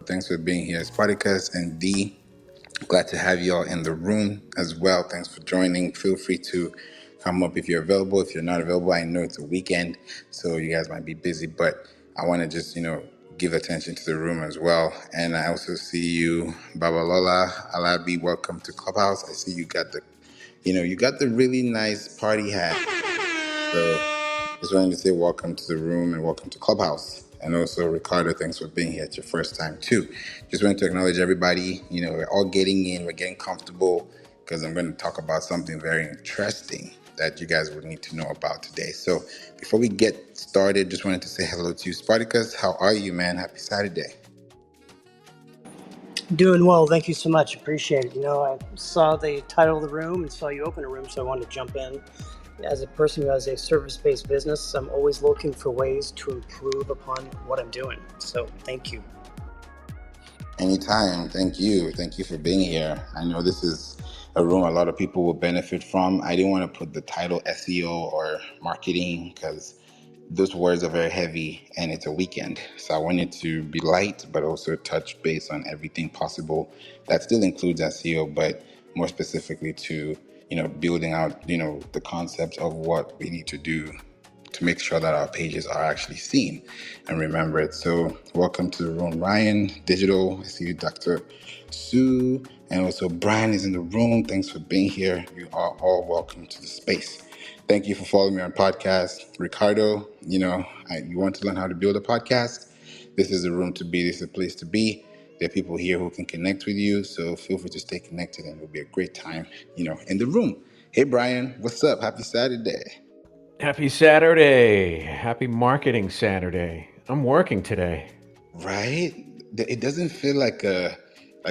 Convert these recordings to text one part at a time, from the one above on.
Thanks for being here. Spartacus and D, glad to have you all in the room as well. Thanks for joining. Feel free to come up if you're available. If you're not available, I know it's a weekend, so you guys might be busy, but I want to just, give attention to the room as well. And I also see you, Babalola Alabi. Welcome to Clubhouse. I see you got the really nice party hat. So just wanted to say welcome to the room and welcome to Clubhouse. And also, Ricardo, thanks for being here. It's your first time too. Just wanted to acknowledge everybody. We're all getting in, we're getting comfortable because I'm going to talk about something very interesting that you guys would need to know about today. So before we get started, just wanted to say hello to you, Spartacus. How are you, man? Happy Saturday. Doing well. Thank you so much. Appreciate it. I saw the title of the room and saw you open a room, so I wanted to jump in. As a person who has a service-based business, I'm always looking for ways to improve upon what I'm doing. So thank you. Anytime. Thank you. Thank you for being here. I know this is a room a lot of people will benefit from. I didn't want to put the title SEO or marketing because those words are very heavy and it's a weekend. So I wanted to be light, but also touch base on everything possible. That still includes SEO, but more specifically to, building out, the concepts of what we need to do to make sure that our pages are actually seen and remembered. So welcome to the room, Ryan Digital. I see you, Dr. Sue, and also Brian is in the room. Thanks for being here. You are all welcome to the space. Thank you for following me on podcast. Ricardo, you want to learn how to build a podcast? This is a room to be. This is a place to be. There are people here who can connect with you, so feel free to stay connected and it'll be a great time, in the room. Hey, Brian, what's up? Happy Saturday. Happy Saturday. Happy Marketing Saturday. I'm working today. Right? It doesn't feel like a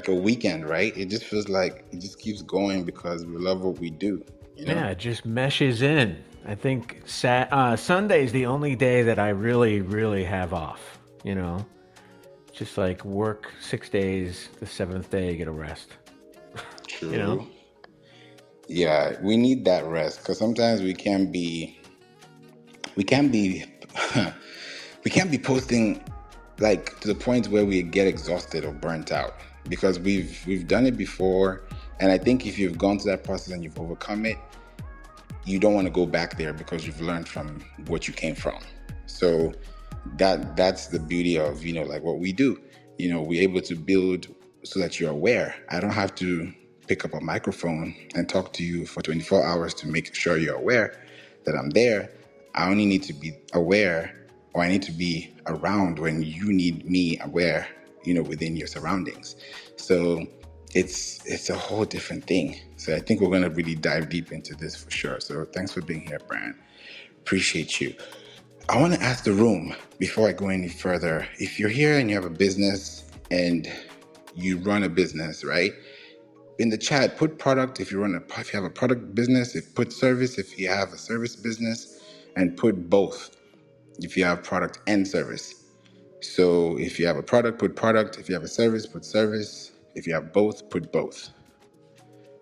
weekend, right? It just feels like it just keeps going because we love what we do, Yeah, it just meshes in. I think Sunday is the only day that I really, really have off. Just like work 6 days, the seventh day, get a rest. True. Yeah, we need that rest because sometimes we can't be we can't be posting like to the point where we get exhausted or burnt out because we've done it before. And I think if you've gone through that process and you've overcome it, you don't want to go back there because you've learned from what you came from. So that's the beauty of, like what we do. We're able to build so that you're aware. I don't have to pick up a microphone and talk to you for 24 hours to make sure you're aware that I'm there. I only need to be aware, or I need to be around when you need me aware, within your surroundings. So it's a whole different thing. So I think we're going to really dive deep into this for sure. So thanks for being here, Brian. Appreciate you. I want to ask the room before I go any further. If you're here and you have a business and you run a business, right? In the chat, put product if you have a product business, put service if you have a service business, and put both if you have product and service. So if you have a product, put product. If you have a service, put service. If you have both, put both.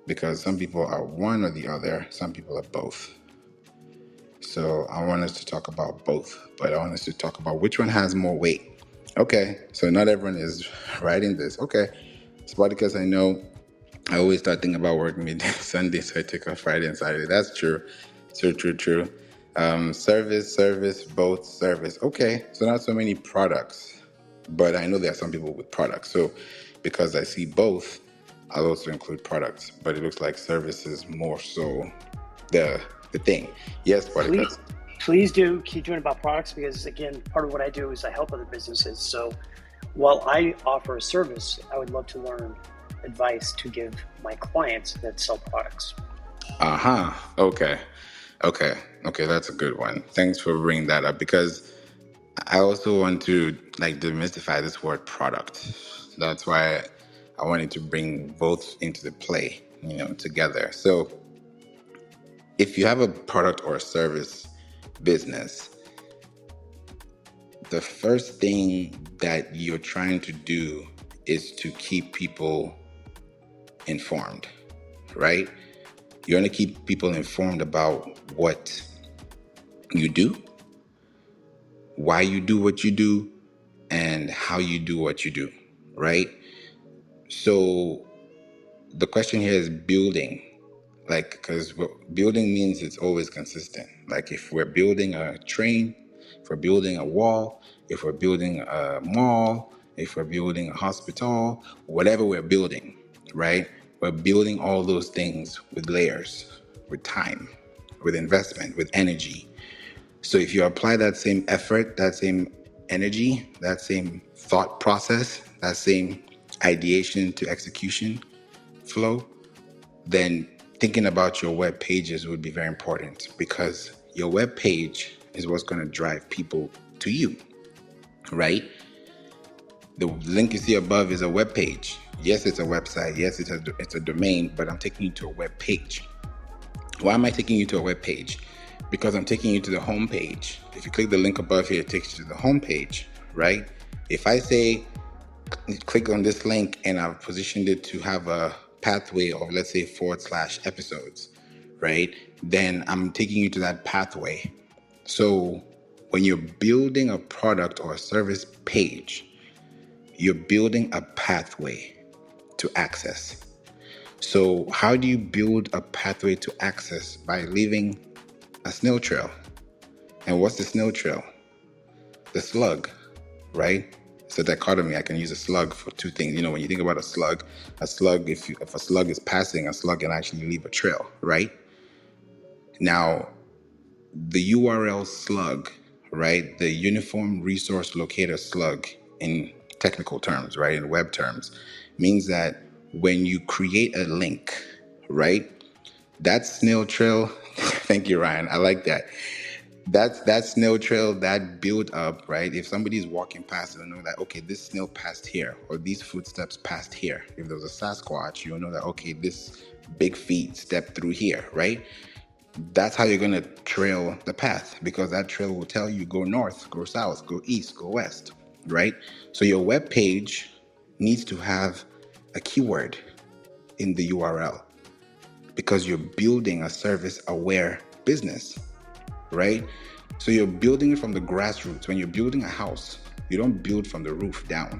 Because some people are one or the other, some people are both. So I want us to talk about both, but I want us to talk about which one has more weight. Okay, so not everyone is writing this. Okay, Spartacus, I know I always start thinking about working midday Sunday, so I take off Friday and Saturday. That's true. True. Service, both service. Okay, so not so many products, but I know there are some people with products. So because I see both, I'll also include products, but it looks like service is more so the thing. Yes, Spartacus. Please do keep doing about products because, again, part of what I do is I help other businesses. So while I offer a service, I would love to learn advice to give my clients that sell products. Okay, that's a good one. Thanks for bringing that up because I also want to demystify this word product. That's why I wanted to bring both into the play, together. So if you have a product or a service business, the first thing that you're trying to do is to keep people informed, right? You want to keep people informed about what you do, why you do what you do, and how you do what you do, right? So the question here is building, like, because building means it's always consistent. Like if we're building a train, if we're building a wall, if we're building a mall, if we're building a hospital, whatever we're building, right? We're building all those things with layers, with time, with investment, with energy. So if you apply that same effort, that same energy, that same thought process, that same ideation to execution flow, then thinking about your web pages would be very important, because your web page is what's going to drive people to you, right? The link you see above is a web page. Yes, it's a website. Yes, it's a domain, but I'm taking you to a web page. Why am I taking you to a web page? Because I'm taking you to the home page. If you click the link above here, it takes you to the home page, right? If I say click on this link and I've positioned it to have a pathway of, let's say, / episodes, right? Then I'm taking you to that pathway. So when you're building a product or a service page, you're building a pathway to access. So how do you build a pathway to access? By leaving a snail trail. And what's the snail trail? The slug, right? It's a dichotomy. I can use a slug for two things. When you think about a slug, if a slug is passing, a slug can actually leave a trail, right? Now, the URL slug, right? The Uniform Resource Locator slug in technical terms, right? In web terms, means that when you create a link, right? That snail trail, thank you, Ryan. I like that. That snail trail, that build up, right? If somebody's walking past, they'll know that, okay, this snail passed here, or these footsteps passed here. If there was a Sasquatch, you'll know that, okay, this big feet stepped through here, right? That's how you're going to trail the path, because that trail will tell you go north, go south, go east, go west, right? So your web page needs to have a keyword in the URL, because you're building a service aware business, right? So you're building it from the grassroots. When you're building a house, you don't build from the roof down.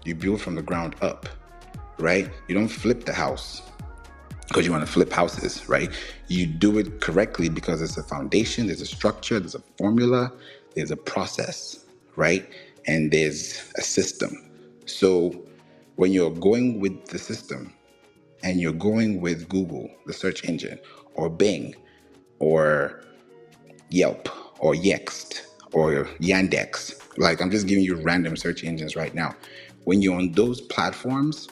You build from the ground up, right? You don't flip the house because you want to flip houses, right? You do it correctly because there's a foundation, there's a structure, there's a formula, there's a process, right? And there's a system. So when you're going with the system and you're going with Google, the search engine, or Bing, or Yelp, or Yext, or Yandex, like I'm just giving you random search engines right now. When you're on those platforms,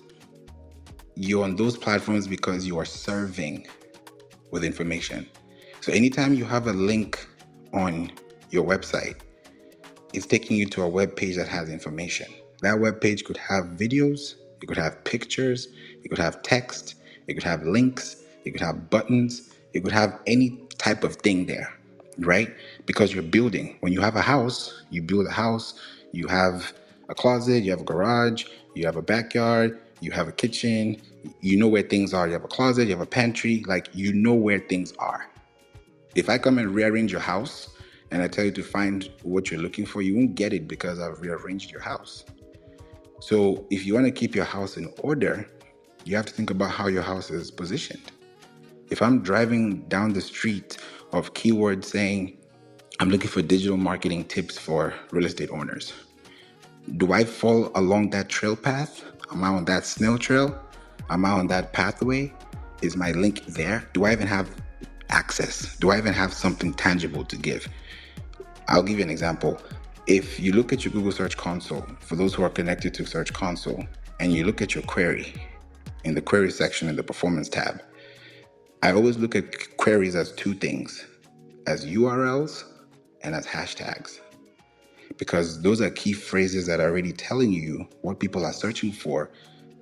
because you are serving with information. So anytime you have a link on your website, it's taking you to a web page that has information. That web page could have videos, it could have pictures, it could have text, it could have links, it could have buttons, it could have any type of thing there, right? Because you're building. When you have a house, you build a house, you have a closet, you have a garage, you have a backyard, you have a kitchen, you know where things are. You have a closet, you have a pantry, like you know where things are. If I come and rearrange your house and I tell you to find what you're looking for, you won't get it because I've rearranged your house. So if you want to keep your house in order, you have to think about how your house is positioned. If I'm driving down the street of keywords saying, I'm looking for digital marketing tips for real estate owners, do I fall along that trail path? Am I on that snail trail? Am I on that pathway? Is my link there? Do I even have access? Do I even have something tangible to give? I'll give you an example. If you look at your Google Search Console, for those who are connected to Search Console, and you look at your query in the query section in the performance tab, I always look at queries as two things, as URLs and as hashtags, because those are key phrases that are already telling you what people are searching for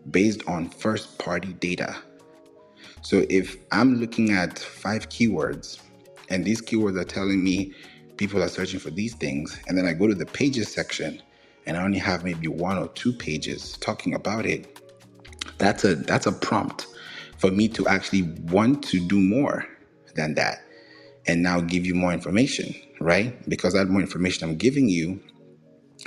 based on first-party data. So if I'm looking at 5 keywords and these keywords are telling me people are searching for these things, and then I go to the pages section and I only have maybe 1 or 2 pages talking about it, that's a prompt for me to actually want to do more than that and now give you more information, right? Because that more information I'm giving you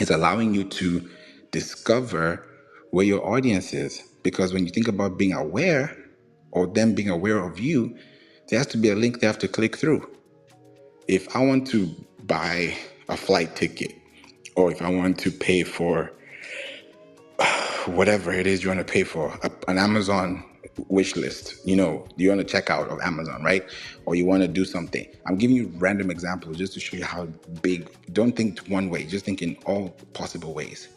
is allowing you to discover where your audience is. Because when you think about being aware or them being aware of you, there has to be a link they have to click through. If I want to buy a flight ticket, or if I want to pay for whatever it is you want to pay for, an Amazon wish list, you want to check out of Amazon, right? Or you want to do something. I'm giving you random examples just to show you how big. Don't think one way, just think in all possible ways.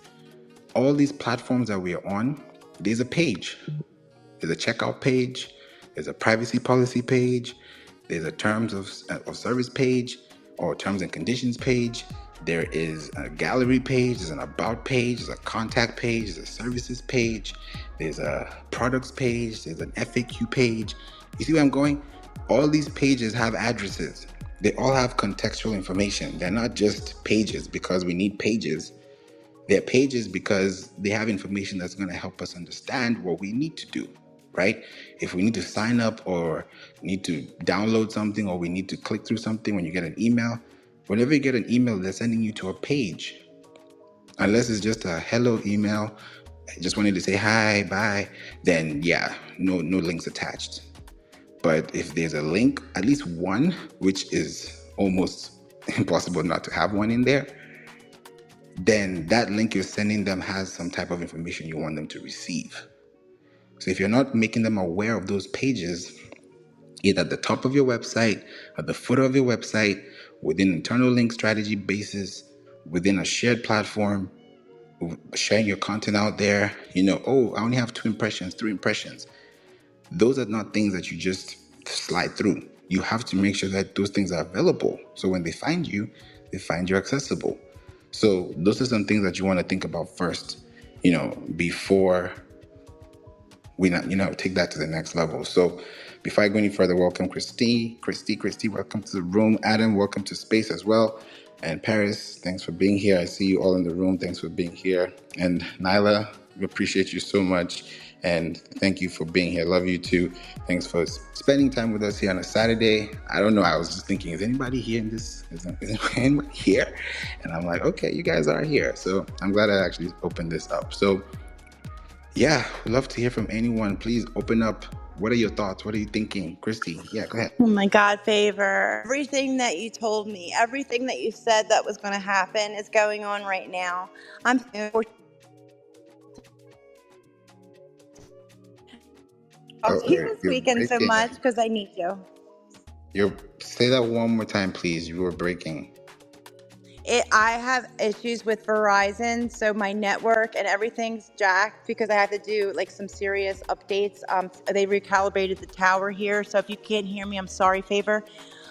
All these platforms that we are on, there's a page. There's a checkout page. There's a privacy policy page. There's a terms of service page or terms and conditions page. There is a gallery page. There's an about page. There's a contact page. There's a services page. There's a products page. There's an FAQ page. You see where I'm going? All these pages have addresses. They all have contextual information. They're not just pages because we need pages. They're pages because they have information that's going to help us understand what we need to do, right? If we need to sign up or need to download something or we need to click through something when you get an email, whenever you get an email, they're sending you to a page. Unless it's just a hello email, I just wanted to say hi, bye, then yeah, no links attached. But if there's a link, at least one, which is almost impossible not to have one in there, then that link you're sending them has some type of information you want them to receive. So if you're not making them aware of those pages, either at the top of your website, at the footer of your website, within internal link strategy basis, within a shared platform, sharing your content out there, oh, I only have 2 impressions, 3 impressions. Those are not things that you just slide through. You have to make sure that those things are available. So when they find you accessible. So those are some things that you want to think about first, before we take that to the next level. So before I go any further, welcome Christy, welcome to the room. Adam, welcome to space as well. And Paris, thanks for being here. I see you all in the room. Thanks for being here. And Nyla, we appreciate you so much. And thank you for being here. Love you too. Thanks for spending time with us here on a Saturday. I don't know. I was just thinking, is anybody here in this? Is anybody here? And I'm like, okay, you guys are here. So I'm glad I actually opened this up. So yeah, we'd love to hear from anyone. Please open up. What are your thoughts? What are you thinking? Christy, yeah, go ahead. Oh my God, Favor. Everything that you told me, everything that you said that was going to happen is going on right now. I'm talk Oh, to you this you're weekend so breaking. much because I need you. Say that one more time, please. You were breaking. I have issues with Verizon, so my network and everything's jacked because I have to do like some serious updates. They recalibrated the tower here, so if you can't hear me, I'm sorry, Favor.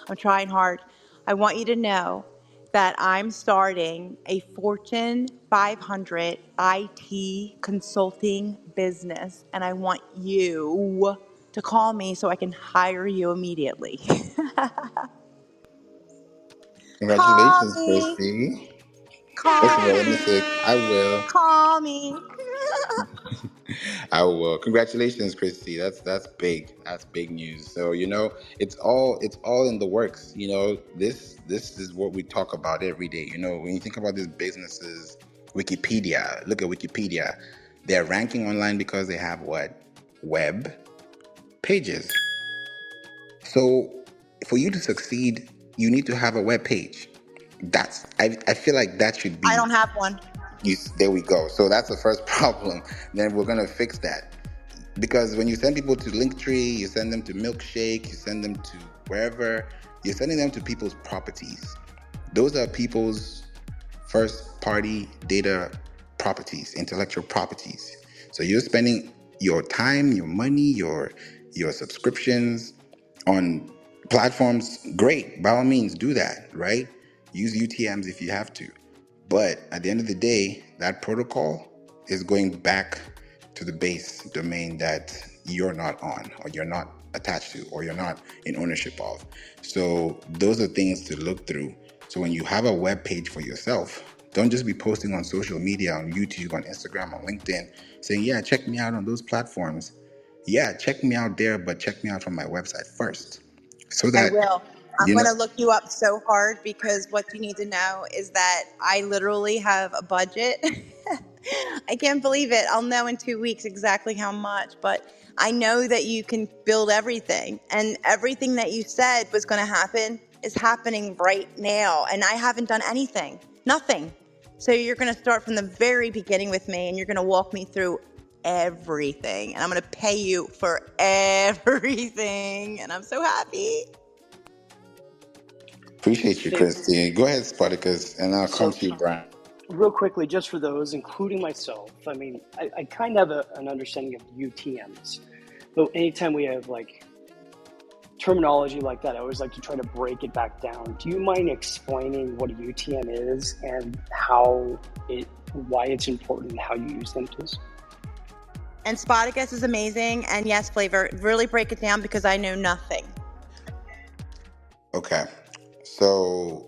I'm trying hard. I want you to know that I'm starting a Fortune 500 IT consulting business, and I want you to call me so I can hire you immediately. Call Congratulations, me. Christy. First of Call all, let me me. say I will. Call me. I will. Congratulations, Christy. That's big. That's big news. So it's all in the works. This is what we talk about every day. When you think about these businesses, Wikipedia. Look at Wikipedia. They're ranking online because they have what? Web pages. So for you to succeed, you need to have a web page. I feel like that should I be don't have one. there we go. So that's the first problem. Then we're gonna fix that. Because when you send people to Linktree, you send them to Milkshake, you send them to wherever, you're sending them to people's properties. Those are people's first party data properties, intellectual properties. So you're spending your time, your money, your subscriptions on platforms. Great, by all means do that, right? Use UTMs if you have to. But at the end of the day, that protocol is going back to the base domain that you're not on, or you're not attached to, or you're not in ownership of. So those are things to look through. So when you have a web page for yourself, don't just be posting on social media, on YouTube, on Instagram, on LinkedIn, saying, yeah, check me out on those platforms. Yeah, check me out there, but check me out from my website first. So I that, will. I'm you going know, to look you up so hard because what you need to know is that I literally have a budget I can't believe it. I'll know in 2 weeks exactly how much, but I know that you can build everything, and everything that you said was going to happen is happening right now. And I haven't done anything, nothing. So you're going to start from the very beginning with me, and you're going to walk me through everything, and I'm going to pay you for everything. And I'm so happy. Appreciate you, Favor. Christy. Go ahead, Spartacus, and I'll come So, to you, Brian. real quickly, just for those, including myself, I mean, I kind of have an understanding of UTMs. But anytime we have like terminology like that, I always like to try to break it back down. Do you mind explaining what a UTM is and why it's important and how you use them, please? And Spartacus is amazing. And yes, Flavor, really break it down because I know nothing. Okay. So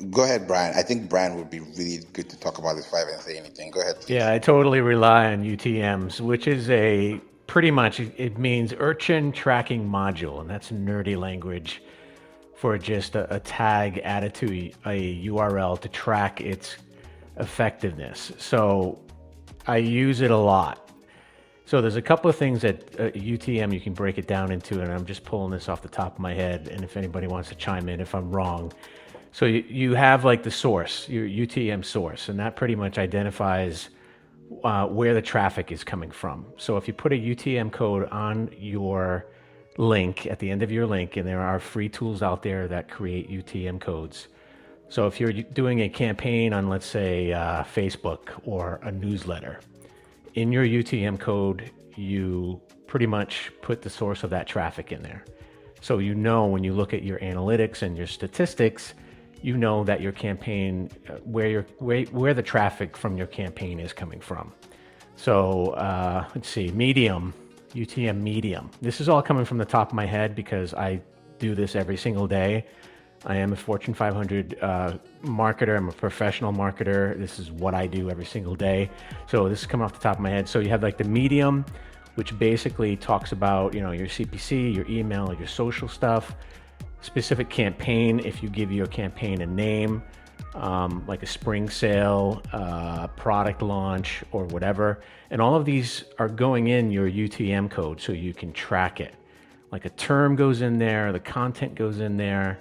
go ahead, Brian. I think Brian would be really good to talk about this if I haven't say anything. Go ahead, please. Yeah, I totally rely on UTMs, which is pretty much, it means urchin tracking module. And that's nerdy language for just a tag added to a URL to track its effectiveness. So I use it a lot. So there's a couple of things that UTM you can break it down into, and I'm just pulling this off the top of my head, and if anybody wants to chime in if I'm wrong. So you have like the source, your UTM source, and that pretty much identifies where the traffic is coming from. So if you put a UTM code on your link, at the end of your link, and there are free tools out there that create UTM codes. So if you're doing a campaign on, let's say, Facebook or a newsletter, in your UTM code, you pretty much put the source of that traffic in there. So you know when you look at your analytics and your statistics, you know that your campaign, where the traffic from your campaign is coming from. So let's see, Medium, UTM Medium. This is all coming from the top of my head because I do this every single day. I am a Fortune 500 marketer. I'm a professional marketer. This is what I do every single day. So this is coming off the top of my head. So you have like the Medium, which basically talks about, your CPC, your email, your social stuff, specific campaign. If you give your campaign a name, like a spring sale, product launch, or whatever. And all of these are going in your UTM code so you can track it. Like a term goes in there, the content goes in there.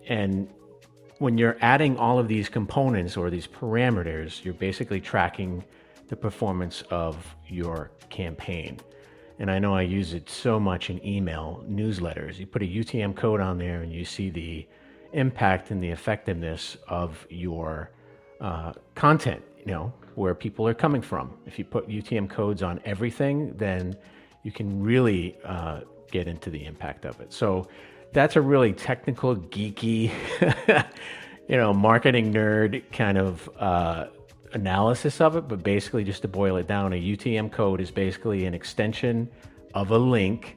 And when you're adding all of these components or these parameters, you're basically tracking the performance of your campaign. And I know I use it so much in email newsletters. You put a UTM code on there and you see the impact and the effectiveness of your content, where people are coming from. If you put UTM codes on everything, then you can really get into the impact of it. So that's a really technical, geeky, marketing nerd kind of analysis of it. But basically, just to boil it down, a UTM code is basically an extension of a link,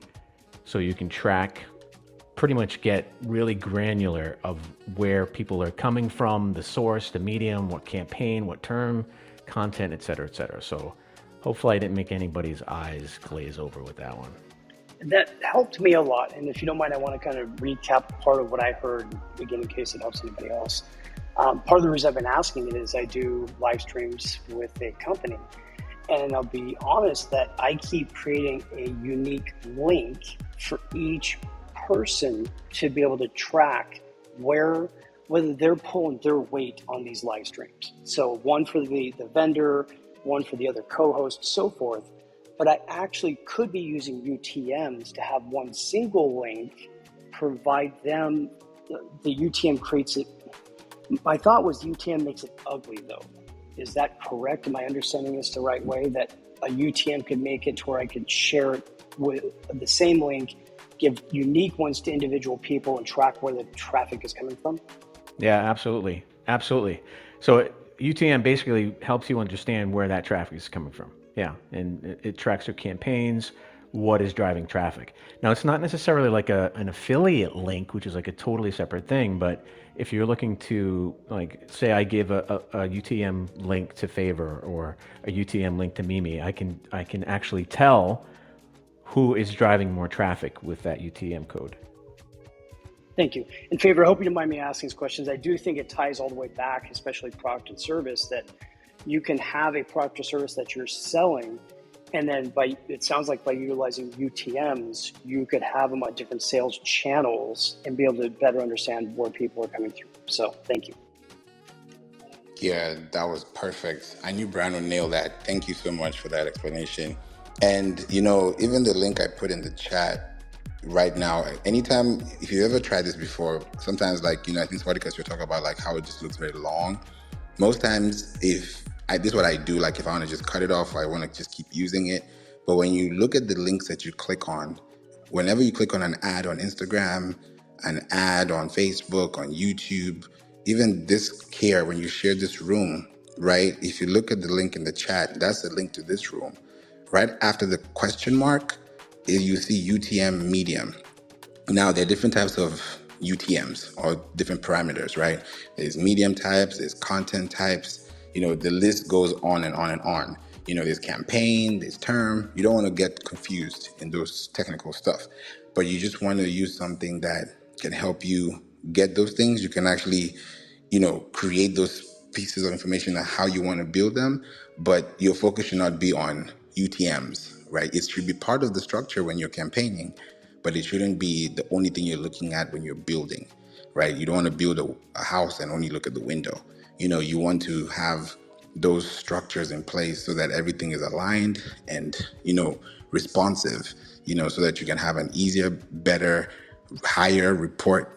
so you can track, pretty much get really granular of where people are coming from, the source, the medium, what campaign, what term, content, et cetera, et cetera. So hopefully I didn't make anybody's eyes glaze over with that one. That helped me a lot. And if you don't mind, I want to kind of recap part of what I heard, again, in case it helps anybody else. Part of the reason I've been asking it is I do live streams with a company. And I'll be honest that I keep creating a unique link for each person to be able to track whether they're pulling their weight on these live streams. So one for the vendor, one for the other co-host, so forth. But I actually could be using UTMs to have one single link, provide them, the UTM creates it. My thought was UTM makes it ugly though. Is that correct? Am I understanding this the right way? That a UTM could make it to where I could share it with the same link, give unique ones to individual people and track where the traffic is coming from? Yeah, absolutely. Absolutely. So UTM basically helps you understand where that traffic is coming from. Yeah, and it tracks your campaigns, what is driving traffic. Now, it's not necessarily like an affiliate link, which is like a totally separate thing, but if you're looking to, like, say I give a UTM link to Favour or a UTM link to Mimi, I can actually tell who is driving more traffic with that UTM code. Thank you. In Favor, I hope you don't mind me asking these questions. I do think it ties all the way back, especially product and service, that you can have a product or service that you're selling, and then it sounds like by utilizing UTMs, you could have them on different sales channels and be able to better understand where people are coming through. So thank you. Yeah, that was perfect. I knew Brian would nail that. Thank you so much for that explanation. And, even the link I put in the chat right now, anytime, if you ever tried this before, sometimes I think Spartacus, you're talking about how it just looks very long. Most times, this is what I do, if I want to just cut it off or I want to just keep using it. But when you look at the links that you click on, whenever you click on an ad on Instagram, an ad on Facebook, on YouTube, even this here, when you share this room, right? If you look at the link in the chat, that's the link to this room. Right after the question mark, you see UTM medium. Now, there are different types of UTMs or different parameters, right? There's medium types, there's content types, the list goes on and on and on. There's campaign, there's term. You don't want to get confused in those technical stuff, but you just want to use something that can help you get those things. You can actually, create those pieces of information on how you want to build them, but your focus should not be on UTMs, right? It should be part of the structure when you're campaigning, but it shouldn't be the only thing you're looking at when you're building, right? You don't want to build a house and only look at the window. You want to have those structures in place so that everything is aligned and, responsive, so that you can have an easier, better, higher report,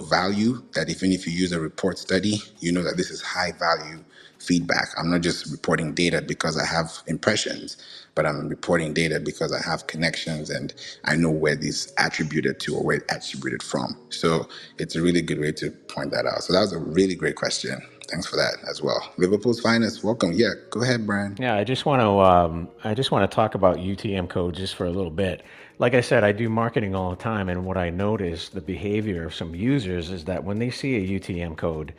value, that even if you use a report study, that this is high value feedback. I'm not just reporting data because I have impressions, but I'm reporting data because I have connections and I know where these attributed to or where it attributed from. So it's a really good way to point that out. So that was a really great question. Thanks for that as well. Liverpool's finest, welcome. Yeah, go ahead, Brian. Yeah, I just want to talk about UTM code just for a little bit. Like I said, I do marketing all the time, and what I notice the behavior of some users is that when they see a UTM code,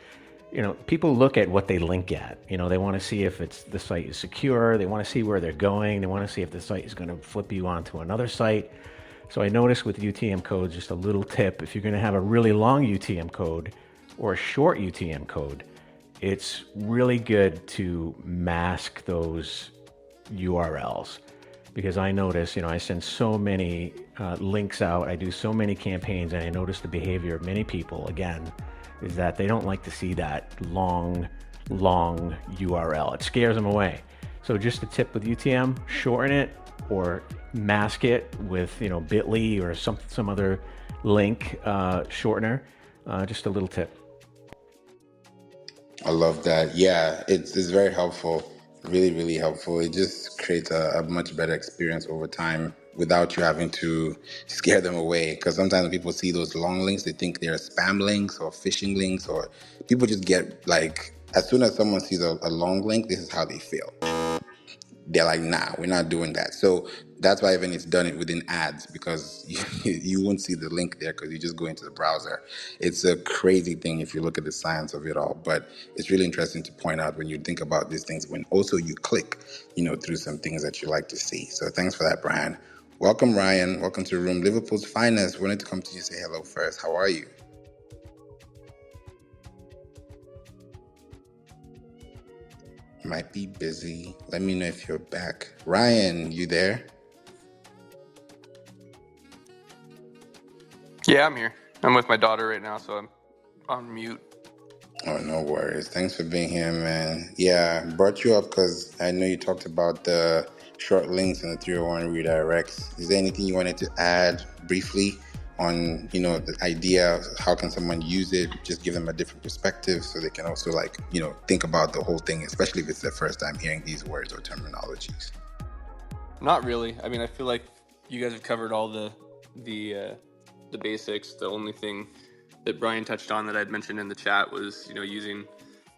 people look at what they link at. They want to see if the site is secure. They want to see where they're going. They want to see if the site is going to flip you onto another site. So I noticed with UTM codes, just a little tip: if you're going to have a really long UTM code or a short UTM code, it's really good to mask those URLs, because I notice, I send so many links out, I do so many campaigns, and I notice the behavior of many people, again, is that they don't like to see that long URL. It scares them away. So just a tip with UTM, shorten it or mask it with, bit.ly or some other link shortener. Just a little tip. I love that. Yeah, it's very helpful. Really, really helpful. It just creates a much better experience over time without you having to scare them away. Because sometimes when people see those long links, they think they're spam links or phishing links, or people just get as soon as someone sees a long link, this is how they feel. They're like, nah, we're not doing that. So that's why even it's done it within ads, because you won't see the link there because you just go into the browser. It's a crazy thing if you look at the science of it all, but it's really interesting to point out when you think about these things, when also you click, through some things that you like to see. So thanks for that, Brian. Welcome, Ryan. Welcome to the room. Liverpool's finest. Wanted to come to you, say hello first. How are you? Might be busy. Let me know if you're back. Ryan, you there? Yeah, I'm here. I'm with my daughter right now, so I'm on mute. Oh, no worries. Thanks for being here, man. Yeah, brought you up because I know you talked about the short links and the 301 redirects. Is there anything you wanted to add briefly on, the idea of how can someone use it, just give them a different perspective so they can also think about the whole thing, especially if it's their first time hearing these words or terminologies? Not really. I mean, I feel like you guys have covered all the basics. The only thing that Brian touched on that I'd mentioned in the chat was, using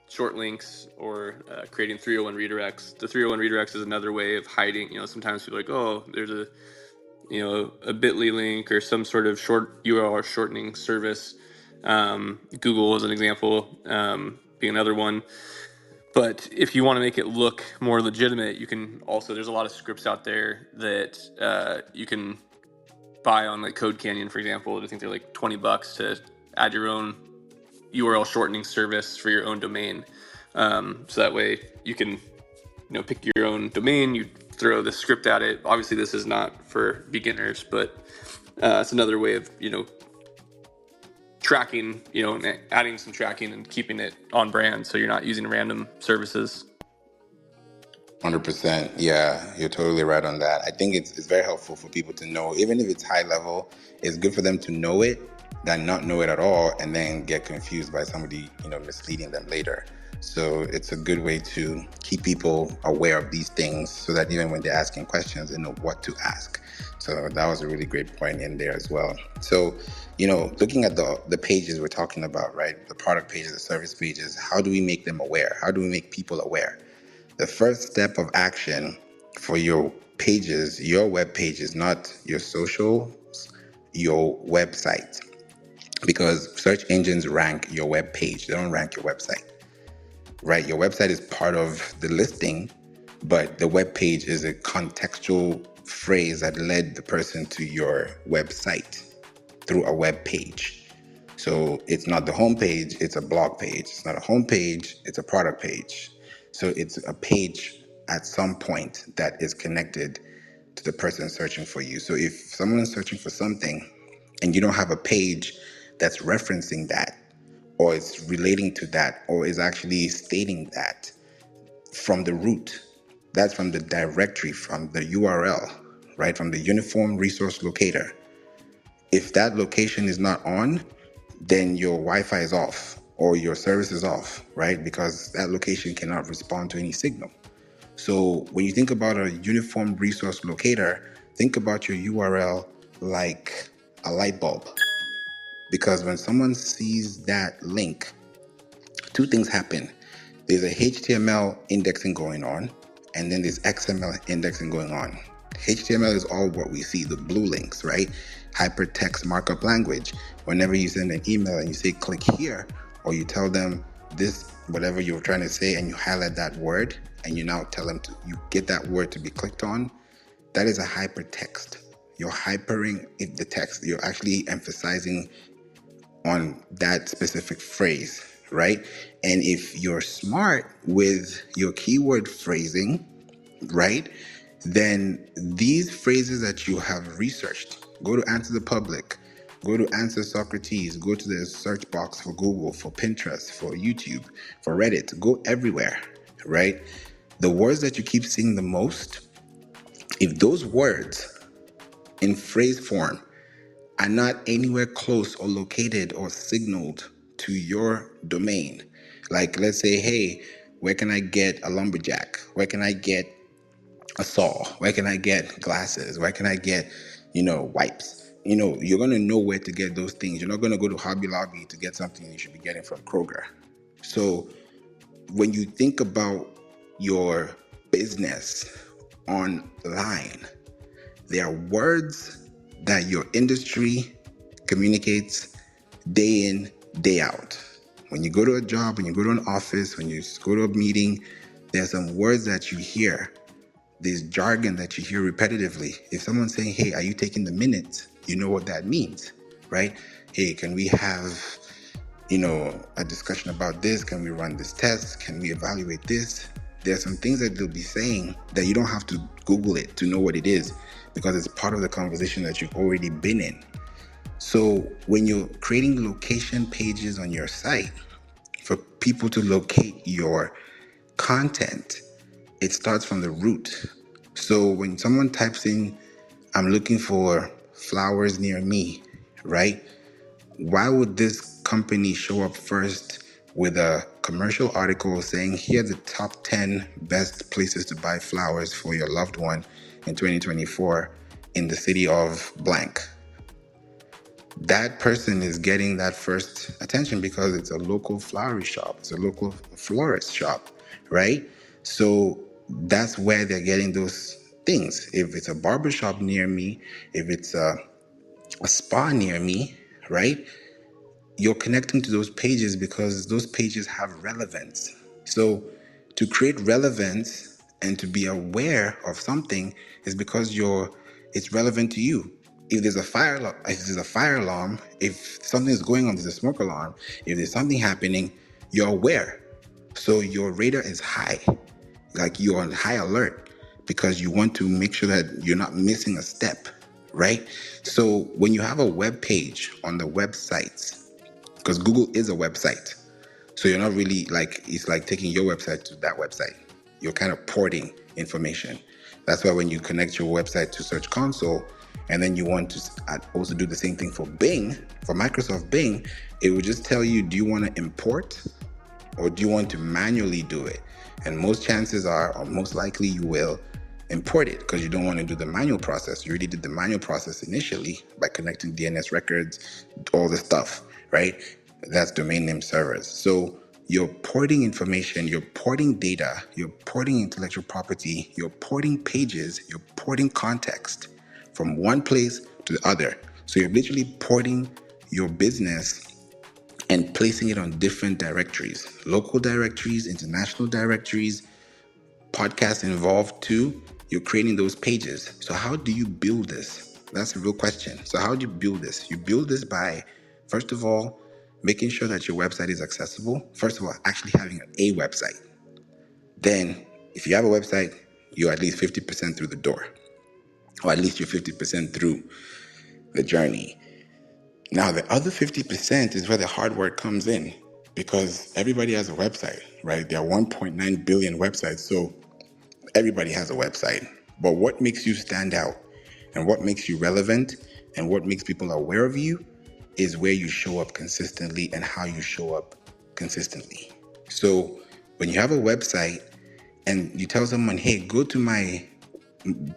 short links or creating 301 redirects. The 301 redirects is another way of hiding. Sometimes people are like, oh, there's a bit.ly link or some sort of short URL shortening service. Google is an example, being another one. But if you want to make it look more legitimate, you can also, there's a lot of scripts out there that you can buy on like Code Canyon, for example. I think they're like $20 to add your own URL shortening service for your own domain. So that way you can, pick your own domain, you throw the script at it. Obviously this is not for beginners, but it's another way of, tracking, and adding some tracking and keeping it on brand. So you're not using random services. 100%. Yeah, you're totally right on that. I think it's very helpful for people to know, even if it's high level, it's good for them to know it than not know it at all and then get confused by somebody, misleading them later. So it's a good way to keep people aware of these things so that even when they're asking questions, they know what to ask. So that was a really great point in there as well. So, looking at the pages we're talking about, right? The product pages, the service pages, how do we make them aware? How do we make people aware? The first step of action for your pages, your web page, is not your socials, your website. Because search engines rank your web page, they don't rank your website, right? Your website is part of the listing, but the web page is a contextual phrase that led the person to your website through a web page. So it's not the home page, it's a blog page. It's not a home page, it's a product page. So it's a page at some point that is connected to the person searching for you. So if someone is searching for something and you don't have a page that's referencing that, or it's relating to that, or is actually stating that from the root, that's from the directory, from the URL, right? From the Uniform Resource Locator. If that location is not on, then your Wi-Fi is off or your service is off, right? Because that location cannot respond to any signal. So when you think about a uniform resource locator, think about your URL like a light bulb. Because when someone sees that link, two things happen. There's a HTML indexing going on, and then there's XML indexing going on. HTML is all what we see, the blue links, right? Hypertext markup language. Whenever you send an email and you say click here, or you tell them this, whatever you're trying to say, and you highlight that word, and you now tell them you get that word to be clicked on, that is a hypertext. You're hypering the text. You're actually emphasizing on that specific phrase, right? And if you're smart with your keyword phrasing, right, then these phrases that you have researched, go to Answer the Public, go to Answer Socrates, go to the search box for Google, for Pinterest, for YouTube, for Reddit, go everywhere, right? The words that you keep seeing the most, if those words in phrase form are not anywhere close or located or signaled to your domain. Like, let's say, hey, where can I get a lumberjack? Where can I get a saw? Where can I get glasses? Where can I get, wipes? You're going to know where to get those things. You're not going to go to Hobby Lobby to get something you should be getting from Kroger. So when you think about your business online, there are words that your industry communicates day in, day out. When you go to a job, when you go to an office, when you go to a meeting, there are some words that you hear. There's jargon that you hear repetitively. If someone's saying, hey, are you taking the minutes? You know what that means, right? Hey, can we have, a discussion about this? Can we run this test? Can we evaluate this? There are some things that they'll be saying that you don't have to Google it to know what it is, because it's part of the conversation that you've already been in. So when you're creating location pages on your site for people to locate your content, it starts from the root. So when someone types in, I'm looking for flowers near me, right? Why would this company show up first with a commercial article saying, here are the top 10 best places to buy flowers for your loved one in 2024 in the city of blank? That person is getting that first attention because it's a local flowery shop. It's a local florist shop, right? So that's where they're getting those things. If it's a barbershop near me, if it's a spa near me, right? You're connecting to those pages because those pages have relevance. So to create relevance and to be aware of something is because it's relevant to you. if there's a fire alarm, if something is going on, there's a smoke alarm, if there's something happening, you're aware. So your radar is high, like you're on high alert because you want to make sure that you're not missing a step, right? So when you have a web page on the websites, because Google is a website, so you're not really like, it's like taking your website to that website. You're kind of porting information. That's why when you connect your website to Search Console, and then you want to also do the same thing for Bing, for Microsoft Bing, it will just tell you, do you want to import or do you want to manually do it? And most chances are, or most likely you will import it because you don't want to do the manual process. You already did the manual process initially by connecting DNS records, all the stuff, right? That's domain name servers. So you're porting information, you're porting data, you're porting intellectual property, you're porting pages, you're porting context from one place to the other. So you're literally porting your business and placing it on different directories, local directories, international directories, podcasts involved too. You're creating those pages. So how do you build this? That's a real question. So how do you build this? You build this by, first of all, making sure that your website is accessible. First of all, actually having a website. Then if you have a website, you're at least 50% through the door, or at least you're 50% through the journey. Now, the other 50% is where the hard work comes in because everybody has a website, right? There are 1.9 billion websites, so everybody has a website. But what makes you stand out and what makes you relevant and what makes people aware of you is where you show up consistently and how you show up consistently. So when you have a website and you tell someone, hey, go to my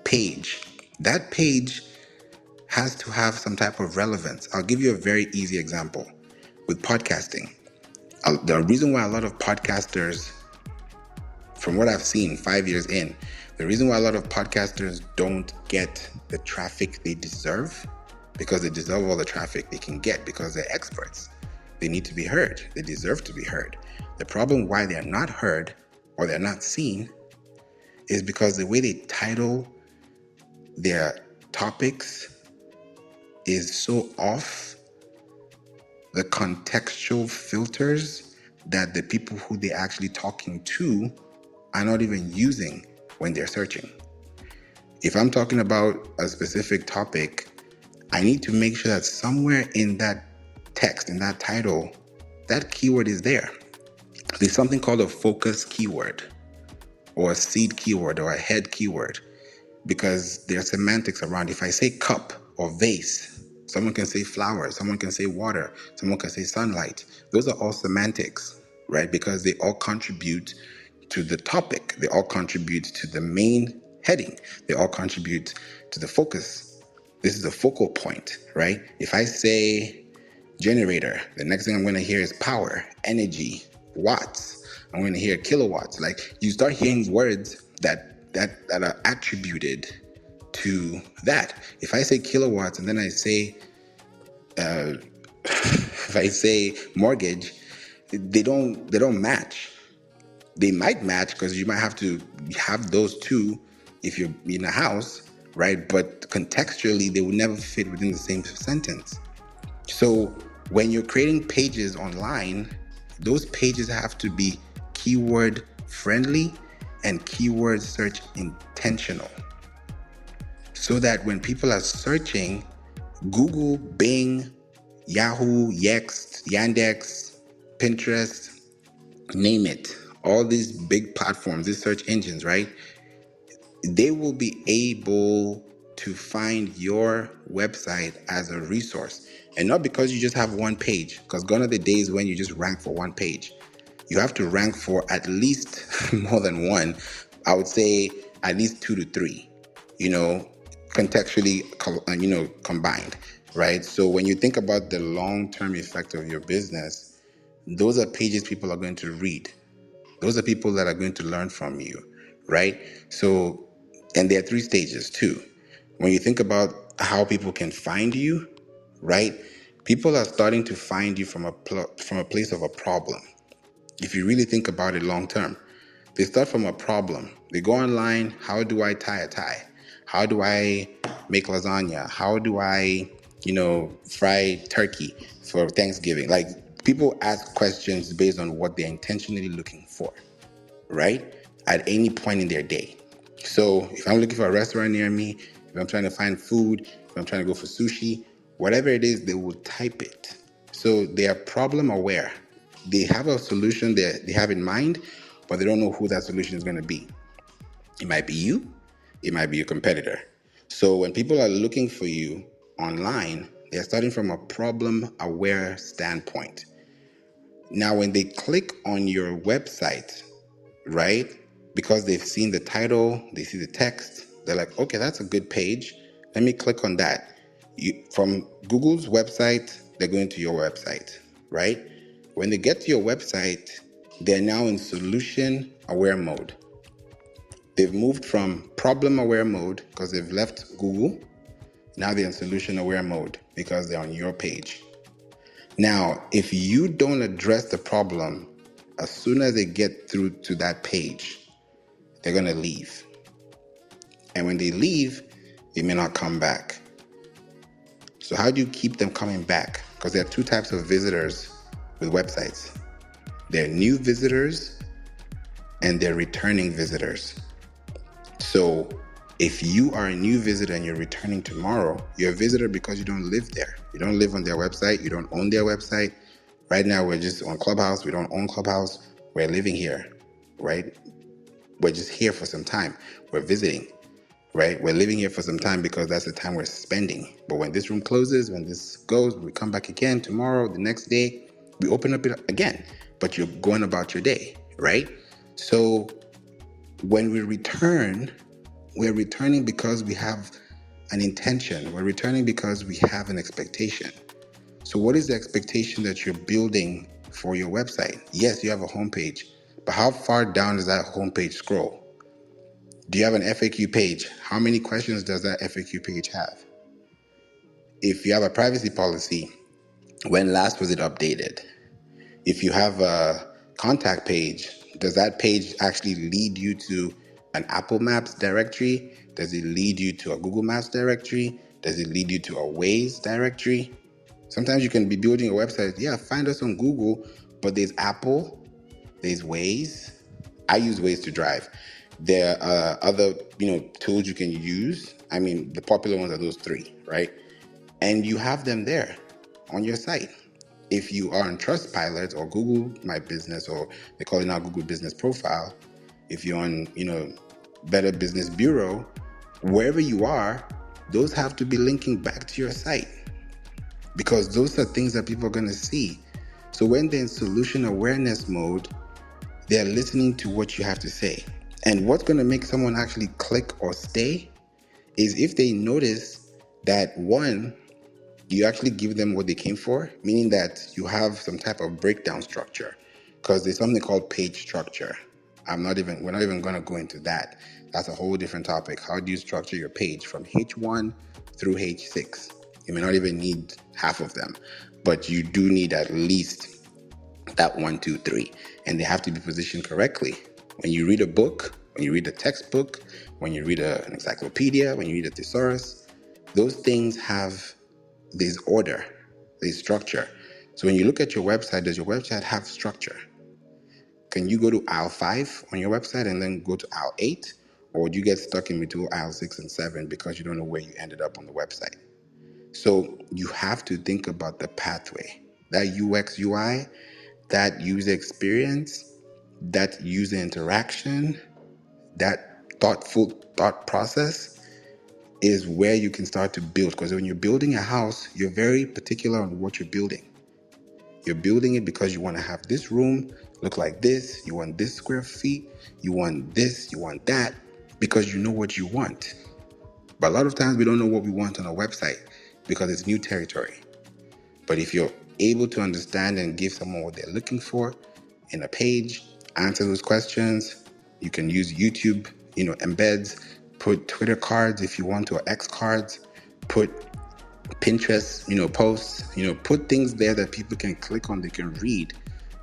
page, that page has to have some type of relevance. I'll give you a very easy example with podcasting. The reason why a lot of podcasters, from what I've seen 5 years in, the reason why a lot of podcasters don't get the traffic they deserve, because they deserve all the traffic they can get because they're experts. They need to be heard. They deserve to be heard. The problem why they're not heard or they're not seen is because the way they title their topics is so off the contextual filters that the people who they're actually talking to are not even using when they're searching. If I'm talking about a specific topic, I need to make sure that somewhere in that text, in that title, that keyword is there. There's something called a focus keyword or a seed keyword or a head keyword, because there's semantics around. If I say cup or vase, someone can say flower, someone can say water, someone can say sunlight. Those are all semantics, right? Because they all contribute to the topic. They all contribute to the main heading. They all contribute to the focus. This is the focal point, right? If I say generator, the next thing I'm going to hear is power, energy, watts. I'm going to hear kilowatts. Like, you start hearing words that are attributed to that. If I say kilowatts and then I say if I say mortgage, they don't match. They might match because you might have to have those two if you're in a house, right? But contextually, they will never fit within the same sentence. So when you're creating pages online, those pages have to be keyword friendly and keyword search intentional, so that when people are searching, Google, Bing, Yahoo, Yext, Yandex, Pinterest, name it, all these big platforms, these search engines, right? They will be able to find your website as a resource. And not because you just have one page, because gone are the days when you just rank for one page. You have to rank for at least more than one. I would say at least 2 to 3, contextually, combined, right? So when you think about the long-term effect of your business, those are pages people are going to read. Those are people that are going to learn from you, right? So, and there are 3 stages too. When you think about how people can find you, right? People are starting to find you from a place of a problem. If you really think about it long term, they start from a problem. They go online, how do I tie a tie? How do I make lasagna? How do I, fry turkey for Thanksgiving? Like, people ask questions based on what they're intentionally looking for, right? At any point in their day. So if I'm looking for a restaurant near me, if I'm trying to find food, if I'm trying to go for sushi, whatever it is, they will type it. So they are problem aware. They have a solution that they have in mind, but they don't know who that solution is going to be. It might be you, it might be your competitor. So when people are looking for you online, they're starting from a problem aware standpoint. Now, when they click on your website, right? Because they've seen the title, they see the text, they're like, okay, that's a good page. Let me click on that. From Google's website, they're going to your website, right? When they get to your website, they're now in solution aware mode. They've moved from problem aware mode because they've left Google. Now they're in solution aware mode because they're on your page. Now, if you don't address the problem, as soon as they get through to that page, they're going to leave. And when they leave, they may not come back. So how do you keep them coming back? Because there are two types of visitors with websites. They're new visitors and they're returning visitors. So if you are a new visitor and you're returning tomorrow, you're a visitor because you don't live there. You don't live on their website. You don't own their website. Right now, we're just on Clubhouse. We don't own Clubhouse. We're living here, right? We're just here for some time. We're visiting, right? We're living here for some time because that's the time we're spending. But when this room closes, when this goes, we come back again tomorrow, the next day, we open up it again. But you're going about your day, right? So when we return, we're returning because we have an intention. We're returning because we have an expectation. So what is the expectation that you're building for your website? Yes, you have a homepage, but how far down does that homepage scroll? Do you have an FAQ page? How many questions does that FAQ page have? If you have a privacy policy, when last was it updated? If you have a contact page, does that page actually lead you to an Apple Maps directory? Does it lead you to a Google Maps directory? Does it lead you to a Waze directory? Sometimes you can be building a website. Yeah, find us on Google, but there's Apple, there's Waze. I use Waze to drive. There are other, tools you can use. I mean, the popular ones are those three, right? And you have them there on your site. If you are on Trustpilot or Google My Business, or they call it now Google Business Profile, if you're on, Better Business Bureau, wherever you are, those have to be linking back to your site because those are things that people are going to see. So when they're in solution awareness mode, they're listening to what you have to say. And what's going to make someone actually click or stay is if they notice that, one, you actually give them what they came for, meaning that you have some type of breakdown structure, because there's something called page structure. We're not even going to go into that. That's a whole different topic. How do you structure your page from H1 through H6? You may not even need half of them, but you do need at least that 1, 2, 3, and they have to be positioned correctly. When you read a book, when you read a textbook, when you read an encyclopedia, when you read a thesaurus, those things have there's order, there's structure. So when you look at your website, does your website have structure? Can you go to aisle 5 on your website and then go to aisle 8? Or do you get stuck in between aisle 6 and 7 because you don't know where you ended up on the website? So you have to think about the pathway, that UX, UI, that user experience, that user interaction, that thoughtful thought process is where you can start to build. Because when you're building a house, you're very particular on what you're building. You're building it because you want to have this room look like this. You want this square feet. You want this. You want that. Because you know what you want. But a lot of times we don't know what we want on a website because it's new territory. But if you're able to understand and give someone what they're looking for in a page, answer those questions, you can use YouTube, embeds, put Twitter cards if you want, or X cards, put Pinterest, posts, put things there that people can click on, they can read.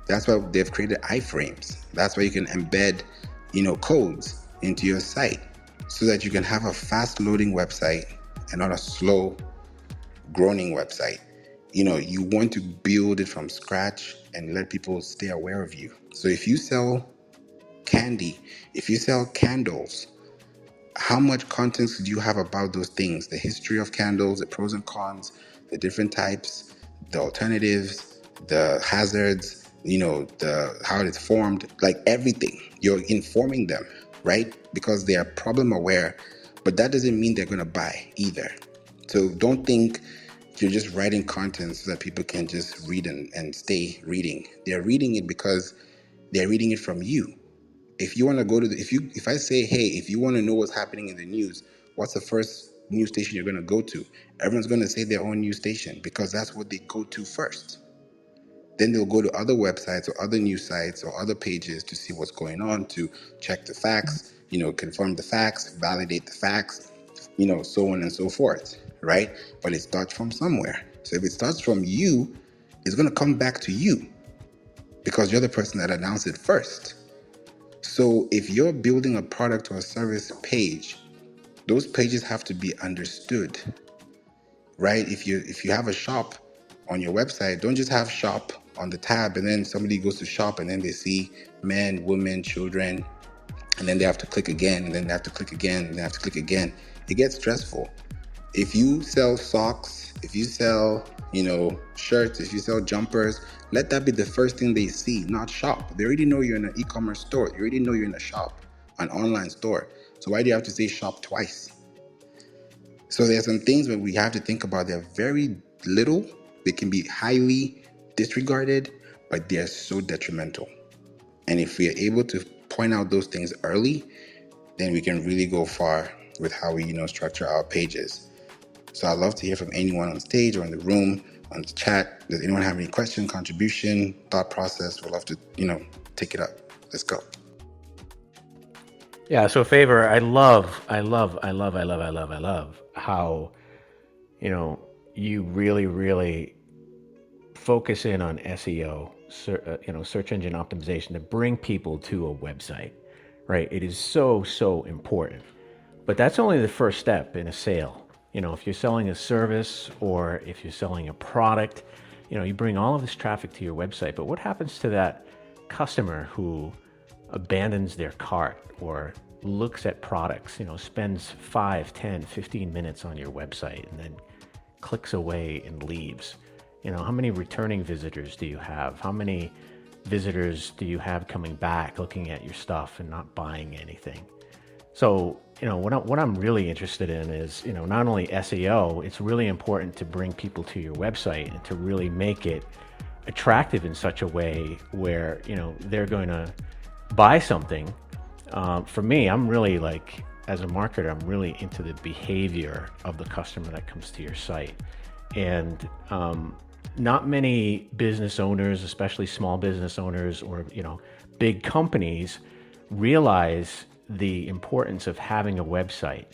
That's why they've created iframes. That's why you can embed, codes into your site. so that you can have a fast loading website and not a slow growing website. You want to build it from scratch and let people stay aware of you. So if you sell candy, if you sell candles, how much content do you have about those things? The history of candles, the pros and cons, the different types, the alternatives, the hazards, the how it's formed, like everything. You're informing them, right? Because they are problem aware, but that doesn't mean they're gonna buy either. So don't think you're just writing content so that people can just read and stay reading. They're reading it because they're reading it from you. If you want to go to if I say, hey, if you want to know what's happening in the news, what's the first news station you're going to go to? Everyone's going to say their own news station because that's what they go to first. Then they'll go to other websites or other news sites or other pages to see what's going on, to check the facts, confirm the facts, validate the facts, so on and so forth, right? But it starts from somewhere. So if it starts from you, it's going to come back to you because you're the person that announced it first. So if you're building a product or a service page, those pages have to be understood, right? If you have a shop on your website, don't just have shop on the tab and then somebody goes to shop and then they see men, women, children, and then they have to click again, and then they have to click again, and they have to click again. It gets stressful. If you sell socks, if you sell, shirts, if you sell jumpers, let that be the first thing they see, not shop. They already know you're in an e-commerce store. They already know you're in a shop, an online store. So why do you have to say shop twice? So there's some things that we have to think about. They're very little. They can be highly disregarded, but they're so detrimental. And if we are able to point out those things early, then we can really go far with how we, structure our pages. So I'd love to hear from anyone on stage or in the room, on the chat. Does anyone have any question, contribution, thought process? We'd love to, take it up. Let's go. Yeah, so Favour, I love how, you really, really focus in on SEO, search engine optimization, to bring people to a website, right? It is so, so important. But that's only the first step in a sale. If you're selling a service or if you're selling a product, you bring all of this traffic to your website. But what happens to that customer who abandons their cart or looks at products, spends 5, 10, 15 minutes on your website and then clicks away and leaves? How many returning visitors do you have? How many visitors do you have coming back, looking at your stuff and not buying anything? So, what I'm really interested in is, not only SEO, it's really important to bring people to your website and to really make it attractive in such a way where, they're going to buy something. For me, I'm really as a marketer, I'm really into the behavior of the customer that comes to your site. And not many business owners, especially small business owners or, big companies, realize the importance of having a website.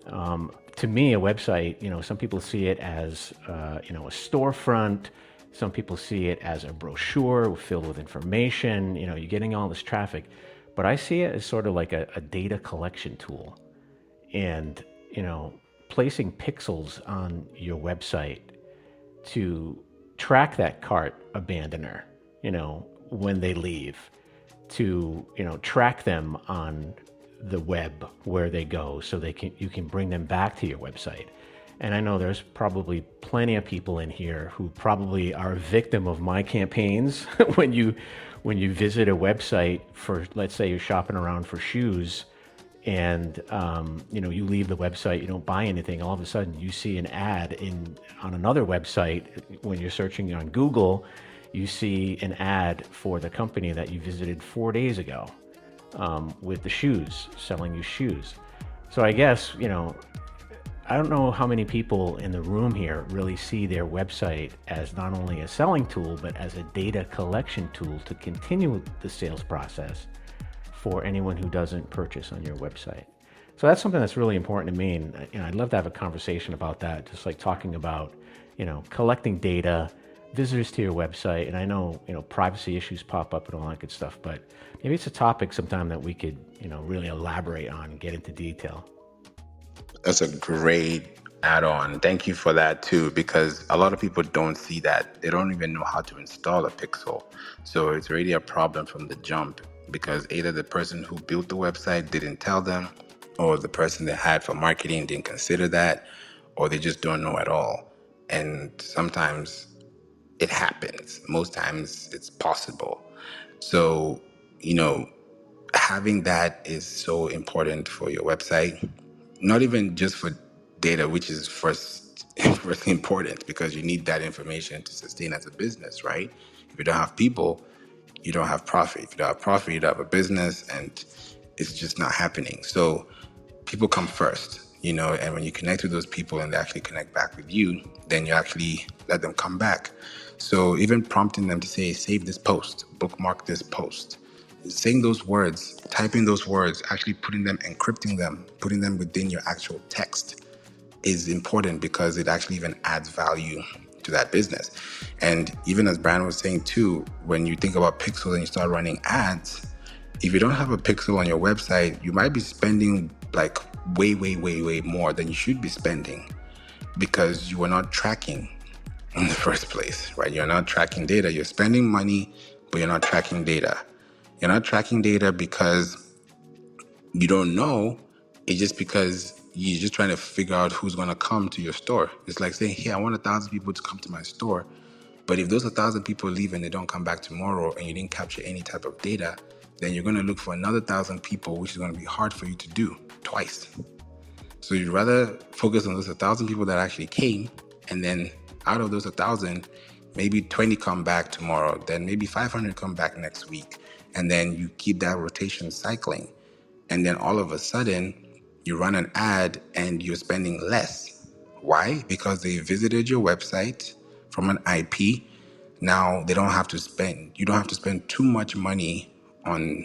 To me, a website, some people see it as, a storefront. Some people see it as a brochure filled with information. You're getting all this traffic. But I see it as sort of like a data collection tool. And, placing pixels on your website to track that cart abandoner, when they leave, to, track them on the web where they go so you can bring them back to your website. And I know there's probably plenty of people in here who probably are a victim of my campaigns when you visit a website for, let's say you're shopping around for shoes and you leave the website, you don't buy anything, all of a sudden you see an ad on another website. When you're searching on Google, you see an ad for the company that you visited 4 days ago, with the shoes, selling you shoes. So I guess, I don't know how many people in the room here really see their website as not only a selling tool, but as a data collection tool to continue the sales process for anyone who doesn't purchase on your website. So that's something that's really important to me. And I'd love to have a conversation about that, just like talking about, collecting data, visitors to your website. And I know, privacy issues pop up and all that good stuff, but maybe it's a topic sometime that we could, really elaborate on and get into detail. That's a great add-on. Thank you for that too, because a lot of people don't see that. They don't even know how to install a pixel. So it's already a problem from the jump, because either the person who built the website didn't tell them, or the person they had for marketing didn't consider that, or they just don't know at all. And sometimes it happens. Most times it's possible. So, having that is so important for your website, not even just for data, which is first important, because you need that information to sustain as a business, right? If you don't have people, you don't have profit. If you don't have profit, you don't have a business, and it's just not happening. So people come first, and when you connect with those people and they actually connect back with you, then you actually let them come back. So even prompting them to say, save this post, bookmark this post, saying those words, typing those words, actually putting them, encrypting them, putting them within your actual text is important, because it actually even adds value to that business. And even as Brian was saying too, when you think about pixels and you start running ads, if you don't have a pixel on your website, you might be spending like way, way, way, way more than you should be spending, because you are not tracking in the first place, right? You're not tracking data. You're spending money, but you're not tracking data. You're not tracking data because you don't know. It's just because you're just trying to figure out who's going to come to your store. It's like saying, hey, I want 1,000 people to come to my store. But if those 1,000 people leave and they don't come back tomorrow, and you didn't capture any type of data, then you're going to look for another 1,000 people, which is going to be hard for you to do twice. So you'd rather focus on those 1,000 people that actually came, and then out of those 1,000, maybe 20 come back tomorrow, then maybe 500 come back next week, and then you keep that rotation cycling. And then all of a sudden, you run an ad and you're spending less. Why? Because they visited your website from an IP. Now you don't have to spend too much money on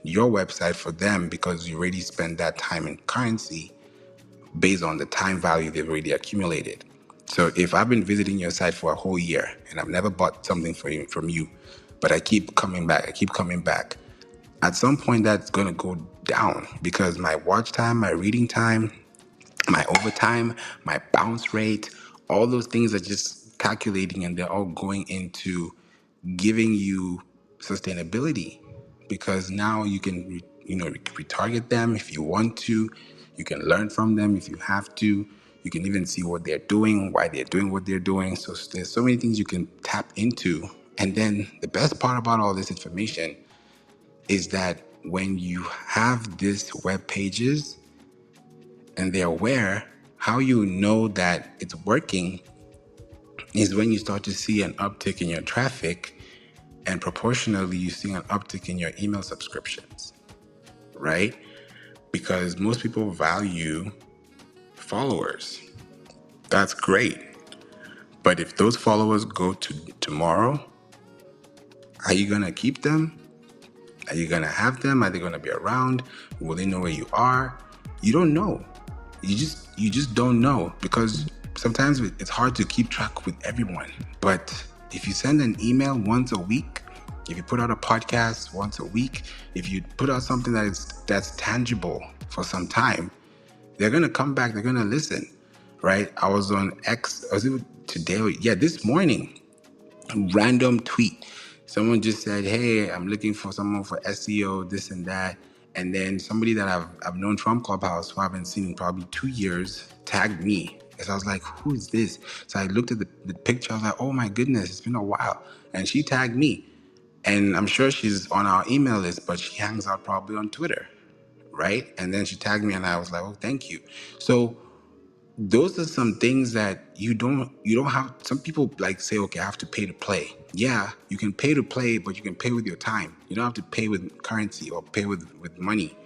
your website for them, because you already spent that time in currency based on the time value they've already accumulated. So if I've been visiting your site for a whole year and I've never bought something from you, but I keep coming back, at some point that's going to go down, because my watch time, my reading time, my overtime, my bounce rate, all those things are just calculating, and they're all going into giving you sustainability, because now you can retarget them if you want to. You can learn from them if you have to. You can even see what they're doing, why they're doing what they're doing. So there's so many things you can tap into. And then the best part about all this information is that when you have these web pages and they're aware, how you know that it's working is when you start to see an uptick in your traffic, and proportionally you see an uptick in your email subscriptions, right? Because most people value followers. That's great. But if those followers go to tomorrow, are you going to keep them? Are you going to have them? Are they going to be around? Will they know where you are? You don't know. You just don't know, because sometimes it's hard to keep track with everyone. But if you send an email once a week, if you put out a podcast once a week, if you put out something that's tangible for some time, they're going to come back, they're going to listen, right? I was on X, was it today? Yeah, this morning, random tweet. Someone just said, hey, I'm looking for someone for SEO, this and that. And then somebody that I've known from Clubhouse, who I haven't seen in probably 2 years, tagged me. So I was like, who is this? So I looked at the picture. I was like, oh my goodness, it's been a while. And she tagged me. And I'm sure she's on our email list, but she hangs out probably on Twitter, right? And then she tagged me and I was like, oh, thank you. So those are some things that you don't have. Some people like say, okay, I have to pay to play. Yeah, you can pay to play, but you can pay with your time. You don't have to pay with currency or pay with money.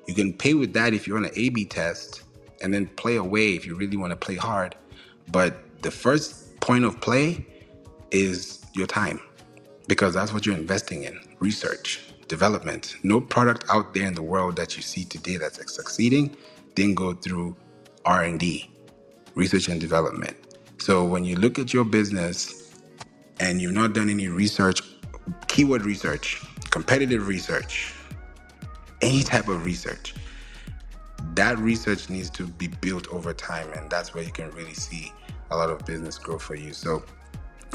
You can pay with that if you're on an A/B test, and then play away if you really want to play hard. But the first point of play is your time, because that's what you're investing in. Research, development. No product out there in the world that you see today that's succeeding didn't go through R&D, research and development. So when you look at your business, and you've not done any research, keyword research, competitive research, any type of research, that research needs to be built over time, and that's where you can really see a lot of business growth for you. So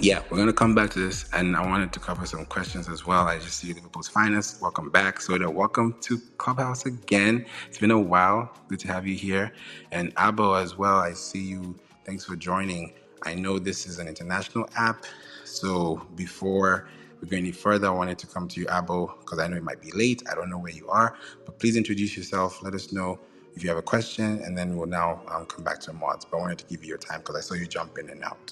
yeah, we're going to come back to this, and I wanted to cover some questions as well. I just see Liverpool's finest. Welcome back. Soda, welcome to Clubhouse again. It's been a while. Good to have you here. And Abo as well, I see you. Thanks for joining. I know this is an international app, so before we go any further, I wanted to come to you, Abo, because I know it might be late. I don't know where you are, but please introduce yourself. Let us know if you have a question, and then we'll now come back to mods. But I wanted to give you your time because I saw you jump in and out.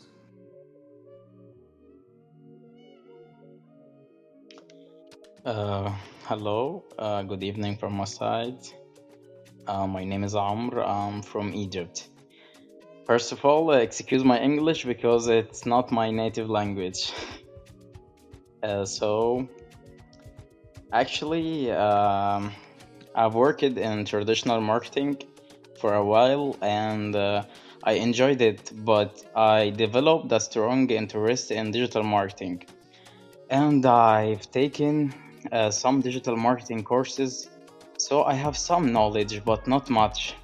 Hello, good evening from my side. My name is Amr. I'm from Egypt. First of all, excuse my English because it's not my native language. So, actually, I've worked in traditional marketing for a while and I enjoyed it, but I developed a strong interest in digital marketing. And I've taken some digital marketing courses, so I have some knowledge, but not much.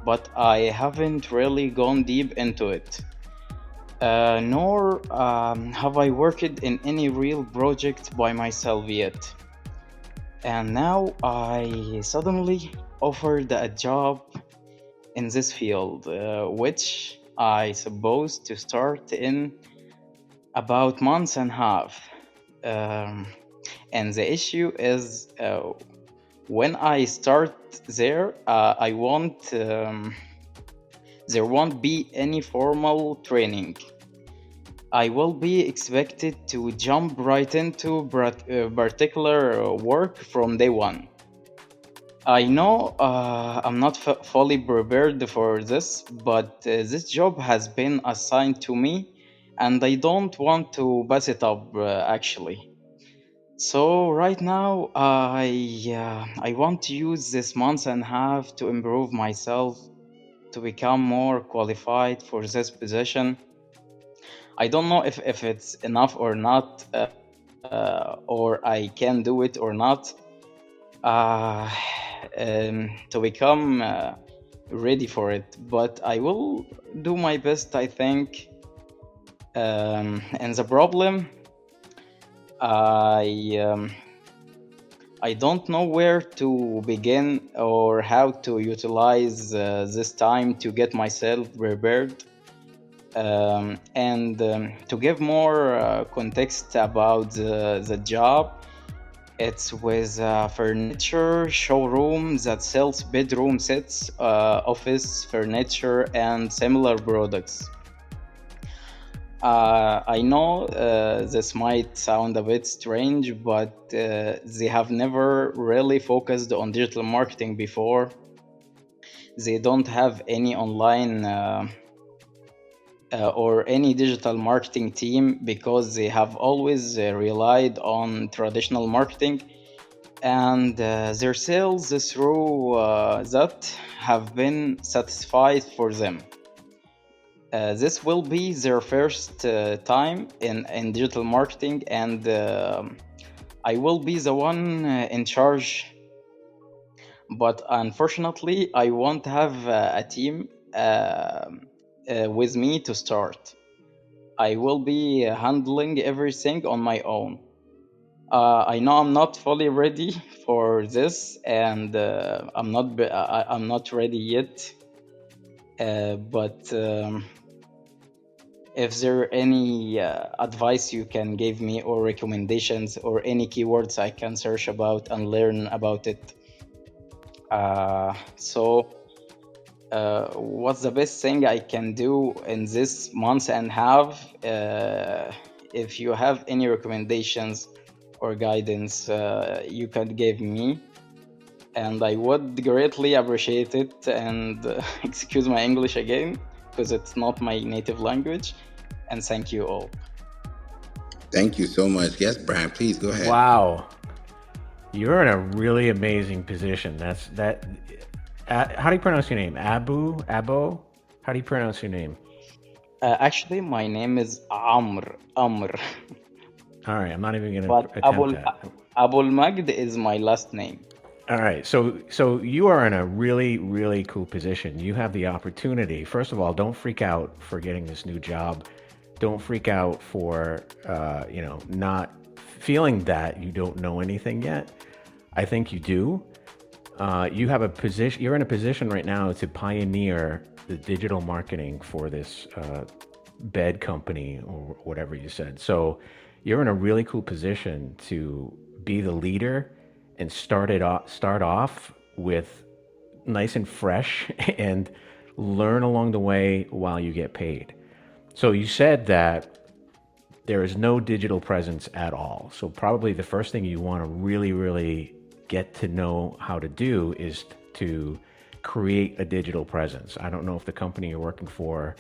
But I haven't really gone deep into it. Nor have I worked in any real project by myself yet. And now I suddenly offered a job in this field, which I supposed to start in about months and a half. And the issue is when I start there, there won't be any formal training. I will be expected to jump right into particular work from day one. I know I'm not fully prepared for this, but this job has been assigned to me and I don't want to pass it up actually. So right now I want to use this month and a half to improve myself, to become more qualified for this position. I don't know if it's enough or not, or I can do it or not, to become ready for it. But I will do my best, I think. And the problem, I don't know where to begin or how to utilize this time to get myself prepared. And to give more context about the job, it's with a furniture showroom that sells bedroom sets, office furniture, and similar products. I know this might sound a bit strange, but they have never really focused on digital marketing before. They don't have any online or any digital marketing team because they have always relied on traditional marketing, and their sales through that have been satisfied for them. This will be their first time in digital marketing, and I will be the one in charge. But unfortunately, I won't have a team with me to start. I will be handling everything on my own. I know I'm not fully ready for this, and I'm not ready yet. But if there are any advice you can give me, or recommendations, or any keywords I can search about and learn about it. So what's the best thing I can do in this month and a half? If you have any recommendations or guidance, you can give me, and I would greatly appreciate it. And excuse my English again, because it's not my native language. And thank you all. Thank you so much. Yes, Brian, please go ahead. Wow. You're in a really amazing position. How do you pronounce your name? Abo? How do you pronounce your name? Actually, my name is Amr. All right, I'm not even going to But attempt that. Abul Majd is my last name. All right, so you are in a really really cool position. You have the opportunity. First of all, don't freak out for getting this new job. Don't freak out for not feeling that you don't know anything yet. I think you do. You have a position. You're in a position right now to pioneer the digital marketing for this bed company or whatever you said. So you're in a really cool position to be the leader and start off with nice and fresh and learn along the way while you get paid. So you said that there is no digital presence at all. So probably the first thing you want to really, really get to know how to do is to create a digital presence. I don't know if the company you're working for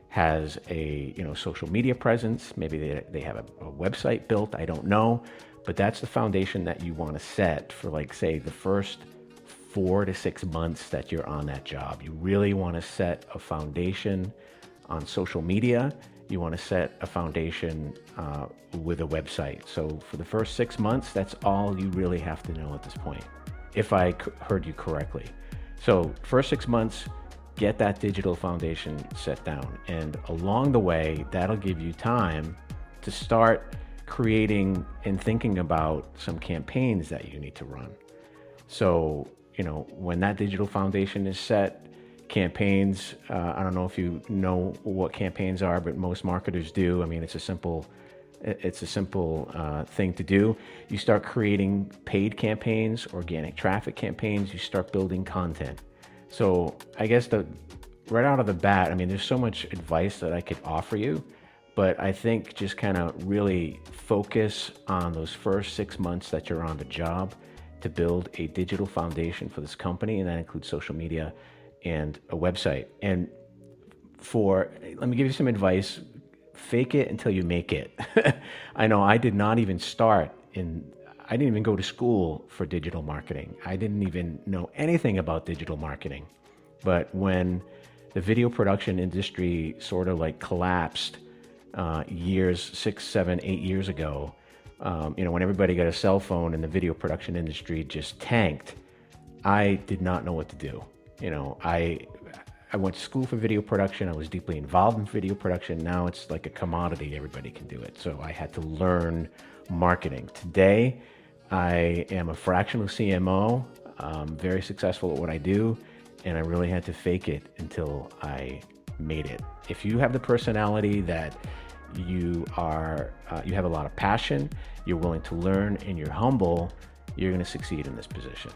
has a social media presence. Maybe they have a website built. I don't know, but that's the foundation that you want to set for, like, say, the first 4 to 6 months that you're on that job. You really want to set a foundation on social media. You want to set a foundation with a website. So for the first 6 months, that's all you really have to know at this point, if I heard you correctly. So first 6 months, get that digital foundation set down. And along the way, that'll give you time to start creating and thinking about some campaigns that you need to run. So, when that digital foundation is set, campaigns, I don't know if you know what campaigns are, but most marketers do. I mean, it's a simple thing to do. You start creating paid campaigns, organic traffic campaigns, you start building content. So I guess right out of the bat, I mean, there's so much advice that I could offer you, but I think just kind of really focus on those first 6 months that you're on the job to build a digital foundation for this company, and that includes social media and a website. And let me give you some advice. Fake it until you make it. I know I did not even I didn't even go to school for digital marketing. I didn't even know anything about digital marketing. But when the video production industry sort of like collapsed years, 6, 7, 8 years ago, when everybody got a cell phone and the video production industry just tanked, I did not know what to do. I went to school for video production. I was deeply involved in video production. Now it's like a commodity. Everybody can do it. So I had to learn marketing. Today, I am a fractional CMO. I'm very successful at what I do, and I really had to fake it until I made it. If you have the personality that you have a lot of passion, you're willing to learn, and you're humble, you're going to succeed in this position.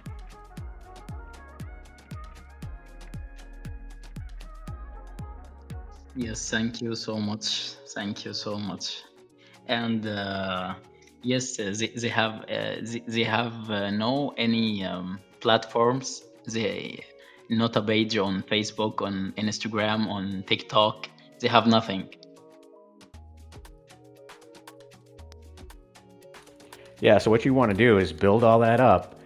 Yes, thank you so much. Thank you so much. And yes, they have no any platforms. They not a page on Facebook, on Instagram, on TikTok. They have nothing. Yeah, so what you want to do is build all that up,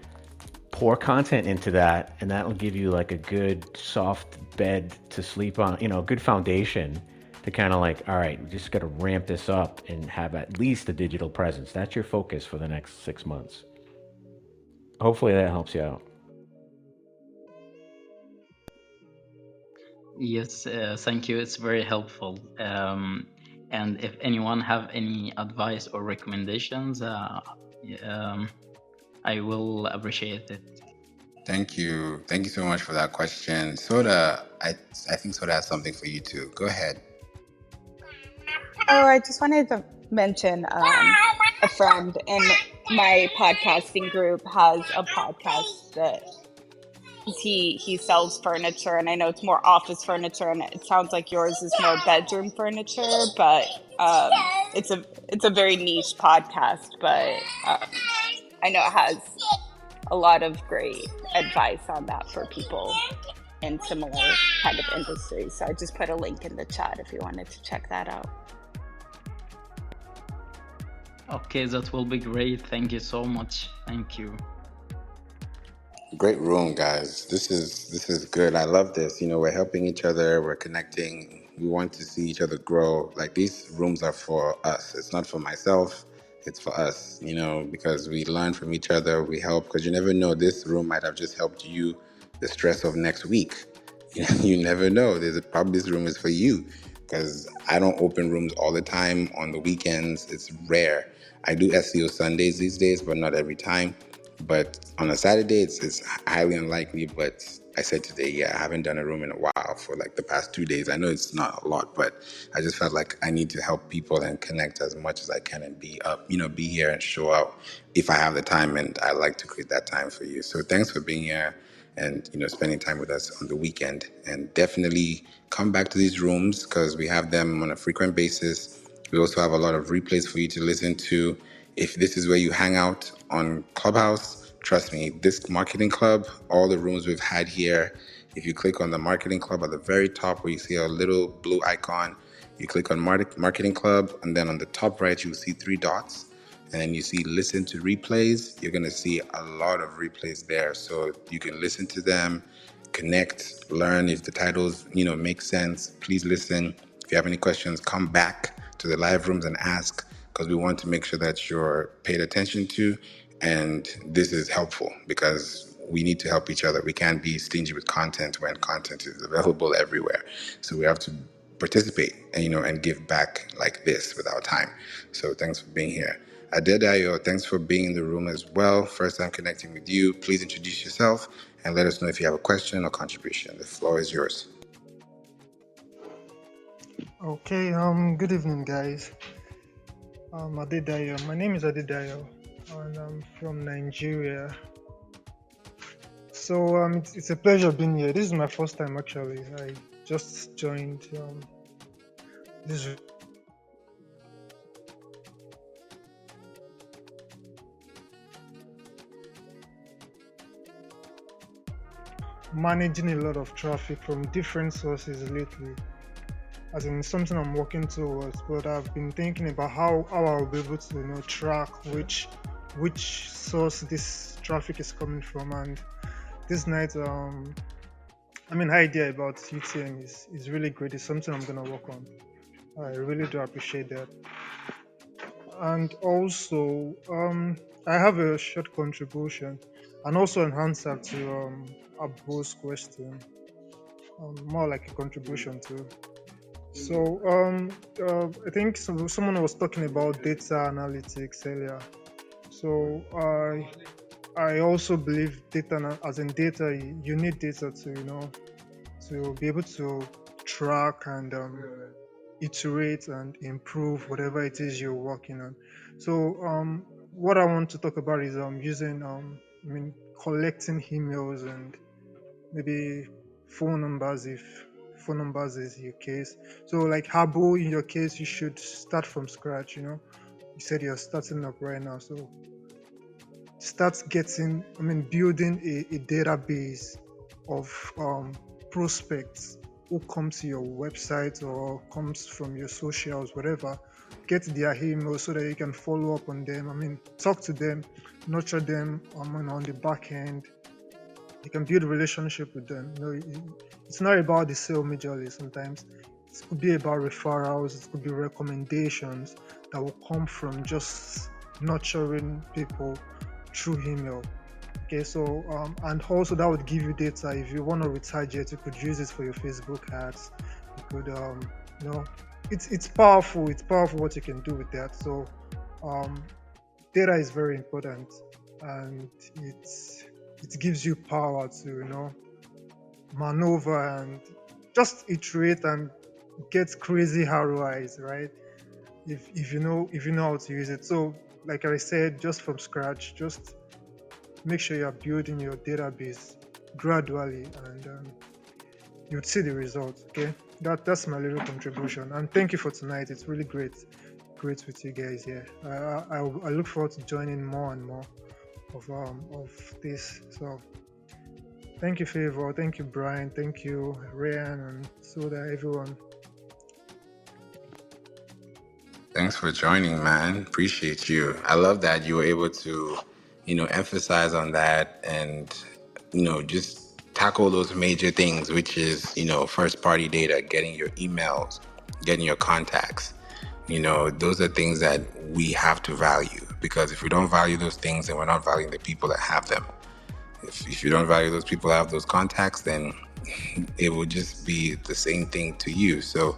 pour content into that, and that'll give you like a good soft bed to sleep on, a good foundation to kind of like, all right, we just got to ramp this up and have at least a digital presence. That's your focus for the next 6 months. Hopefully that helps you out. Yes, thank you. It's very helpful. And if anyone have any advice or recommendations, I will appreciate it. Thank you. Thank you so much for that question. Soda, I think Soda has something for you too. Go ahead. Oh, I just wanted to mention a friend in my podcasting group has a podcast that he sells furniture, and I know it's more office furniture, and it sounds like yours is more bedroom furniture, but it's a very niche podcast, but I know it has a lot of great advice on that for people in similar kind of industries. So I just put a link in the chat if you wanted to check that out. Okay, that will be great. Thank you so much. Thank you. Great room, guys. This is good. I love this. We're helping each other. We're connecting. We want to see each other grow. Like, these rooms are for us. It's not for myself. It's for us, because we learn from each other. We help, because you never know. This room might have just helped you the stress of next week. You never know. Probably this room is for you, because I don't open rooms all the time on the weekends. It's rare. I do SEO Sundays these days, but not every time. But on a Saturday, it's highly unlikely. But I said today, yeah, I haven't done a room in a while for like the past 2 days. I know it's not a lot, but I just felt like I need to help people and connect as much as I can and be up, be here and show out if I have the time. And I like to create that time for you. So thanks for being here and spending time with us on the weekend. And definitely come back to these rooms, because we have them on a frequent basis. We also have a lot of replays for you to listen to. If this is where you hang out on Clubhouse, trust me, this marketing club, all the rooms we've had here, if you click on the marketing club at the very top where you see a little blue icon, you click on marketing club, and then on the top right, you'll see 3 dots. And then you see listen to replays. You're going to see a lot of replays there. So you can listen to them, connect, learn if the titles, make sense. Please listen. If you have any questions, come back to the live rooms and ask, because we want to make sure that you're paid attention to. And this is helpful because we need to help each other. We can't be stingy with content when content is available everywhere. So we have to participate and give back like this with our time. So thanks for being here. Adedayo, thanks for being in the room as well. First time connecting with you. Please introduce yourself and let us know if you have a question or contribution. The floor is yours. Okay, good evening, guys. Adedayo. My name is Adedayo, and I'm from Nigeria. So it's a pleasure being here. This is my first time, actually. I just joined this. Managing a lot of traffic from different sources lately, as in something I'm working towards. But I've been thinking about how I'll be able to track which source this traffic is coming from. And this night, idea about UTM is really great. It's something I'm gonna work on. I really do appreciate that. And also, I have a short contribution and also an answer to Abu's question, more like a contribution too. So I think someone was talking about data analytics earlier. So I also believe data, as in data, you need data to to be able to track and iterate and improve whatever it is you're working on. So what I want to talk about is using collecting emails and maybe phone numbers, if phone numbers is your case. So like Habu, in your case, you should start from scratch. You said you're starting up right now, so start building a database of prospects who come to your website or comes from your socials, whatever. Get their email so that you can follow up on them. Talk to them, nurture them on the back end. You can build a relationship with them. It's not about the sale majorly. Sometimes it could be about referrals, it could be recommendations that will come from just nurturing people through email. Okay, so and also that would give you data. If you want to retarget, you could use it for your Facebook ads. You could it's powerful. It's powerful what you can do with that. So data is very important, and it gives you power to maneuver and just iterate and get crazy ROIs, right? If you know how to use it. So like I said, just from scratch, just make sure you're building your database gradually, and you'd see the results. Okay, that's my little contribution, and thank you for tonight. It's really great with you guys here. I look forward to joining more and more of this. So thank you, Favour. Thank you, Brian. Thank you, Ryan, and Soda, everyone. Thanks for joining, man. Appreciate you. I love that you were able to, emphasize on that and, just tackle those major things, which is, first party data, getting your emails, getting your contacts. Those are things that we have to value, because if we don't value those things, then we're not valuing the people that have them. If you don't value those people that have those contacts, then it will just be the same thing to you. So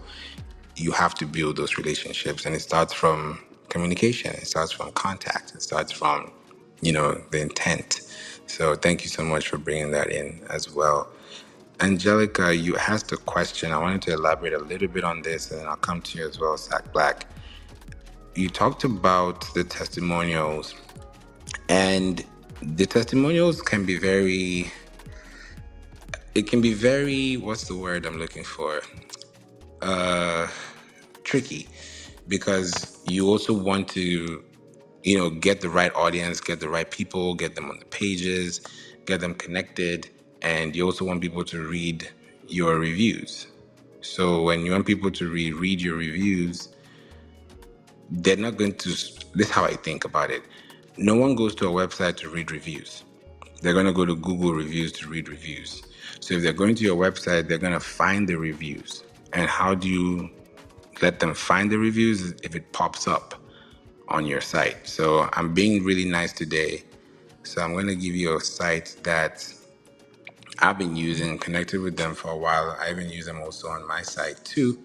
you have to build those relationships, and it starts from communication. It starts from contact. It starts from, the intent. So thank you so much for bringing that in as well. Angelica, you asked a question. I wanted to elaborate a little bit on this, and then I'll come to you as well, Sack Black. You talked about the testimonials, and the testimonials can be very, what's the word I'm looking for? Tricky, because you also want to, get the right audience, get the right people, get them on the pages, get them connected, and you also want people to read your reviews. So when you want people to read your reviews, they're not going to, this is how I think about it. No one goes to a website to read reviews. They're going to go to Google reviews to read reviews. So if they're going to your website, they're going to find the reviews. And how do you let them find the reviews? If it pops up on your site. So I'm being really nice today. So I'm going to give you a site that I've been using, connected with them for a while. I even use them also on my site too.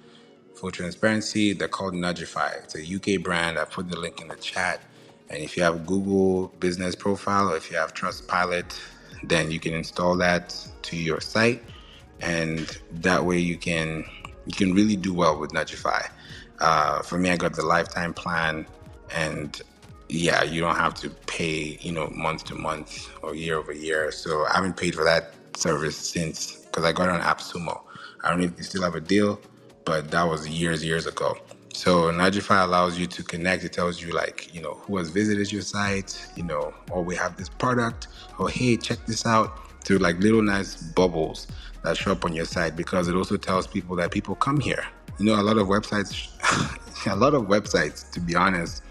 Full transparency, they're called Nudgeify. It's a UK brand. I put the link in the chat. And if you have Google Business Profile, or if you have Trustpilot, then you can install that to your site. And that way you can really do well with Nudgeify. For me, I got the lifetime plan, and yeah, you don't have to pay, month to month or year over year. So I haven't paid for that service since, because I got it on AppSumo. I don't know if they still have a deal, but that was years ago. So Nudgeify allows you to connect. It tells you who has visited your site, or we have this product, or hey, check this out. So little nice bubbles that show up on your site, because it also tells people that people come here. A lot of websites, to be honest,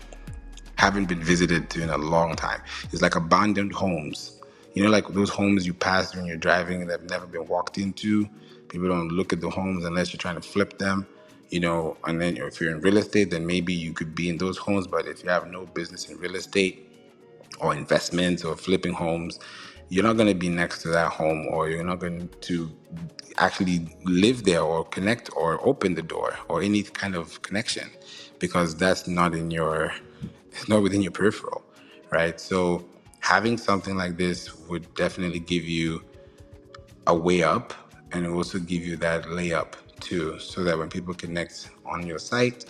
haven't been visited to in a long time. It's like abandoned homes. Like those homes you pass when you're driving that have never been walked into. People don't look at the homes unless you're trying to flip them. And then if you're in real estate, then maybe you could be in those homes. But if you have no business in real estate or investments or flipping homes, you're not going to be next to that home, or you're not going to actually live there or connect or open the door or any kind of connection, because that's not it's not within your peripheral, right? So having something like this would definitely give you a way up, and it will also give you that layup too, so that when people connect on your site,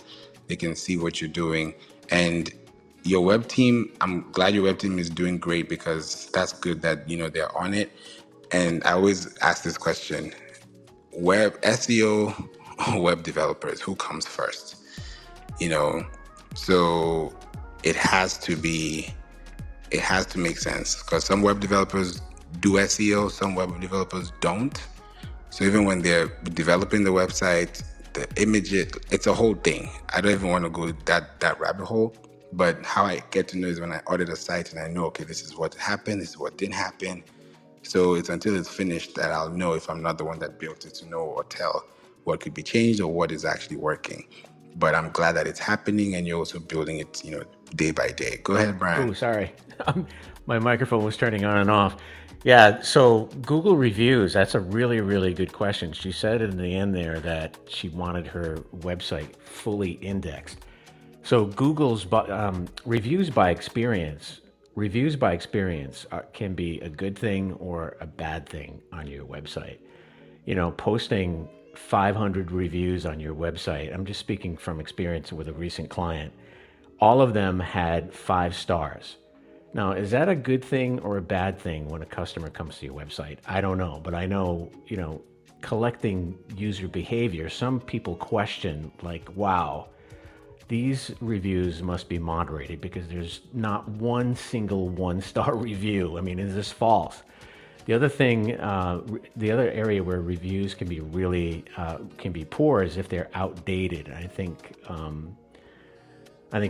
they can see what you're doing. And your web team, I'm glad your web team is doing great, because that's good that they're on it. And I always ask this question: web SEO or web developers, who comes first? So it has to make sense, because some web developers do SEO, some web developers don't. So even when they're developing the website, the image, it's a whole thing. I don't even want to go that rabbit hole. But how I get to know is when I audit a site and I know, okay, this is what happened, this is what didn't happen. So it's until it's finished that I'll know, if I'm not the one that built it, to know or tell what could be changed or what is actually working. But I'm glad that it's happening, and you're also building it, day by day. Go ahead, Brian. Oh, sorry. My microphone was turning on and off. Yeah, so Google reviews, that's a really, really good question. She said in the end there that she wanted her website fully indexed. So Google's reviews by experience can be a good thing or a bad thing on your website. Posting 500 reviews on your website, I'm just speaking from experience with a recent client, all of them had 5 stars. Now, is that a good thing or a bad thing when a customer comes to your website? I don't know, but I know, collecting user behavior, some people question wow, these reviews must be moderated, because there's not one single 1-star review. I mean, is this false? The other thing, the other area where reviews can be really can be poor is if they're outdated. I think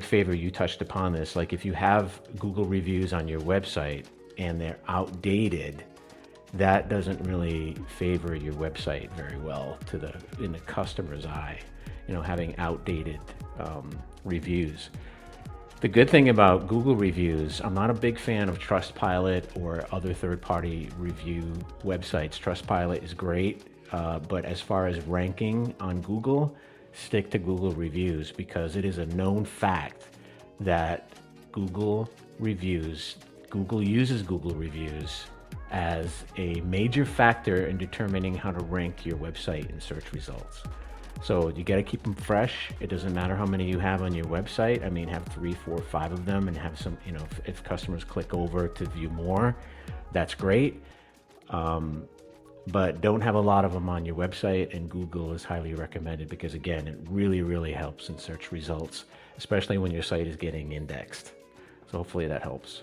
Favour, you touched upon this. Like if you have Google reviews on your website and they're outdated, that doesn't really favor your website very well in the customer's eye, having outdated reviews. The good thing about Google reviews, I'm not a big fan of Trustpilot or other third-party review websites. Trustpilot is great, but as far as ranking on Google, stick to Google reviews, because it is a known fact that Google uses Google reviews as a major factor in determining how to rank your website in search results. So you got to keep them fresh. It doesn't matter how many you have on your website. I mean, have 3, 4, 5 of them, and have some, if customers click over to view more, that's great. But don't have a lot of them on your website, and Google is highly recommended because, again, it really, really helps in search results, especially when your site is getting indexed. So hopefully that helps.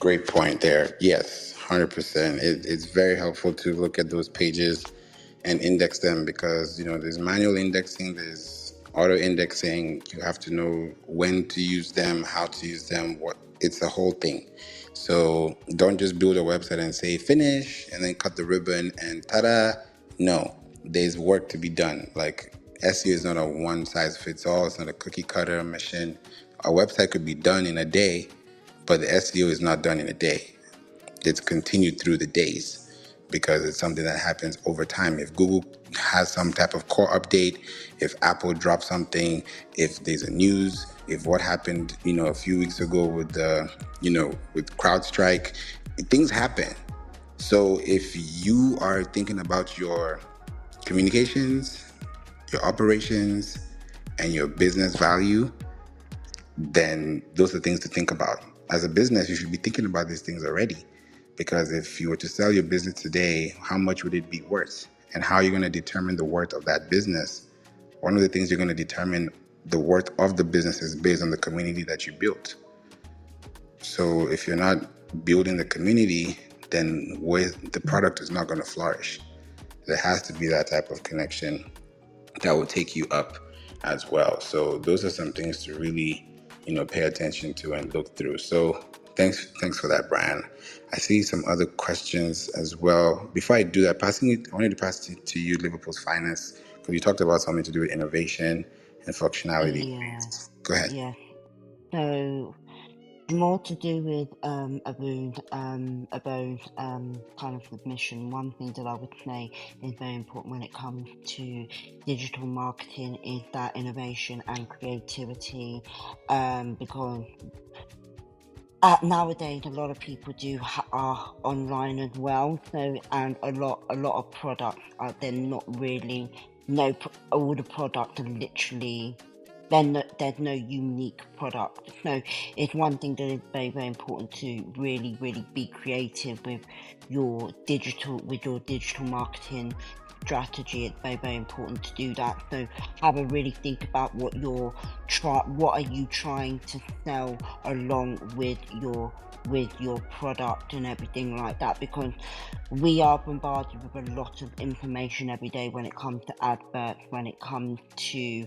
Great point there. Yes, 100%. It's very helpful to look at those pages and index them, because there's manual indexing, there's auto indexing. You have to know when to use them, how to use them, it's a whole thing. So don't just build a website and say finish and then cut the ribbon and ta-da. No, there's work to be done. Like, SEO is not a one size fits all. It's not a cookie cutter machine. A website could be done in a day, but the SEO is not done in a day. It's continued through the days, because it's something that happens over time. If Google has some type of core update, if Apple drops something, if there's a news, if what happened, a few weeks ago with with CrowdStrike, things happen. So if you are thinking about your communications, your operations, and your business value, then those are things to think about. As a business, you should be thinking about these things already. Because if you were to sell your business today, how much would it be worth? And how are you going to determine the worth of that business? One of the things you're going to determine the worth of the business is based on the community that you built. So if you're not building the community, then the product is not going to flourish. There has to be that type of connection that will take you up as well. So those are some things to really, pay attention to and look through. So thanks for that, Brian. I see some other questions as well. Before I do that, I wanted to pass it to you, Liverpool's Finest, because you talked about something to do with innovation and functionality. Yeah, Go ahead. yeah. So more to do with about kind of the mission. One thing that I would say is very important when it comes to digital marketing is that innovation and creativity, because nowadays a lot of people are online as well. So, and a lot of products they're not really all the products are literally. There's no unique product. So it's one thing that is very, very important to really, really be creative with your digital marketing strategy. It's very, very important to do that. So have a really think about what are you trying to sell along with your product and everything like that, because we are bombarded with a lot of information every day when it comes to adverts, when it comes to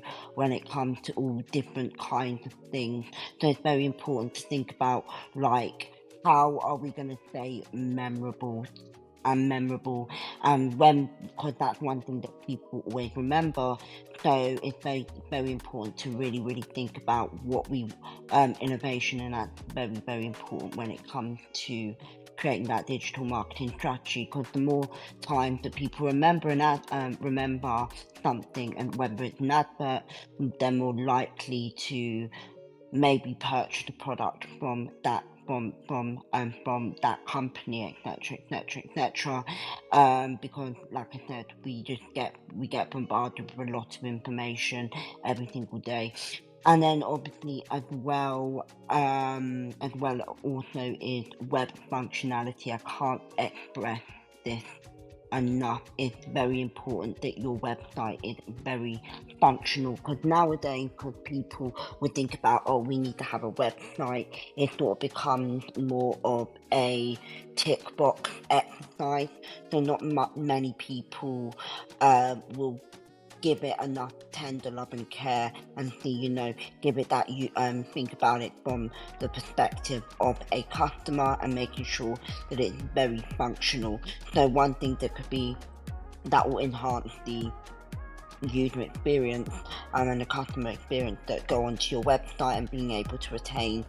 all different kinds of things. So it's very important to think about, like, how are we going to stay memorable, and when, because that's one thing that people always remember. So it's very, very important to really, really think about what innovation, and that's very, very important when it comes to creating that digital marketing strategy, because the more times that people remember something, and whether it's an advert, they're more likely to maybe purchase the product from that that company, etc. Because, like I said, we get bombarded with a lot of information every single day. And then obviously as well also is web functionality. I can't express this enough. It's very important that your website is very functional, because nowadays, because people would think about, we need to have a website, it sort of becomes more of a tick box exercise. So not many people will give it enough tender love and care, and see, give it that you think about it from the perspective of a customer and making sure that it's very functional. So one thing that will enhance the user experience and the customer experience that go onto your website, and being able to retain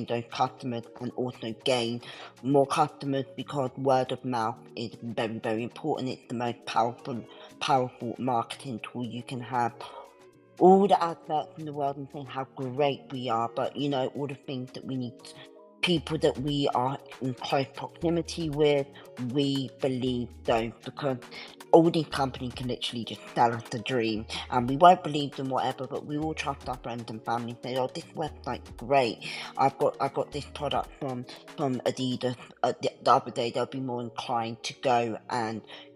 those customers, and also gain more customers, because word of mouth is very, very important. It's the most powerful marketing tool you can have. All the adverts in the world and saying how great we are, but all the things that we need, people that we are in close proximity with, we believe those, because all these companies can literally just sell us a dream, and we won't believe them, whatever, but we will trust our friends and family, say, oh, this website's great, I got this product from Adidas the other day. They'll be more inclined to go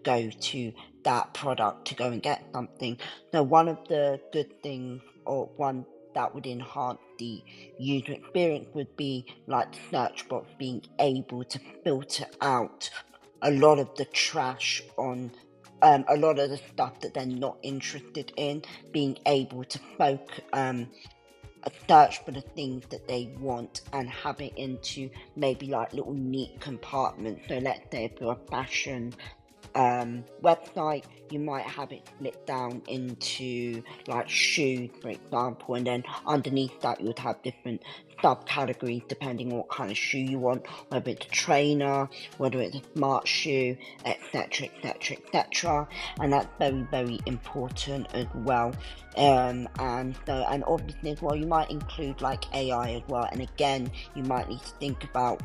to that product to go and get something. So one of the good things, or one that would enhance the user experience, would be like the search box, being able to filter out a lot of the trash on a lot of the stuff that they're not interested in, being able to search for the things that they want and have it into maybe like little neat compartments. So let's say if you're a fashion website, you might have it split down into like shoes, for example, and then underneath that you would have different subcategories depending on what kind of shoe you want, whether it's a trainer, whether it's a smart shoe, etc, and that's very, very important as well. And obviously as well, you might include like AI as well, and again, you might need to think about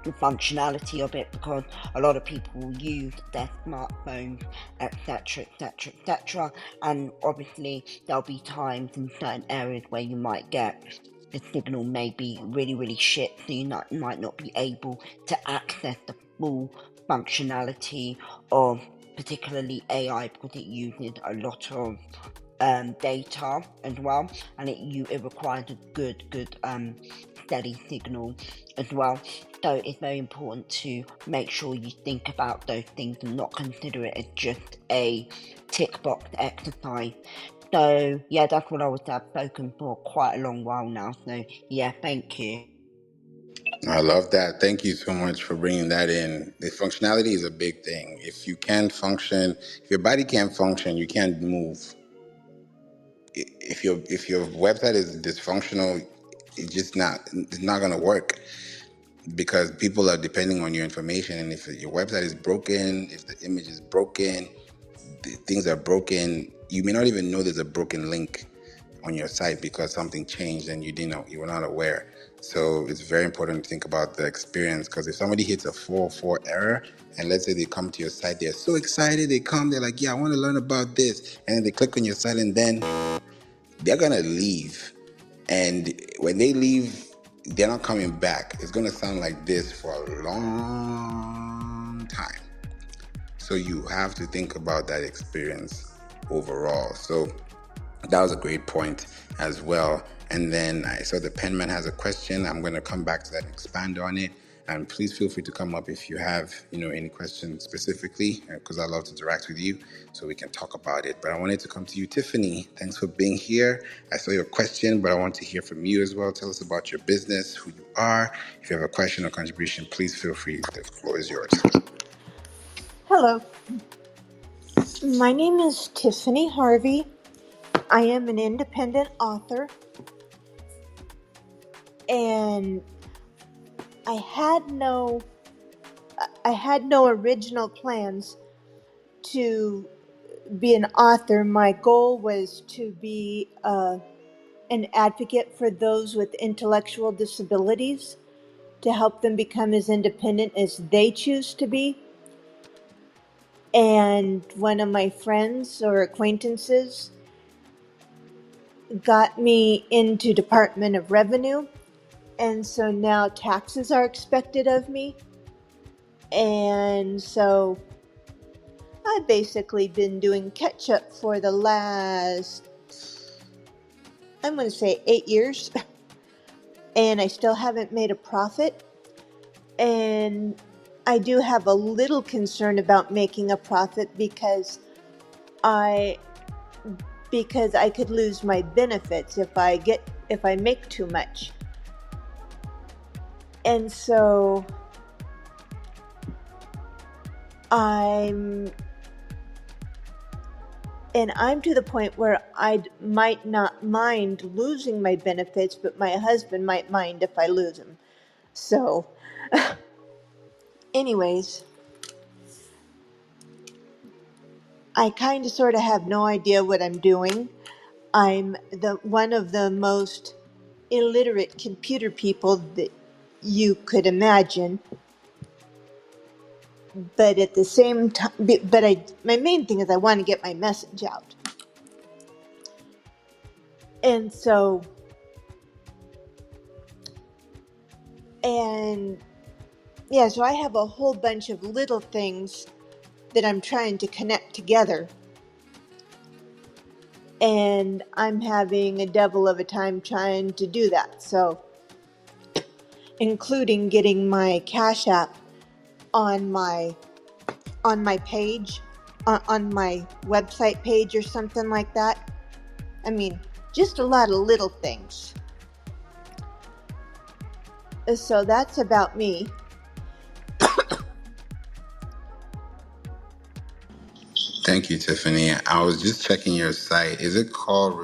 the functionality of it, because a lot of people use their smartphones, etc, and obviously there'll be times in certain areas where you might get the signal may be really, really shit, so you might not be able to access the full functionality of particularly AI, because it uses a lot of data as well, and it requires a good steady signal as well. So it's very important to make sure you think about those things and not consider it as just a tick box exercise. So yeah, that's what I would say. I've spoken for quite a long while now, so yeah, thank you. I love that. Thank you so much for bringing that in. The functionality is a big thing. If you can't function, if your body can't function, you can't move. If your website is dysfunctional, it's not gonna work, because people are depending on your information. And if your website is broken, if the image is broken, things are broken, you may not even know there's a broken link on your site because something changed and you were not aware. So it's very important to think about the experience, because if somebody hits a 404 error, and let's say they come to your site, they're so excited, they're like, yeah, I want to learn about this, and then they click on your site, and then they're gonna leave. And when they leave, they're not coming back. It's gonna sound like this for a long time. So you have to think about that experience overall. So that was a great point as well. And then I saw the Penman has a question. I'm going to come back to that and expand on it. And please feel free to come up if you have, any questions specifically, because I love to interact with you so we can talk about it. But I wanted to come to you, Tiffany. Thanks for being here. I saw your question, but I want to hear from you as well. Tell us about your business, who you are. If you have a question or contribution, please feel free. The floor is yours. Hello, my name is Tiffany Harvey. I am an independent author, and I had no original plans to be an author. My goal was to be an advocate for those with intellectual disabilities, to help them become as independent as they choose to be. And one of my friends or acquaintances got me into Department of Revenue, and so now taxes are expected of me. And so I've basically been doing catch up for the last, I'm going to say 8 years, and I still haven't made a profit. And I do have a little concern about making a profit, because I because I could lose my benefits if I make too much. And so I'm to the point where I might not mind losing my benefits, but my husband might mind if I lose them. So, anyways, I kind of sort of have no idea what I'm doing. I'm the one of the most illiterate computer people that you could imagine, but at the same time, but my main thing is I want to get my message out. And so, and yeah, so I have a whole bunch of little things that I'm trying to connect together. And I'm having a devil of a time trying to do that. So, including getting my Cash App on my page, on my website page or something like that. I mean, just a lot of little things. So that's about me. Thank you, Tiffany. I was just checking your site. Is it called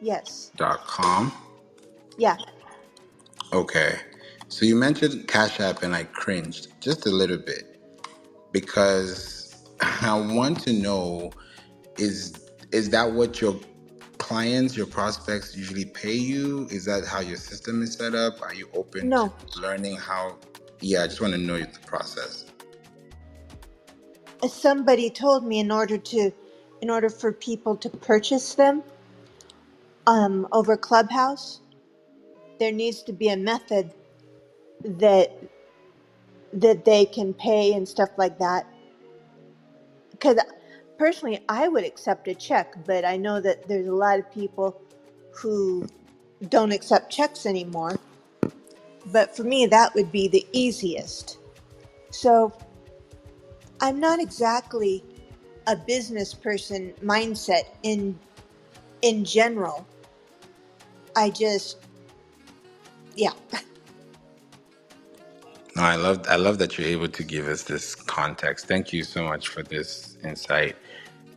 Yes. responsiblyindependent.com? Yeah. Okay. So you mentioned Cash App and I cringed just a little bit because I want to know is that what your clients, your prospects usually pay you? Is that how your system is set up? Are you open to No. learning how? Yeah, I just want to know the process. Somebody told me in order for people to purchase them over Clubhouse, there needs to be a method that they can pay and stuff like that. Because personally, I would accept a check, but I know that there's a lot of people who don't accept checks anymore. But for me, that would be the easiest. So I'm not exactly a business person mindset in general. I just, yeah. No, I love that you're able to give us this context. Thank you so much for this insight.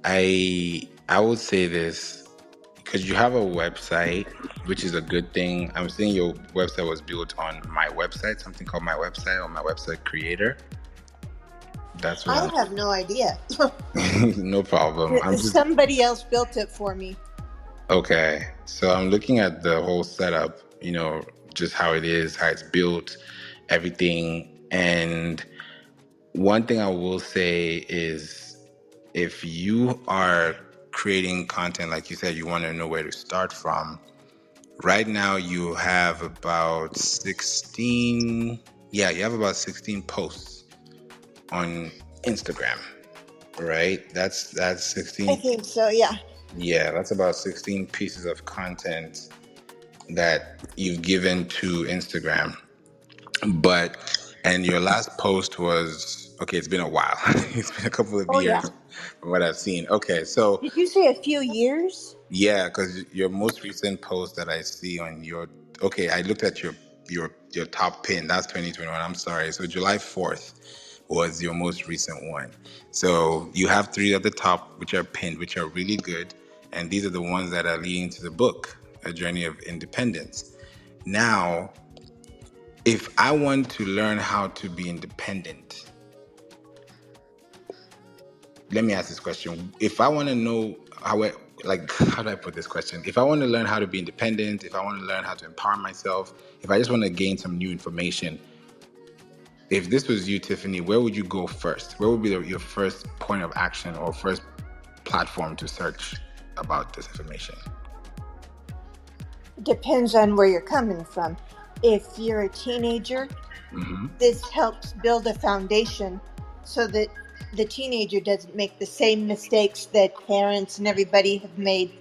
I would say this because you have a website, which is a good thing. I'm seeing your website was built on my website, something called my website or my website creator. That's what I have no idea. I'm. No problem. I'm just Somebody else built it for me. okay. So I'm looking at the whole setup. Just how it is, how it's built, everything, and one thing I will say is if you are creating content, like you said, you want to know where to start from. Right now, you have about 16. Yeah, you have about 16 posts on Instagram, right? That's I 16. think so, yeah. Yeah, that's about 16 pieces of content that you've given to Instagram. And your last post was, okay, it's been a while. It's been a couple of Oh, yeah. years from what I've seen. Okay, so Did you say a few years? yeah, because your most recent post that I see on okay, I looked at your top pin. That's 2021. I'm sorry. So July 4th was your most recent one. So you have three at the top, which are pinned, which are really good. And these are the ones that are leading to the book, A Journey of Independence. Now, if I want to learn how to be independent, let me ask this question. If I want to know how do I put this question? If I want to learn how to be independent, if I want to learn how to empower myself, if I just want to gain some new information, if this was you, Tiffany, where would you go first? Where would be your first point of action or first platform to search about this information? Depends on where you're coming from. If you're a teenager, this helps build a foundation so that the teenager doesn't make the same mistakes that parents and everybody have made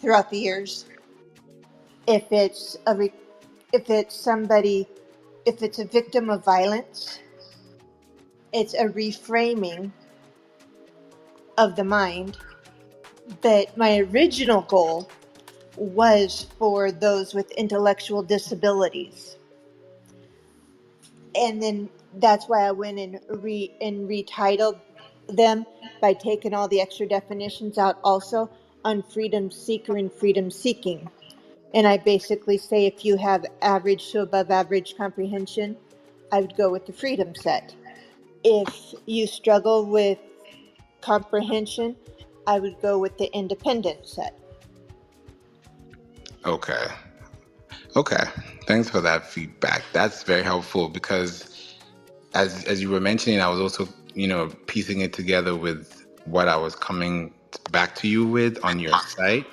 throughout the years. If it's if it's a victim of violence, It's a reframing of the mind. But my original goal was for those with intellectual disabilities. And then that's why I went and retitled them by taking all the extra definitions out also on freedom seeker and freedom seeking. And I basically say if you have average to above average comprehension, I would go with the freedom set. If you struggle with comprehension, I would go with the independent set. Okay. Okay. Thanks for that feedback. That's very helpful because as you were mentioning, I was also, piecing it together with what I was coming back to you with on your site.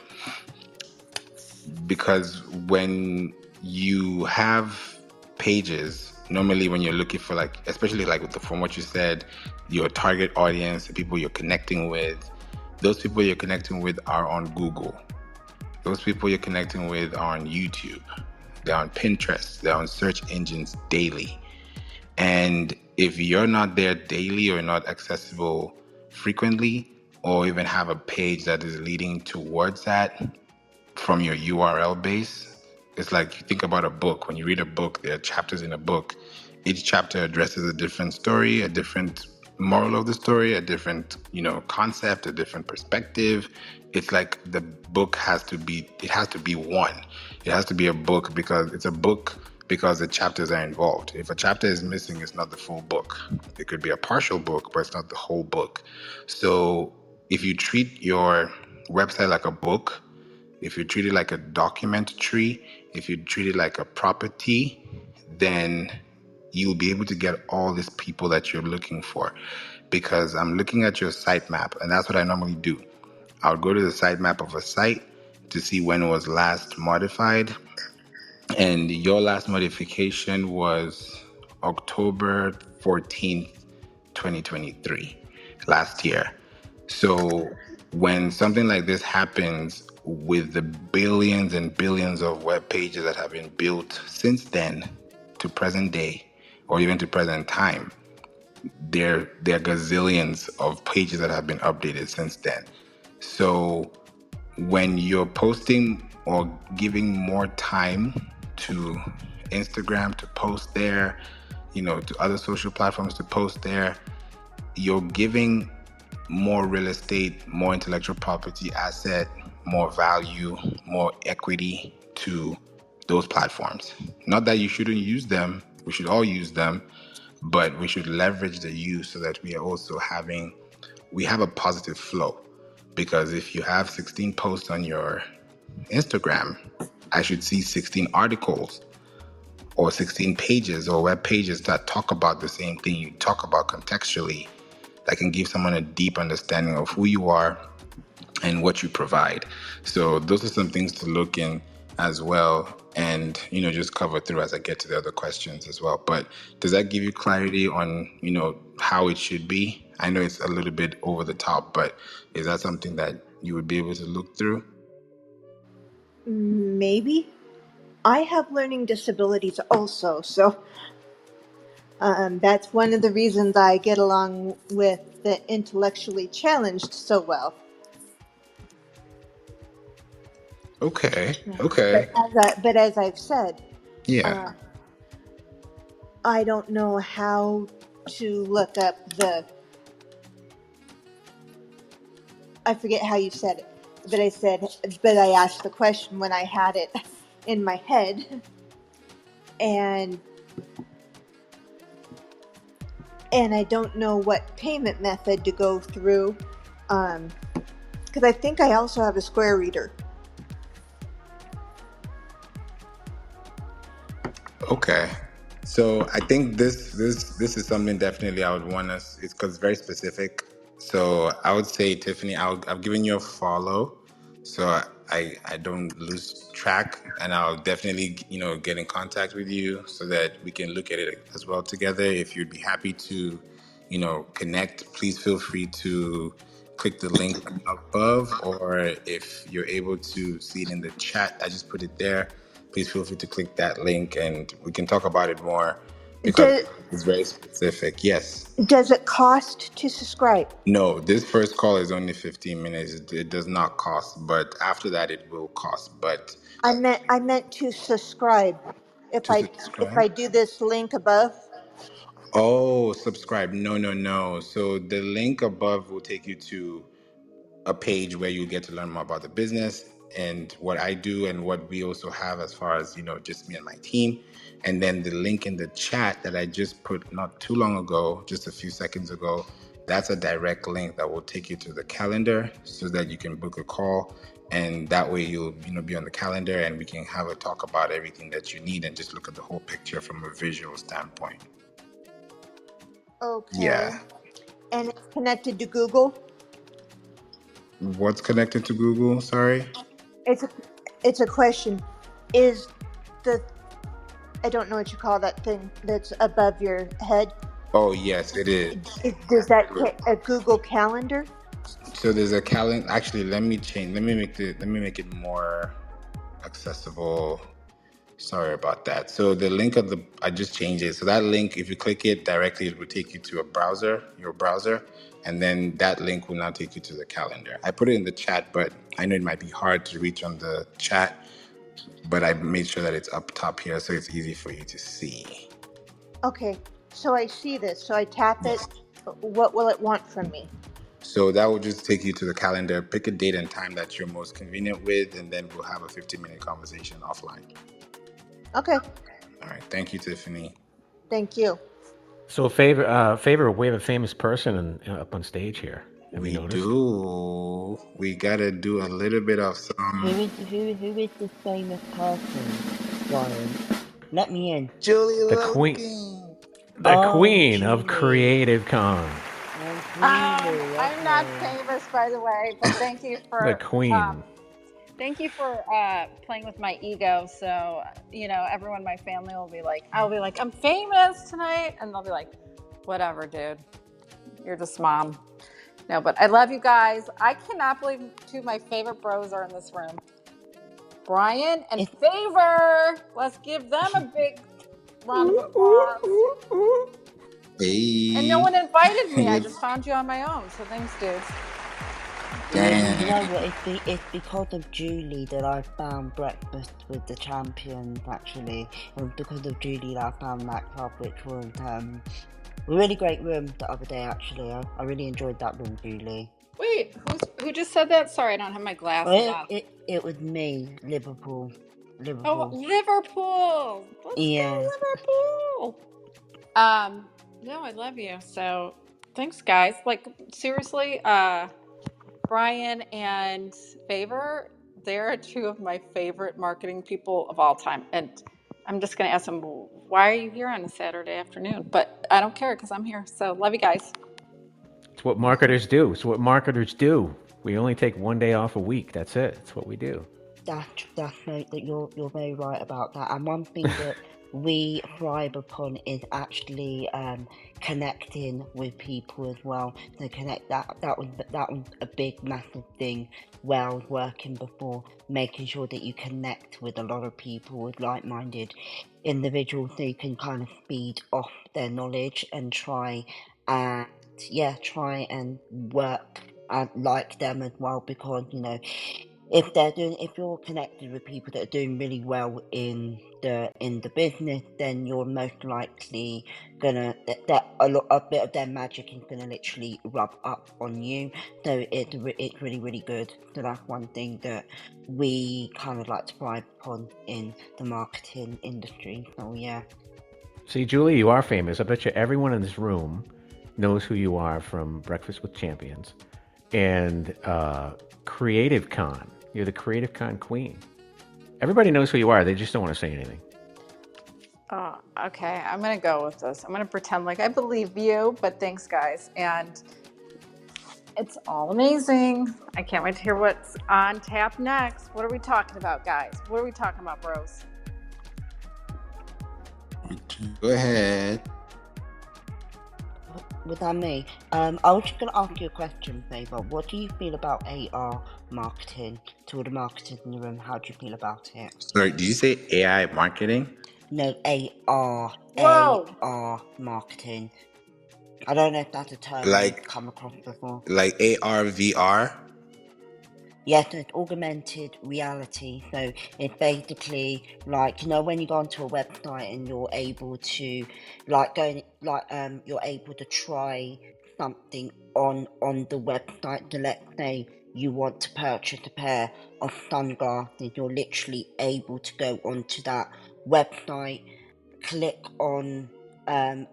Because when you have pages, normally when you're looking for, like, especially like from what you said, your target audience, the people you're connecting with, those people you're connecting with are on Google. Those people you're connecting with are on YouTube. They're on Pinterest. They're on search engines daily. And if you're not there daily or not accessible frequently, or even have a page that is leading towards that, from your URL base. It's like you think about a book. When you read a book, there are chapters in a book. Each chapter addresses a different story, a different moral of the story, a different, concept, a different perspective. It's like the book has to be one. It has to be a book because it's a book because the chapters are involved. If a chapter is missing, it's not the full book. It could be a partial book, but it's not the whole book. So if you treat your website like a book, if you treat it like a document tree, if you treat it like a property, then you'll be able to get all these people that you're looking for. Because I'm looking at your sitemap, and that's what I normally do. I would go to the sitemap of a site to see when it was last modified. And your last modification was October 14th, 2023, last year. So when something like this happens with the billions and billions of web pages that have been built since then to present day, or even to present time, there are gazillions of pages that have been updated since then. So when you're posting or giving more time to Instagram to post there, to other social platforms to post there, you're giving more real estate, more intellectual property asset, more value, more equity to those platforms. Not that you shouldn't use them, we should all use them, but we should leverage the use so that we have a positive flow. Because if you have 16 posts on your Instagram, I should see 16 articles or 16 pages or web pages that talk about the same thing you talk about contextually, that can give someone a deep understanding of who you are and what you provide. So those are some things to look in as well, and just cover through as I get to the other questions as well. But does that give you clarity on how it should be? I know it's a little bit over the top, but is that something that you would be able to look through? Maybe. I have learning disabilities also, so that's one of the reasons I get along with the intellectually challenged so well. Okay. But as I've said, Yeah. uh, I don't know how to look up I forget how you said it, but I asked the question when I had it in my head, and I don't know what payment method to go through, because I think I also have a Square reader. Okay. So I think this is something definitely I would want us. It's because it's very specific. So I would say, Tiffany, I've given you a follow, so I don't lose track, and I'll definitely get in contact with you so that we can look at it as well together. If you'd be happy to connect, please feel free to click the link above, or if you're able to see it in the chat, I just put it there. Please feel free to click that link and we can talk about it more because Does, it's very specific. Yes. does it cost to subscribe? No, this first call is only 15 minutes. It does not cost, but after that it will cost. But I meant to subscribe. If to I subscribe? do this link above. Oh, subscribe. No, no, no. So the link above will take you to a page where you get to learn more about the business and what I do and what we also have as far as, just me and my team. And then the link in the chat that I just put not too long ago, just a few seconds ago, that's a direct link that will take you to the calendar so that you can book a call. And that way you'll be on the calendar and we can have a talk about everything that you need and just look at the whole picture from a visual standpoint. Okay. Yeah. And it's connected to Google. What's connected to Google? Sorry. It's a question. Is the I don't know what you call that thing that's above your head. Oh, yes, it is. Does that get a Google Calendar? So there's a calendar. Actually, let me make it more accessible. Sorry about that. So the link I just changed it. So that link, if you click it directly, it will take you to your browser, and then that link will now take you to the calendar. I put it in the chat, but I know it might be hard to reach on the chat, but I made sure that it's up top here so it's easy for you to see. Okay, so I see this. So I tap it. What will it want from me? So that will just take you to the calendar. Pick a date and time that you're most convenient with, and then we'll have a 15-minute conversation offline. Okay. All right. Thank you, Tiffany. Thank you. So, Favor, we have a famous person up on stage here. Have you noticed? Do. We gotta do a little bit of some. Who is this famous person, Ryan? Let me in. Julie The Loken. The queen of Julie. Creative Con. I'm not famous, by the way, but thank you for The queen. thank you for playing with my ego. So everyone in my family will be like, I'll be like, I'm famous tonight, and they'll be like, whatever, dude, you're just mom. No, but I love you guys. I cannot believe two of my favorite bros are in this room, Brian and Favour. Let's give them a big round of applause. Hey. And no one invited me. I just found you on my own. So thanks, dudes. Damn. You know what? It's because of Julie that I found Breakfast with the Champions, actually. It was because of Julie that I found that club, which was a really great room the other day, actually. I really enjoyed that room, Julie. Wait, who just said that? Sorry, I don't have my glasses on. It was me, Liverpool. Oh, Liverpool! Let's go, Liverpool! No, I love you. So, thanks, guys. Like, seriously, Brian and Favour, they're two of my favorite marketing people of all time. And I'm just going to ask them, why are you here on a Saturday afternoon? But I don't care because I'm here. So, love you guys. It's what marketers do. We only take one day off a week. That's it. That's what we do. That's right. That you're very right about that. And one thing that we thrive upon is actually connecting with people as well. So that was a big massive thing where I was working before, making sure that you connect with a lot of people, with like-minded individuals, so you can kind of feed off their knowledge and try and work like them as well, because if you're connected with people that are doing really well in the business, then you're most likely gonna that a bit of their magic is gonna literally rub up on you. So it's really, really good. So that's one thing that we kind of like to thrive upon in the marketing industry. So yeah. See, Julie, you are famous. I bet you everyone in this room knows who you are from Breakfast with Champions and Creative Con. You're the Creative Con queen. Everybody knows who you are. They just don't want to say anything. Oh, okay. I'm going to go with this. I'm going to pretend like I believe you, but thanks, guys. And it's all amazing. I can't wait to hear what's on tap next. What are we talking about, guys? What are we talking about, bros? Go ahead. Was that me? I was just going to ask you a question, Favour. What do you feel about AR marketing? To all the marketers in the room, how do you feel about it? Sorry, did you say AI marketing? No, AR. Whoa. AR marketing. I don't know if that's a term you've Like come across before. AR, VR. Yes, it's augmented reality. So it's basically like, you know, when you go onto a website and you're able to you're able to try something on the website. So let's say you want to purchase a pair of sunglasses, you're literally able to go onto that website, click on and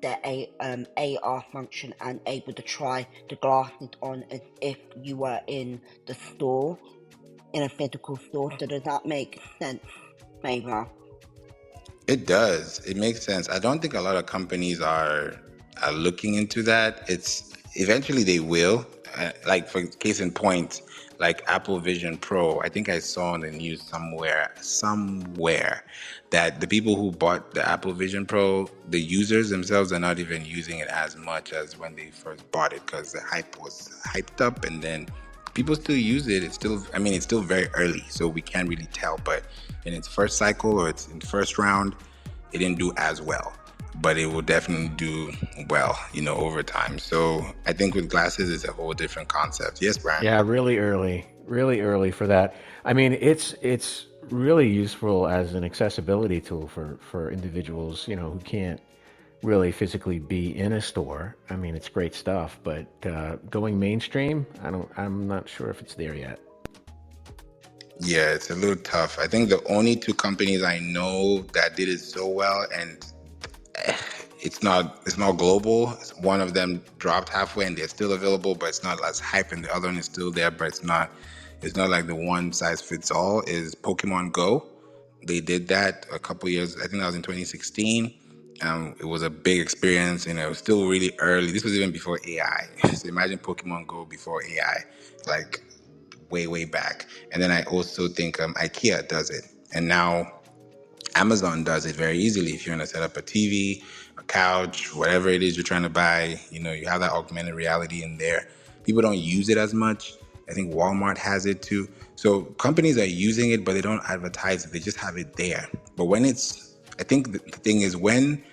the AR function and able to try the glasses on as if you were in the store, in a physical store. So does that make sense, Favour? It does. It makes sense. I don't think a lot of companies are looking into that. It's eventually they will. Like for case in point, like Apple Vision Pro. I think I saw on the news somewhere that the people who bought the Apple Vision Pro, the users themselves are not even using it as much as when they first bought it because the hype was hyped up, and then people still use it. It's still very early, so we can't really tell. But in its first cycle or its in first round, it didn't do as well. But it will definitely do well, over time. So I think with glasses, it's a whole different concept. Yes, Brian? Yeah, really early for that. I mean, it's really useful as an accessibility tool for individuals, who can't really physically be in a store. I mean, it's great stuff, but going mainstream, I'm not sure if it's there yet. Yeah, it's a little tough. I think the only two companies I know that did it so well, and it's not global. One of them dropped halfway and they're still available, but it's not as hype, and the other one is still there, but it's not like the one size fits all. Is Pokemon Go. They did that a couple years, I think that was in 2016. It was a big experience, and it was still really early. This was even before AI. So imagine Pokemon Go before AI, like way back. And then I also think IKEA does it, and now Amazon does it very easily. If you want to set up a TV, a couch, whatever it is you're trying to buy, you have that augmented reality in there. People don't use it as much. I think Walmart has it too. So companies are using it, but they don't advertise it. They just have it there. But I think the thing is when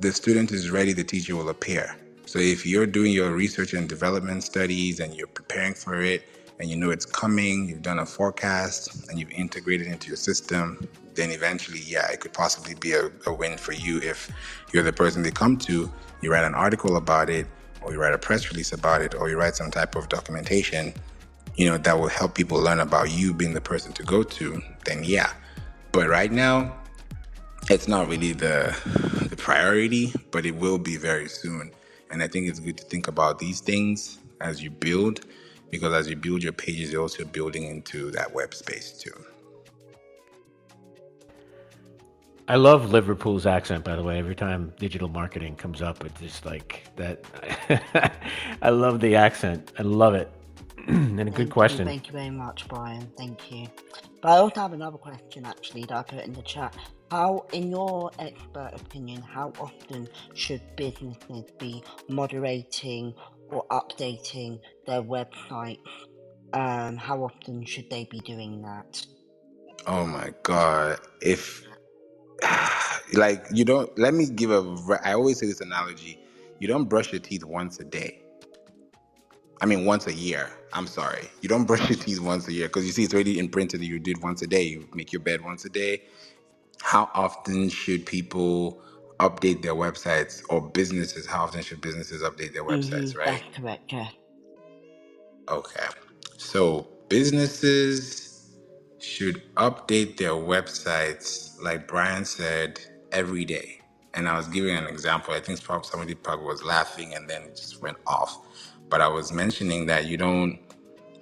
the student is ready, the teacher will appear. So if you're doing your research and development studies and you're preparing for it and you know it's coming, you've done a forecast and you've integrated into your system, then eventually, yeah, it could possibly be a win for you if you're the person they come to, you write an article about it, or you write a press release about it, or you write some type of documentation, that will help people learn about you being the person to go to, then yeah. But right now, it's not really the priority, but it will be very soon. And I think it's good to think about these things as you build, because as you build your pages, you're also building into that web space too. I love Liverpool's accent, by the way. Every time digital marketing comes up, it's just like that. I love the accent. I love it. And a good question. Thank you very much, Brian. Thank you. But I also have another question, actually, that I put in the chat. How, in your expert opinion, how often should businesses be moderating or updating their websites? How often should they be doing that? Oh my God. If, like, you don't, let me give I always say this analogy. You don't brush your teeth once a day. Once a year. I'm sorry. You don't brush your teeth once a year because you see it's already imprinted that you did once a day. You make your bed once a day. How often should people update their websites, or businesses? How often should businesses update their websites, right? That's correct, yeah. Okay. So businesses should update their websites, like Brian said, every day. And I was giving an example. I think somebody probably was laughing and then it just went off. But I was mentioning that you don't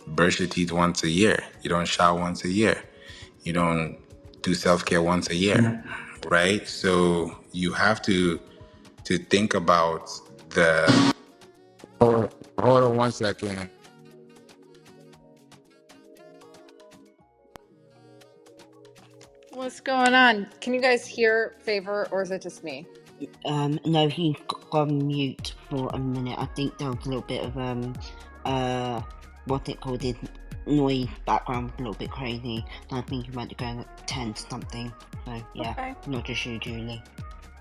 brush your teeth once a year. You don't shower once a year. You don't do self-care once a year, right? So you have to think about the... Hold on 1 second. What's going on? Can you guys hear Favour, or is it just me? No, he's gone mute for a minute. I think there was a little bit of what's it called? noise background was a little bit crazy. And I think you might go at 10 something. So yeah, Okay. not just you, Julie.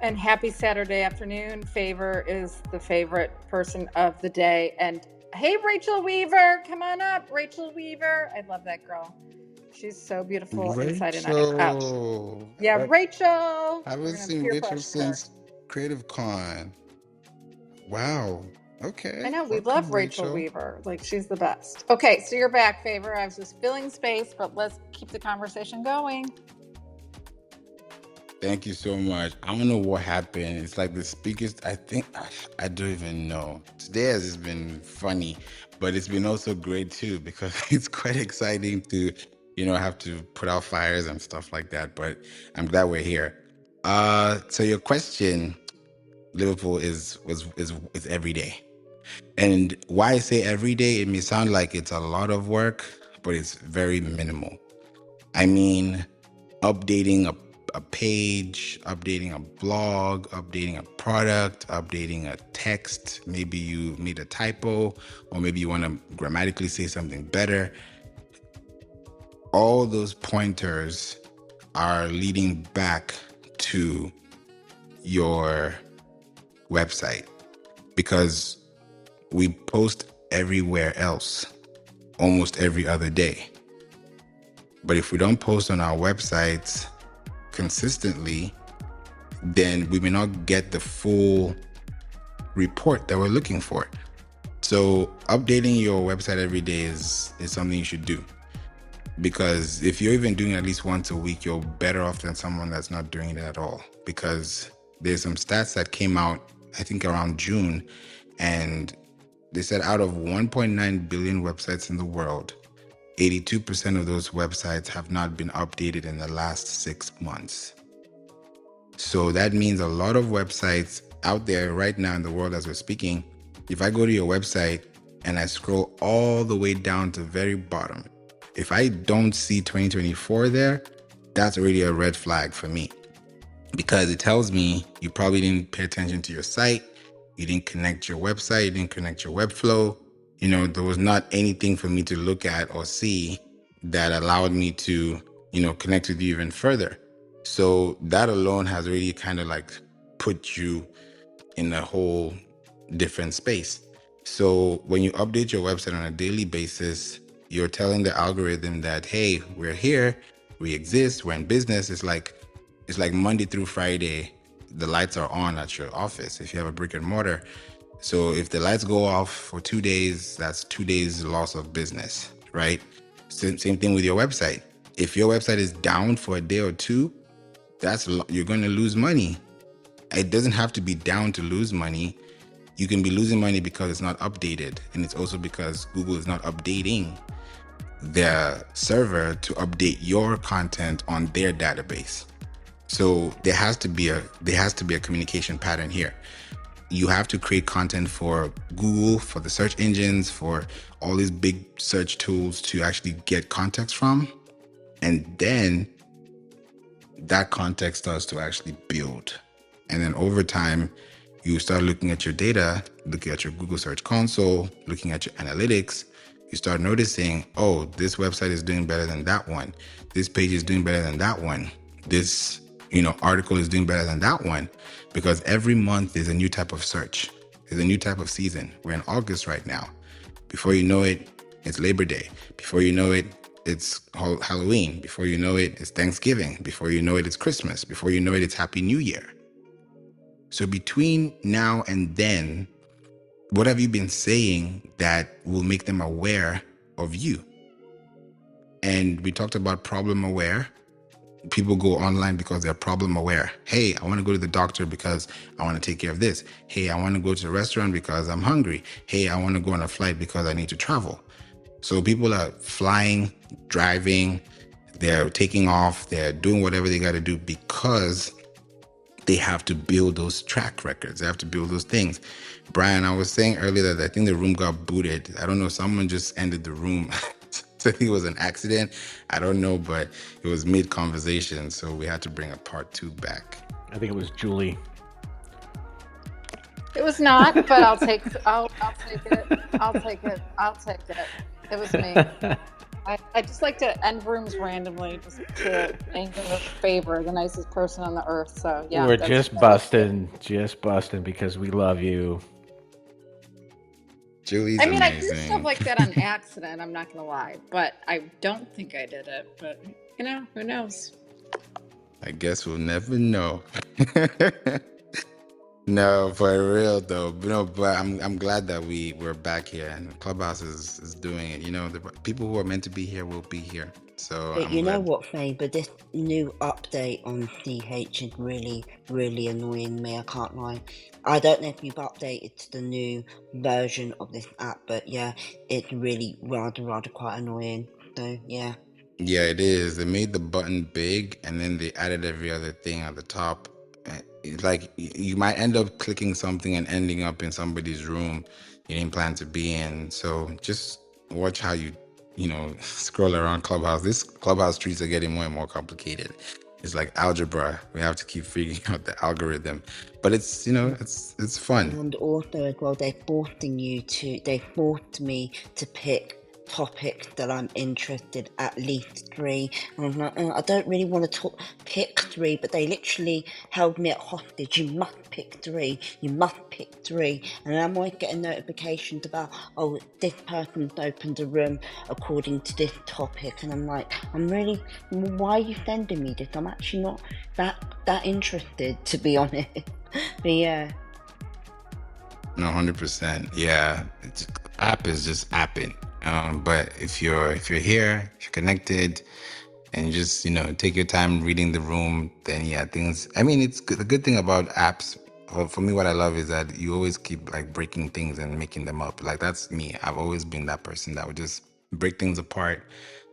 And happy Saturday afternoon. Favor is the favorite person of the day. And hey, Rachel Weaver, come on up. Rachel Weaver. I love that girl. She's so beautiful inside and out. Rachel. Yeah, Rachel. I We're haven't gonna seen peer Rachel pressure her. since Creative Con. Wow. Okay. I know, we Welcome, love Rachel Weaver. Like, she's the best. Okay, so you're back, Favor. I was just filling space, but let's keep the conversation going. Thank you so much. I don't know what happened. It's like the speakers, I think, I don't even know. Today has just been funny, but it's been also great too, because it's quite exciting to, have to put out fires and stuff like that. But I'm glad we're here. So your question, Liverpool is every day. And why I say every day, it may sound like it's a lot of work, but it's very minimal. I mean, updating a page, updating a blog, updating a product, updating a text. Maybe you made a typo, or maybe you want to grammatically say something better. All those pointers are leading back to your website, because we post everywhere else almost every other day. But if we don't post on our websites consistently, then we may not get the full report that we're looking for. So updating your website every day is something you should do, because if you're even doing it at least once a week, you're better off than someone that's not doing it at all. Because there's some stats that came out, I think around June, and they said out of 1.9 billion websites in the world, 82% of those websites have not been updated in the last 6 months. So that means a lot of websites out there right now in the world as we're speaking, if I go to your website and I scroll all the way down to the very bottom, if I don't see 2024 there, that's already a red flag for me, because it tells me you probably didn't pay attention to your site, you didn't connect your website, you didn't connect your Webflow. There was not anything for me to look at or see that allowed me to, connect with you even further. So that alone has really kind of like put you in a whole different space. So when you update your website on a daily basis, you're telling the algorithm that, hey, we're here, we exist, we're in business. It's like Monday through Friday, the lights are on at your office if you have a brick and mortar. So if the lights go off for 2 days, that's 2 days loss of business, right? Same thing with your website. If your website is down for a day or two, you're going to lose money. It doesn't have to be down to lose money. You can be losing money because it's not updated. And it's also because Google is not updating their server to update your content on their database. So there has to be a communication pattern here. You have to create content for Google, for the search engines, for all these big search tools to actually get context from. And then that context starts to actually build. And then over time, you start looking at your data, looking at your Google Search Console, looking at your analytics. You start noticing, oh, this website is doing better than that one. This page is doing better than that one. This, article is doing better than that one. Because every month is a new type of search. There's a new type of season. We're in August right now. Before you know it, it's Labor Day. Before you know it, it's Halloween. Before you know it, it's Thanksgiving. Before you know it, it's Christmas. Before you know it, it's Happy New Year. So between now and then, what have you been saying that will make them aware of you? And we talked about problem aware. People go online because they're problem aware. Hey, I want to go to the doctor because I want to take care of this. Hey, I want to go to a restaurant because I'm hungry. Hey, I want to go on a flight because I need to travel. So people are flying, driving, they're taking off, they're doing whatever they got to do because they have to build those track records. They have to build those things. Brian, I was saying earlier that I think the room got booted. I don't know, someone just ended the room. So I think it was an accident. I don't know, but it was mid-conversation, so we had to bring a part 2 back. I think it was Julie. It was not, but I'll take it. I'll take it. It was me. I just like to end rooms randomly just to anger Favor, the nicest person on the earth. So yeah, We're that's just busting because we love you. Julie's I mean, I do stuff amazing. like that on accident. I'm not gonna lie, but I don't think I did it. But you know, who knows? I guess we'll never know. No, for real though. No, but I'm glad that we're back here and Clubhouse is doing it. You know, the people who are meant to be here will be here. So But I'm you know glad. what, Faye? But this new update on CH is really, really annoying me. I can't lie. I don't know if you've updated to the new version of this app, but yeah, it's really rather quite annoying. So yeah. Yeah, it is. They made the button big and then they added every other thing at the top. It's like you might end up clicking something and ending up in somebody's room you didn't plan to be in. So just watch how you know, scroll around Clubhouse. This Clubhouse streets are getting more and more complicated. It's like algebra. We have to keep figuring out the algorithm. But it's, you know, it's fun. And also as well, they forced me to pick topics that I'm interested, at least 3. And I'm like, I don't really want to pick 3, but they literally held me at hostage. You must pick 3. You must pick 3. And I'm always getting notifications about, oh, this person's opened a room according to this topic. And I'm like, why are you sending me this? I'm actually not that interested, to be honest. But yeah. No, 100%. Yeah, it's, app is just apping. But if you're here, if you're connected, and you just, you know, take your time reading the room, then yeah, things. I mean, it's good. The good thing about apps, for me, what I love is that you always keep like breaking things and making them up. Like that's me. I've always been that person that would just break things apart,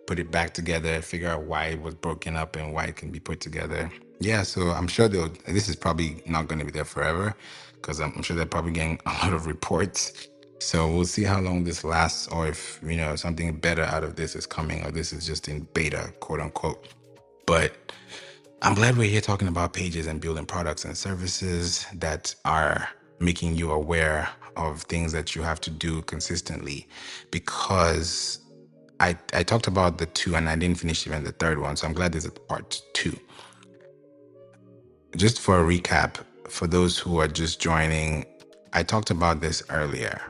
put it back together, figure out why it was broken up and why it can be put together. Yeah, so I'm sure this is probably not going to be there forever because I'm sure they're probably getting a lot of reports. So we'll see how long this lasts or if, you know, something better out of this is coming or this is just in beta, quote unquote. But I'm glad we're here talking about pages and building products and services that are making you aware of things that you have to do consistently because I talked about the 2 and I didn't finish even the 3rd one. So I'm glad there's a part 2. Just for a recap, for those who are just joining, I talked about this earlier.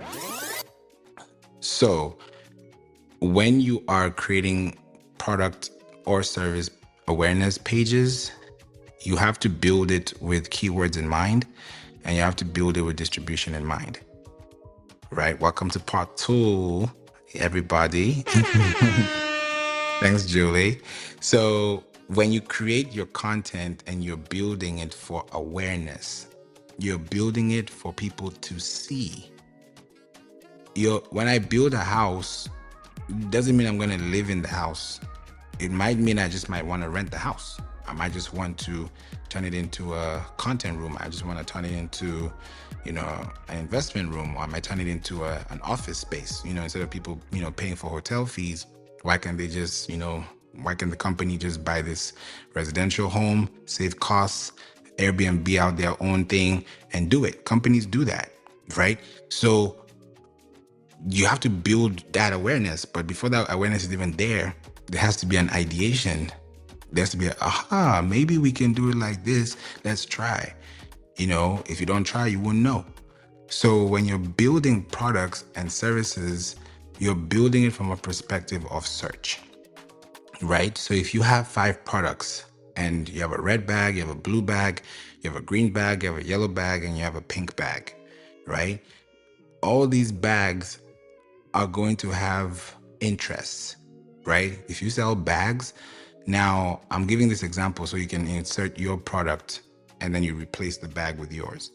So when you are creating product or service awareness pages, you have to build it with keywords in mind and you have to build it with distribution in mind. Right? Welcome to part 2, everybody. Thanks, Julie. So when you create your content and you're building it for awareness, you're building it for people to see. When I build a house, it doesn't mean I'm going to live in the house. It might mean I just might want to rent the house. I might just want to turn it into a content room. I just want to turn it into, you know, an investment room, or I might turn it into an office space. You know, instead of people, you know, paying for hotel fees, why can't they just, you know, why can the company just buy this residential home, save costs, Airbnb out their own thing and do it? Companies do that, right? So you have to build that awareness. But before that awareness is even there has to be an ideation. There has to be maybe we can do it like this. Let's try. You know, if you don't try, you won't know. So when you're building products and services, you're building it from a perspective of search, right? So if you have 5 products and you have a red bag, you have a blue bag, you have a green bag, you have a yellow bag, and you have a pink bag, right? All these bags are going to have interests, right? If you sell bags, now I'm giving this example so you can insert your product and then you replace the bag with yours.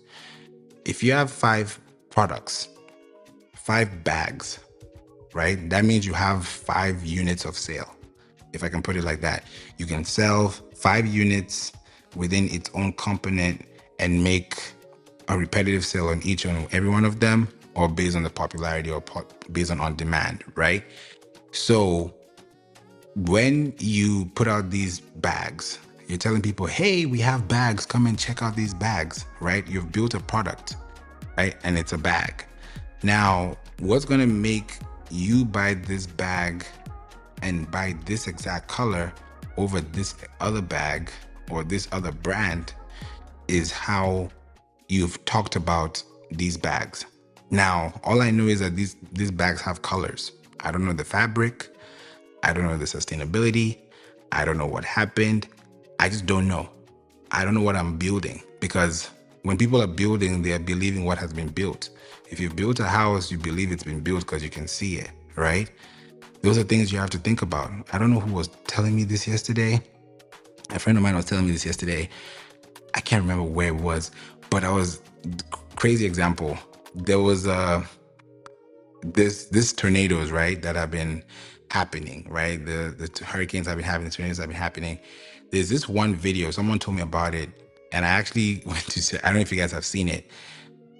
If you have 5 products, 5 bags, right? That means you have 5 units of sale. If I can put it like that, you can sell 5 units within its own component and make a repetitive sale on each and every one of them, or based on the popularity or based on demand, right? So when you put out these bags, you're telling people, hey, we have bags, come and check out these bags, right? You've built a product, right? And it's a bag. Now, what's going to make you buy this bag and buy this exact color over this other bag or this other brand is how you've talked about these bags. Now, all I know is that these bags have colors. I don't know the fabric. I don't know the sustainability. I don't know what happened. I just don't know. I don't know what I'm building, because when people are building, they are believing what has been built. If you've built a house, you believe it's been built because you can see it, right? Those are things you have to think about. I don't know who was telling me this yesterday. A friend of mine was telling me this yesterday. I can't remember where it was, but crazy example. There was this tornadoes, right, that have been happening, right? The hurricanes have been happening, the tornadoes have been happening. There's this one video, someone told me about it, and I actually went to say, I don't know if you guys have seen it.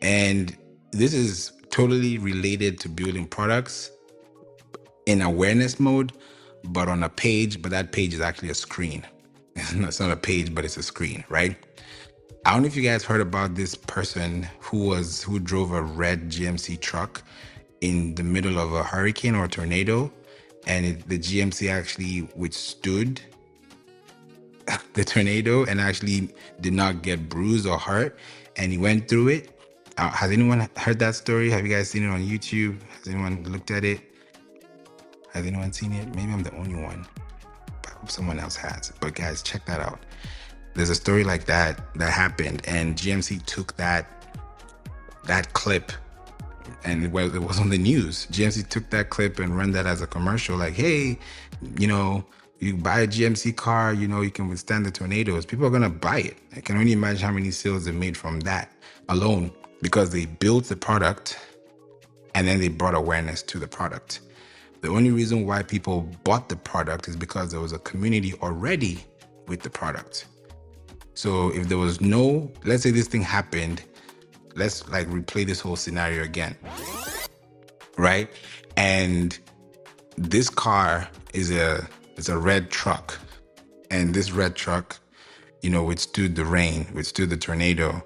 And this is totally related to building products in awareness mode, but on a page, but that page is actually a screen. It's not a page, but it's a screen, right? I don't know if you guys heard about this person who drove a red GMC truck in the middle of a hurricane or a tornado, and the GMC actually withstood the tornado and actually did not get bruised or hurt, and he went through it. Has anyone heard that story? Have you guys seen it on YouTube? Has anyone looked at it? Has anyone seen it? Maybe I'm the only one. I hope someone else has. But guys, check that out. There's a story like that happened, and GMC took that clip, and it was on the news. GMC took that clip and ran that as a commercial, like, hey, you buy a GMC car, you can withstand the tornadoes. People are going to buy it. I can only imagine how many sales they made from that alone, because they built the product and then they brought awareness to the product. The only reason why people bought the product is because there was a community already with the product. So if there was let's say this thing happened, let's replay this whole scenario again, right? And this car is a red truck, and this red truck, withstood the rain, withstood the tornado.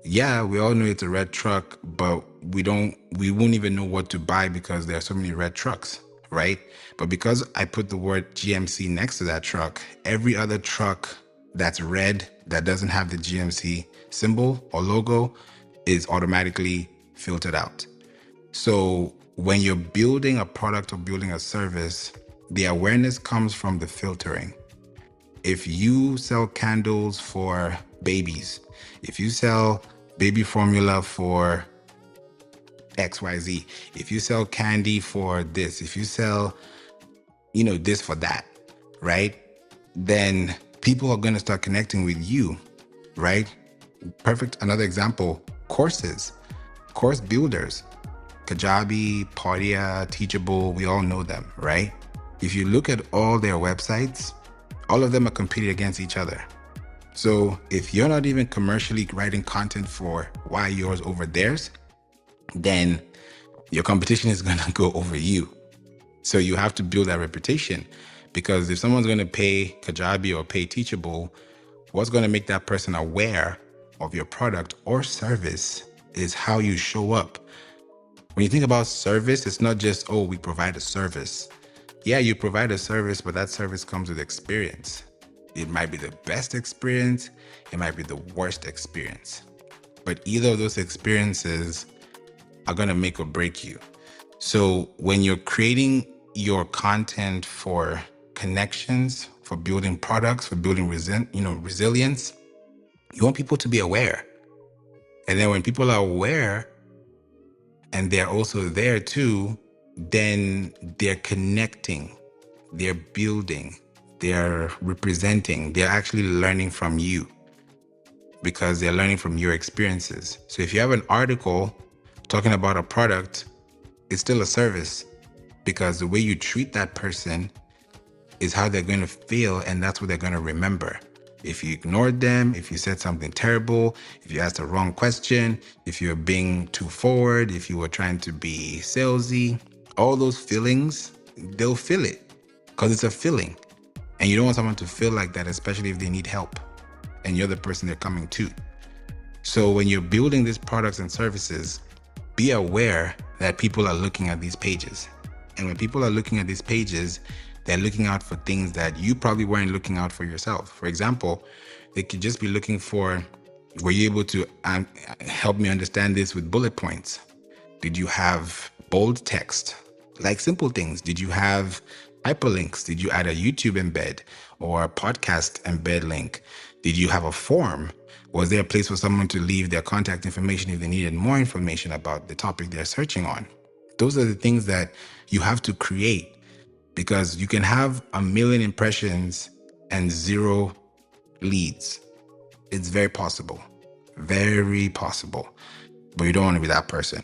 Yeah, we all know it's a red truck, but we won't even know what to buy because there are so many red trucks, right? But because I put the word GMC next to that truck, every other truck that's red that doesn't have the GMC symbol or logo is automatically filtered out. So when you're building a product or building a service, the awareness comes from the filtering. If you sell candles for babies, if you sell baby formula for XYZ, if you sell candy for this, if you sell, this for that, right? Then people are going to start connecting with you, right? Perfect. Another example, course builders, Kajabi, Podia, Teachable, we all know them, right? If you look at all their websites, all of them are competing against each other. So if you're not even commercially writing content for why yours over theirs, then your competition is going to go over you. So you have to build that reputation, because if someone's going to pay Kajabi or pay Teachable, what's going to make that person aware of your product or service is how you show up. When you think about service, it's not just, we provide a service. Yeah, you provide a service, but that service comes with experience. It might be the best experience. It might be the worst experience. But either of those experiences are going to make or break you. So when you're creating your content for connections, for building products, for building resilience, you want people to be aware. And then when people are aware and they're also there too, then they're connecting, they're building, they're representing, they're actually learning from you because they're learning from your experiences. So if you have an article talking about a product, it's still a service, because the way you treat that person is how they're going to feel, and that's what they're going to remember. If you ignored them, if you said something terrible, if you asked the wrong question, if you're being too forward, if you were trying to be salesy, all those feelings, they'll feel it because it's a feeling. And you don't want someone to feel like that, especially if they need help and you're the person they're coming to. So when you're building these products and services, be aware that people are looking at these pages. And when people are looking at these pages, They're looking out for things that you probably weren't looking out for yourself. For example, they could just be looking for, were you able to help me understand this with bullet points? Did you have bold text? Like simple things. Did you have hyperlinks? Did you add a YouTube embed or a podcast embed link? Did you have a form? Was there a place for someone to leave their contact information if they needed more information about the topic they're searching on? Those are the things that you have to create, because you can have 1 million impressions and 0 leads. It's very possible, very possible, but you don't want to be that person.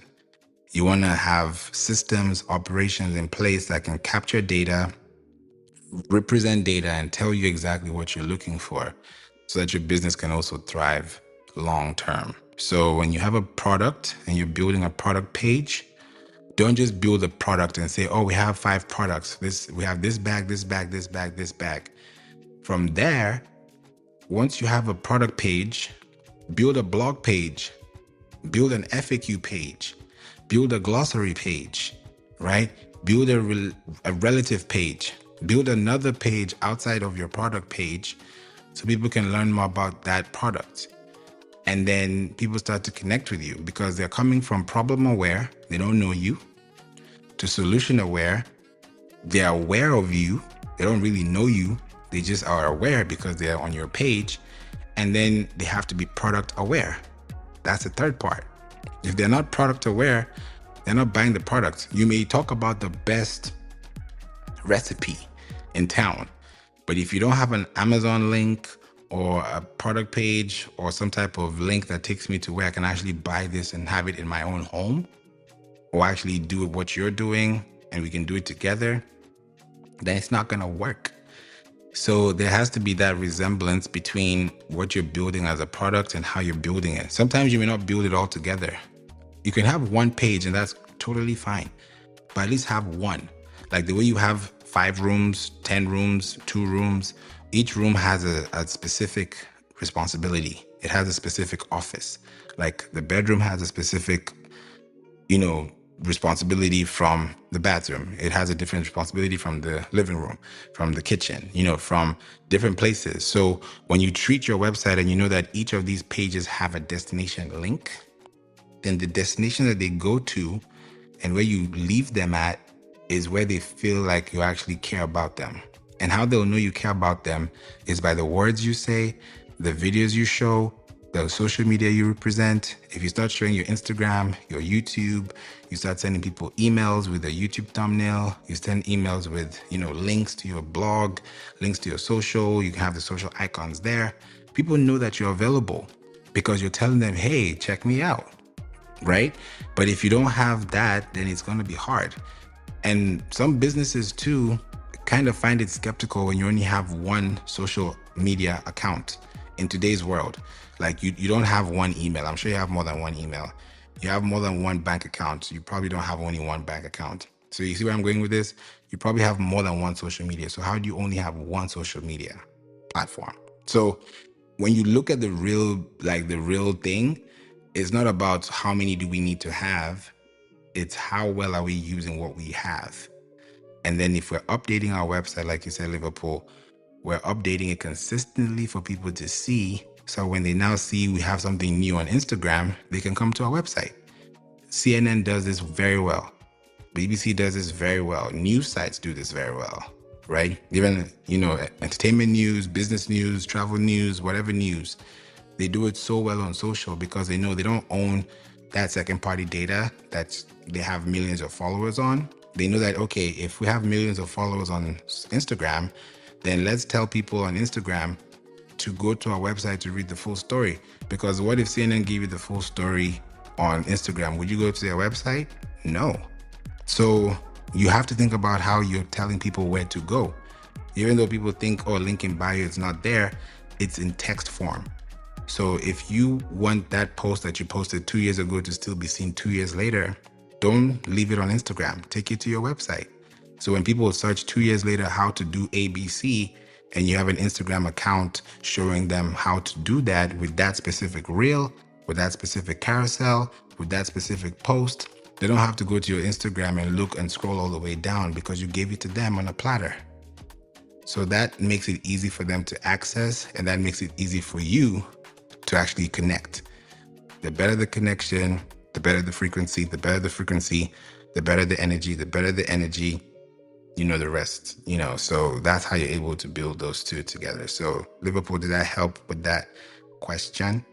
You want to have systems, operations in place that can capture data, represent data, and tell you exactly what you're looking for so that your business can also thrive long term. So when you have a product and you're building a product page, don't just build a product and say, oh, we have 5 products. We have this bag, this bag, this bag, this bag. From there, once you have a product page, build a blog page, build an FAQ page, build a glossary page, right? Build a relative page, build another page outside of your product page so people can learn more about that product. And then people start to connect with you because they're coming from problem aware, they don't know you, to solution aware, they're aware of you, they don't really know you, they just are aware because they're on your page. And then they have to be product aware. That's the third part. If they're not product aware, they're not buying the product. You may talk about the best recipe in town, but if you don't have an Amazon link or a product page or some type of link that takes me to where I can actually buy this and have it in my own home, or actually do what you're doing and we can do it together, then it's not going to work. So there has to be that resemblance between what you're building as a product and how you're building it. Sometimes you may not build it all together. You can have one page and that's totally fine, but at least have one. Like the way you have 5 rooms, 10 rooms, 2 rooms, each room has a specific responsibility. It has a specific office. Like the bedroom has a specific, responsibility from the bathroom. It has a different responsibility from the living room, from the kitchen, from different places. So when you treat your website and you know that each of these pages have a destination link, then the destination that they go to and where you leave them at is where they feel like you actually care about them. And how they'll know you care about them is by the words you say, the videos you show, the social media you represent. If you start showing your Instagram, your YouTube, you start sending people emails with a YouTube thumbnail, you send emails with, links to your blog, links to your social, you can have the social icons there. People know that you're available because you're telling them, hey, check me out, right? But if you don't have that, then it's going to be hard. And some businesses too kind of find it skeptical when you only have one social media account in today's world. Like you don't have one email. I'm sure you have more than one email. You have more than one bank account. You probably don't have only one bank account. So you see where I'm going with this? You probably have more than one social media. So how do you only have one social media platform? So when you look at the real thing, it's not about how many do we need to have. It's how well are we using what we have. And then if we're updating our website, like you said, Liverpool, we're updating it consistently for people to see. So when they now see we have something new on Instagram, they can come to our website. CNN does this very well. BBC does this very well. News sites do this very well, right? Even, entertainment news, business news, travel news, whatever news, they do it so well on social because they know they don't own that second party data that they have millions of followers on. They know that, okay, if we have millions of followers on Instagram, then let's tell people on Instagram to go to our website to read the full story. Because what if CNN gave you the full story on Instagram? Would you go to their website? No. So you have to think about how you're telling people where to go. Even though people think, link in bio is not there, it's in text form. So if you want that post that you posted 2 years ago to still be seen 2 years later, don't leave it on Instagram. Take it to your website. So when people search 2 years later how to do ABC, and you have an Instagram account showing them how to do that with that specific reel, with that specific carousel, with that specific post, they don't have to go to your Instagram and look and scroll all the way down because you gave it to them on a platter. So that makes it easy for them to access, and that makes it easy for you to actually connect. The better the connection, the better the frequency, the better the frequency, the better the energy, the better the energy, you know the rest, you know. So that's how you're able to build those two together. So Liverpool, did that help with that question?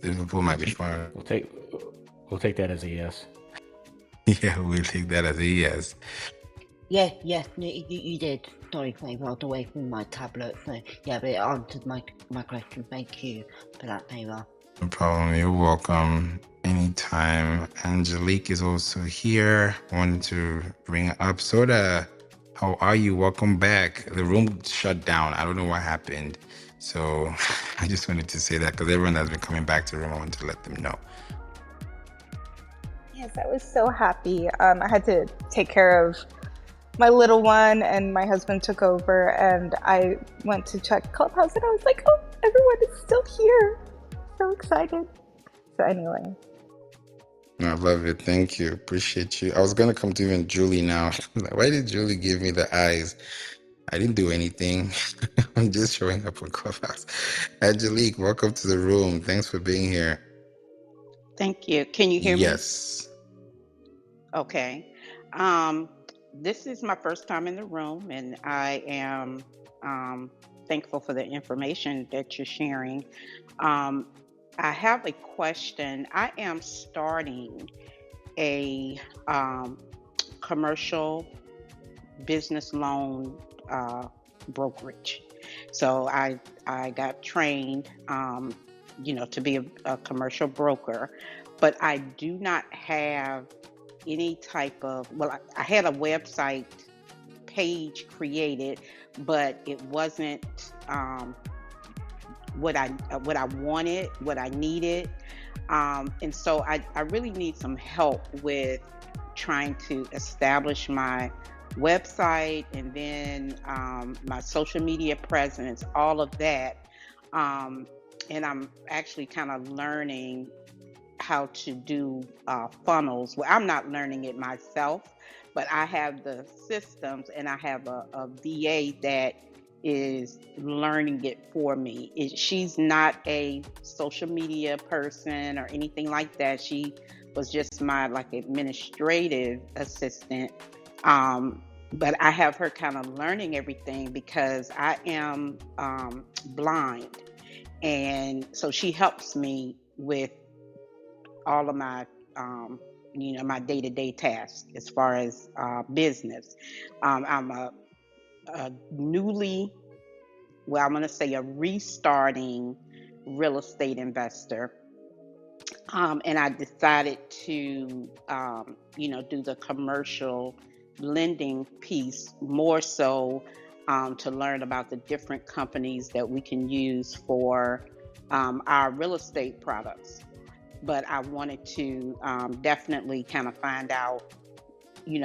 Liverpool might be far. We'll take that as a yes. Yeah, we'll take that as a yes. Yeah, no, you did. Sorry, Favour, I was away from my tablet, so yeah, but it answered my question. Thank you for that, Favour. No problem. You're welcome anytime. Angelique is also here. Wanted to bring up Soda. How are you? Welcome back. The room shut down. I don't know what happened. So I just wanted to say that because everyone that's been coming back to the room, I wanted to let them know. Yes, I was so happy. I had to take care of my little one, and my husband took over, and I went to check Clubhouse, and I was like, oh, everyone is still here. So excited. So anyway. No, I love it. Thank you. Appreciate you. I was going to come to even Julie now. Like, why did Julie give me the eyes? I didn't do anything. I'm just showing up on Clubhouse. Angelique, welcome to the room. Thanks for being here. Thank you. Can you hear me? Yes. Okay. This is my first time in the room, and I am thankful for the information that you're sharing. I have a question. I am starting a commercial business loan brokerage. So I got trained, to be a commercial broker, but I do not have any type of, well, I had a website page created, but it wasn't what I wanted, what I needed. And so I really need some help with trying to establish my website and then my social media presence, all of that. And I'm actually kind of learning how to do funnels. Well, I'm not learning it myself, but I have the systems, and I have a VA that is learning it for me. She's not a social media person or anything like that. She was just my administrative assistant. But I have her kind of learning everything because I am blind. And so she helps me with all of my, my day-to-day tasks as far as business. I'm a restarting real estate investor. And I decided to, do the commercial lending piece more so to learn about the different companies that we can use for our real estate products. But I wanted to definitely kind of find out,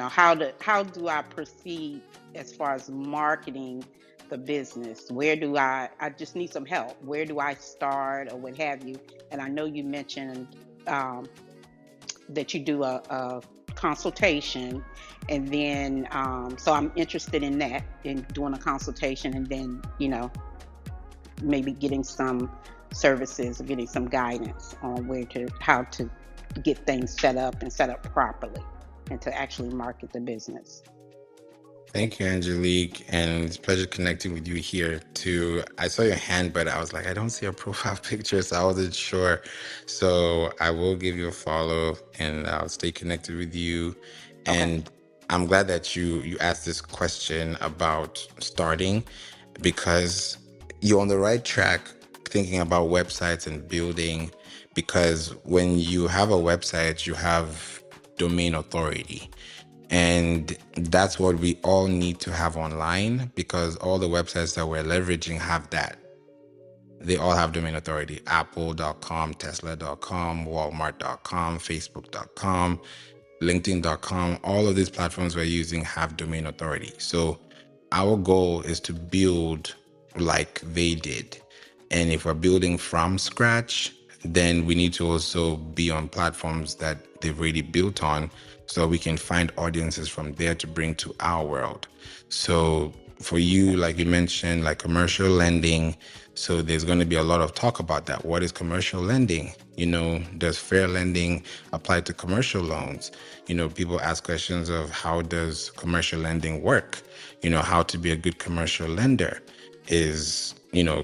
how do I proceed as far as marketing the business? Where do I just need some help. Where do I start or what have you? And I know you mentioned that you do a consultation, and then so I'm interested in that, in doing a consultation, and then maybe getting some services or getting some guidance on how to get things set up properly and to actually market the business. Thank you, Angelique, and it's a pleasure connecting with you here too. I saw your hand, but I was like, I don't see a profile picture, so I wasn't sure. So I will give you a follow, and I'll stay connected with you. Okay. And I'm glad that you asked this question about starting, because you're on the right track thinking about websites and building, because when you have a website, you have domain authority. And that's what we all need to have online, because all the websites that we're leveraging have that. They all have domain authority. Apple.com, Tesla.com, Walmart.com, Facebook.com, LinkedIn.com. All of these platforms we're using have domain authority. So our goal is to build like they did. And if we're building from scratch, then we need to also be on platforms that they've already built on, so we can find audiences from there to bring to our world. So for you, like you mentioned, like commercial lending, so there's going to be a lot of talk about that. What is commercial lending? Does fair lending apply to commercial loans? People ask questions of how does commercial lending work? How to be a good commercial lender. Is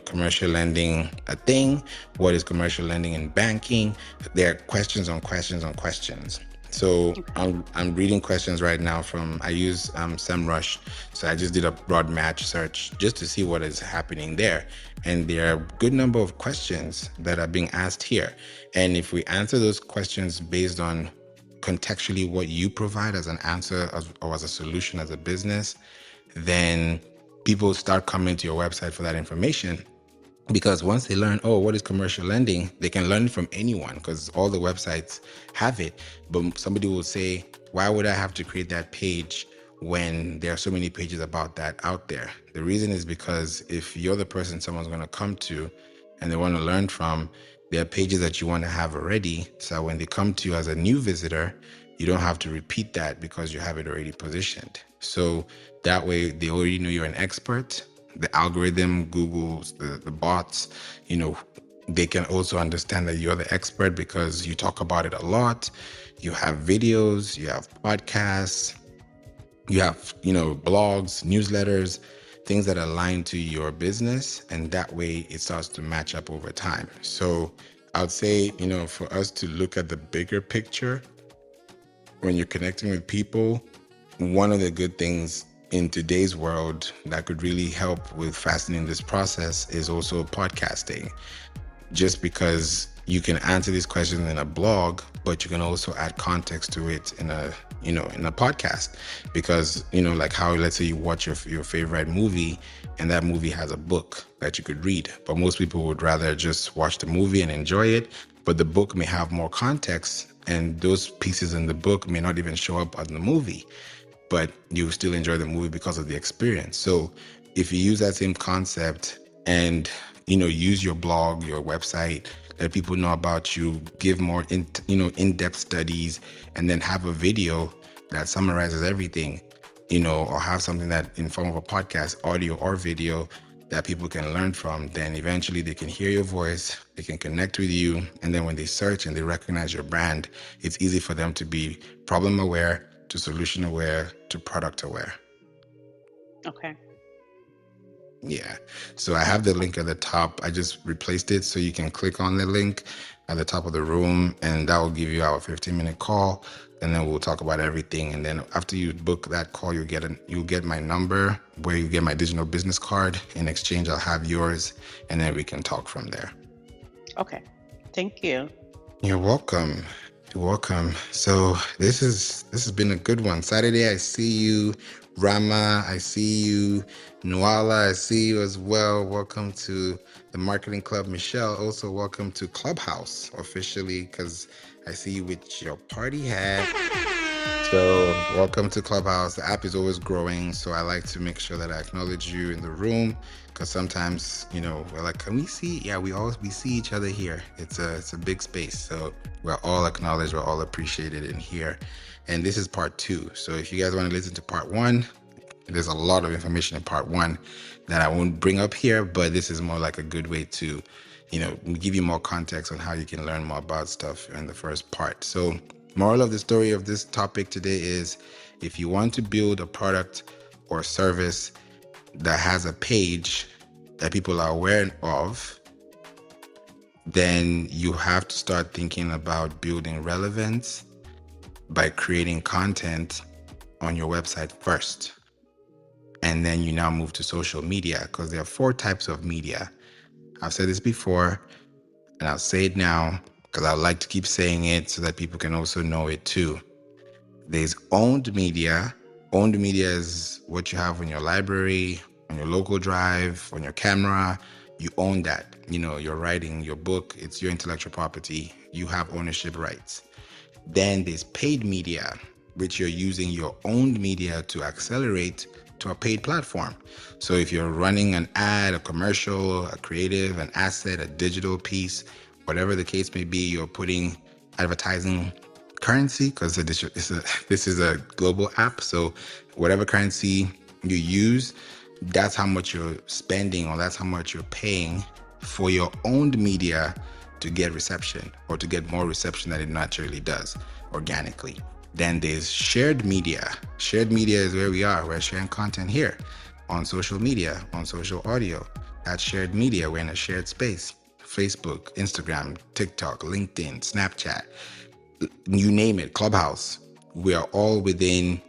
commercial lending a thing? What is commercial lending in banking? There are questions on questions on questions. So I'm reading questions right now from, I use SEMrush. So I just did a broad match search just to see what is happening there. And there are a good number of questions that are being asked here. And if we answer those questions based on contextually what you provide as an answer or as a solution as a business, then people start coming to your website for that information. Because once they learn, what is commercial lending, they can learn it from anyone because all the websites have it. But somebody will say, why would I have to create that page when there are so many pages about that out there? The reason is because if you're the person someone's going to come to and they want to learn from, there are pages that you want to have already. So when they come to you as a new visitor, you don't have to repeat that because you have it already positioned. So that way they already know you're an expert. The algorithm, Google's, the bots, they can also understand that you're the expert because you talk about it a lot. You have videos, you have podcasts, you have, blogs, newsletters, things that align to your business. And that way it starts to match up over time. So I would say, for us to look at the bigger picture, when you're connecting with people, one of the good things in today's world that could really help with fastening this process is also podcasting. Just because you can answer these questions in a blog, but you can also add context to it in a podcast. Because, like how, let's say you watch your favorite movie and that movie has a book that you could read, but most people would rather just watch the movie and enjoy it. But the book may have more context, and those pieces in the book may not even show up on the movie, but you still enjoy the movie because of the experience. So if you use that same concept and, use your blog, your website, let people know about you, give more in-depth studies, and then have a video that summarizes everything, or have something that in form of a podcast, audio or video, that people can learn from, then eventually they can hear your voice, they can connect with you. And then when they search and they recognize your brand, it's easy for them to be problem aware, to solution aware, to product aware. Okay. Yeah. So I have the link at the top. I just replaced it so you can click on the link at the top of the room, and that will give you our 15-minute call. And then we'll talk about everything. And then after you book that call, you'll get my number where you get my digital business card. In exchange, I'll have yours, and then we can talk from there. Okay. Thank you. You're welcome. You're welcome. So this has been a good one. Saturday, I see you. Rama, I see you. Nuala, I see you as well. Welcome to the Marketing Club. Michelle, also welcome to Clubhouse officially, because I see you with your party hat. So welcome to Clubhouse. The app is always growing, so I like to make sure that I acknowledge you in the room, because sometimes, we're like, can we see? Yeah, we see each other here. It's a big space, so we're all acknowledged, we're all appreciated in here. And this is part 2. So if you guys want to listen to part 1, there's a lot of information in part 1 that I won't bring up here, but this is more like a good way to, give you more context on how you can learn more about stuff in the first part. So moral of the story of this topic today is, if you want to build a product or service that has a page that people are aware of, then you have to start thinking about building relevance by creating content on your website first. And then you now move to social media, because there are 4 types of media. I've said this before, and I'll say it now, because I like to keep saying it so that people can also know it too. There's owned media. Owned media is what you have in your library, on your local drive, on your camera. You own that. You're writing your book. It's your intellectual property. You have ownership rights. Then there's paid media, which you're using your owned media to accelerate to a paid platform. So if you're running an ad, a commercial, a creative, an asset, a digital piece whatever the case may be, you're putting advertising currency, because this is a global app. So whatever currency you use, that's how much you're spending, or that's how much you're paying for your owned media to get reception, or to get more reception than it naturally does organically. Then there's shared media. Shared media is where we are. We're sharing content here on social media, on social audio. That's shared media. We're in a shared space. Facebook, Instagram, TikTok, LinkedIn, Snapchat, you name it, Clubhouse. We are all within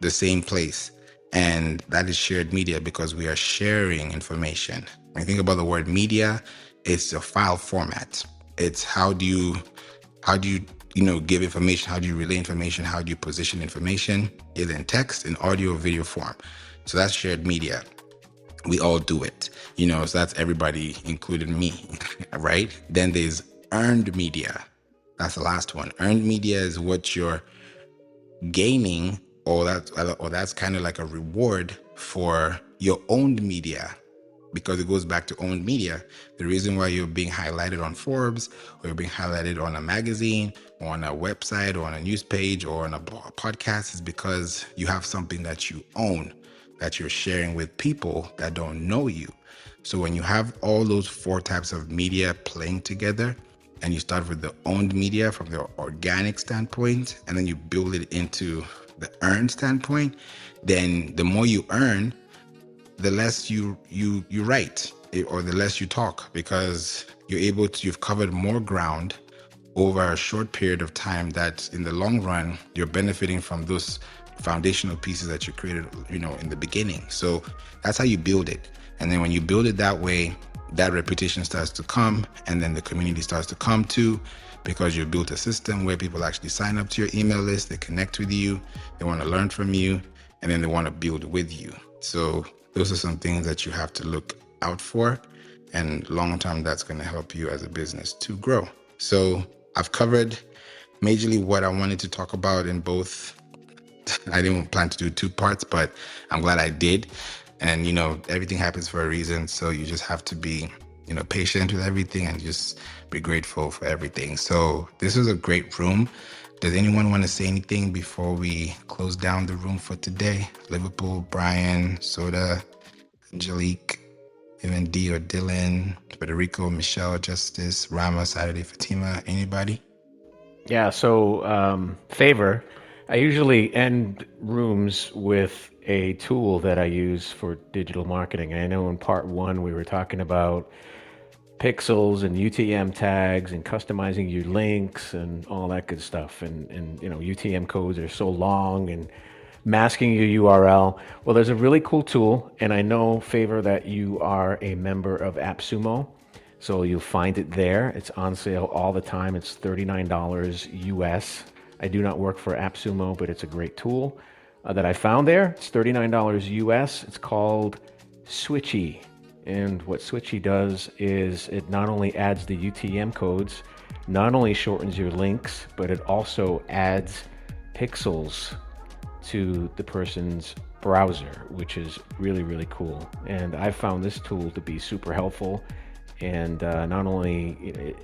the same place. And that is shared media, because we are sharing information. When you think about the word media, it's a file format. It's how do you give information? How do you relay information? How do you position information, either in text, in audio, or video form? So that's shared media. We all do it, so that's everybody, including me, right? Then there's earned media. That's the last one. Earned media is what you're gaining, or that's kind of like a reward for your owned media, because it goes back to owned media. The reason why you're being highlighted on Forbes, or you're being highlighted on a magazine, or on a website, or on a news page, or on a podcast is because you have something that you own, that you're sharing with people that don't know you. So when you have all those four types of media playing together, and you start with the owned media from the organic standpoint, and then you build it into the earned standpoint, then the more you earn, the less you write, or the less you talk, because you've covered more ground over a short period of time, that in the long run you're benefiting from those foundational pieces that you created in the beginning. So that's how you build it. And then when you build it that way, that reputation starts to come, and then the community starts to come too, because you've built a system where people actually sign up to your email list, they connect with you, they want to learn from you, and then they want to build with you. So those are some things that you have to look out for, and long term, that's going to help you as a business to grow. So I've covered majorly what I wanted to talk about in both. I didn't plan to do two parts, but I'm glad I did. And, everything happens for a reason. So you just have to be, patient with everything, and just be grateful for everything. So this is a great room. Does anyone want to say anything before we close down the room for today? Liverpool, Brian, Soda, Angelique, even D or Dylan, Federico, Michelle, Justice, Rama, Saturday, Fatima, anybody? Yeah, so Favor, I usually end rooms with a tool that I use for digital marketing. And I know in part one we were talking about pixels and UTM tags and customizing your links and all that good stuff. And UTM codes are so long, and masking your URL. Well, there's a really cool tool, and I know, Favor, that you are a member of AppSumo. So you'll find it there. It's on sale all the time. It's $39 US. I do not work for AppSumo, but it's a great tool that I found there. It's $39 US. It's called Switchy. And what Switchy does is it not only adds the UTM codes, not only shortens your links, but it also adds pixels to the person's browser, which is really, really cool. And I found this tool to be super helpful, and not only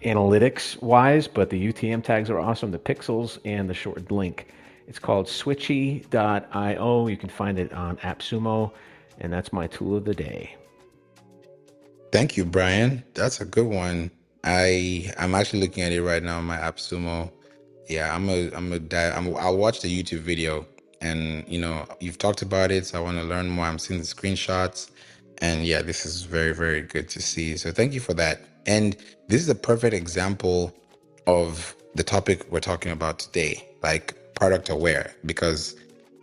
analytics wise, but the UTM tags are awesome, the pixels, and the shortened link. It's called switchy.io. You can find it on AppSumo, and that's my tool of the day. Thank you, Brian. That's a good one. I'm actually looking at it right now on my AppSumo. Yeah, I'll watch the YouTube video, and you've talked about it, so I want to learn more. I'm seeing the screenshots, and yeah, this is very, very good to see. So thank you for that. And this is a perfect example of the topic we're talking about today, like product aware, because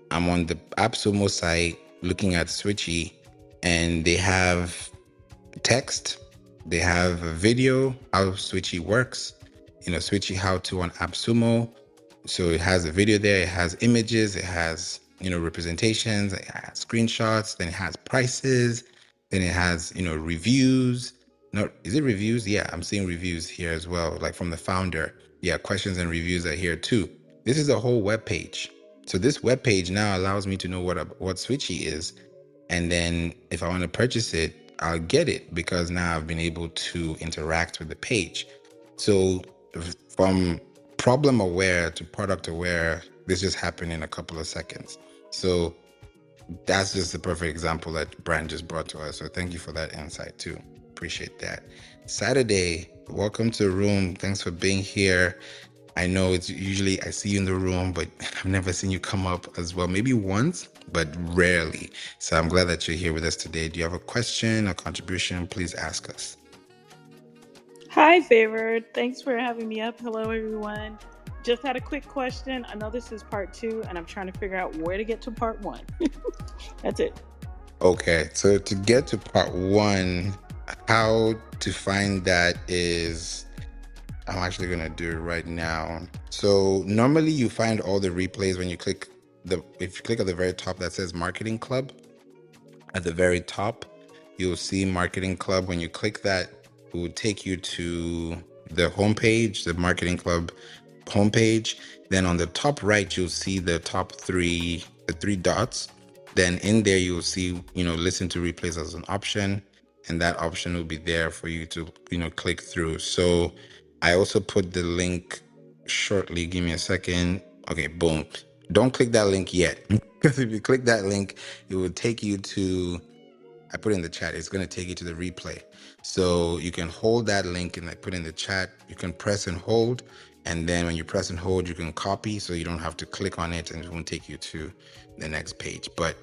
I'm on the AppSumo site looking at Switchy, and they have text, they have a video, how Switchy works, Switchy how to on AppSumo. So it has a video there, it has images, it has representations, it has screenshots, then it has prices, then it has reviews. No, is it reviews? Yeah, I'm seeing reviews here as well, like from the founder. Yeah, questions and reviews are here too. This is a whole web page. So this web page now allows me to know what Switchy is, and then if I want to purchase it, I'll get it because now I've been able to interact with the page. So from problem aware to product aware, this just happened in a couple of seconds. So that's just the perfect example that Brian just brought to us. So thank you for that insight too. Appreciate that. Saturday, welcome to the room. Thanks for being here. I know it's usually I see you in the room, but I've never seen you come up as well. Maybe once, but rarely. So I'm glad that you're here with us today. Do you have a question or contribution? Please ask us. Hi, Favour. Thanks for having me up. Hello, everyone. Just had a quick question. I know this is part 2, and I'm trying to figure out where to get to part 1. That's it. Okay, so to get to part 1, how to find that is, I'm actually going to do it right now. So normally you find all the replays when you click if you click at the very top that says Marketing Club. At the very top, you'll see Marketing Club. When you click that, it will take you to the homepage, the Marketing Club homepage. Then on the top right, you'll see the three dots. Then in there, you'll see, listen to replays as an option. And that option will be there for you to, click through. So I also put the link shortly. Give me a second. Okay, boom. Don't click that link yet. Because if you click that link, it will take you to, I put in the chat, it's going to take you to the replay. So you can hold that link and I put in the chat. You can press and hold. And then when you press and hold, you can copy so you don't have to click on it and it won't take you to the next page. But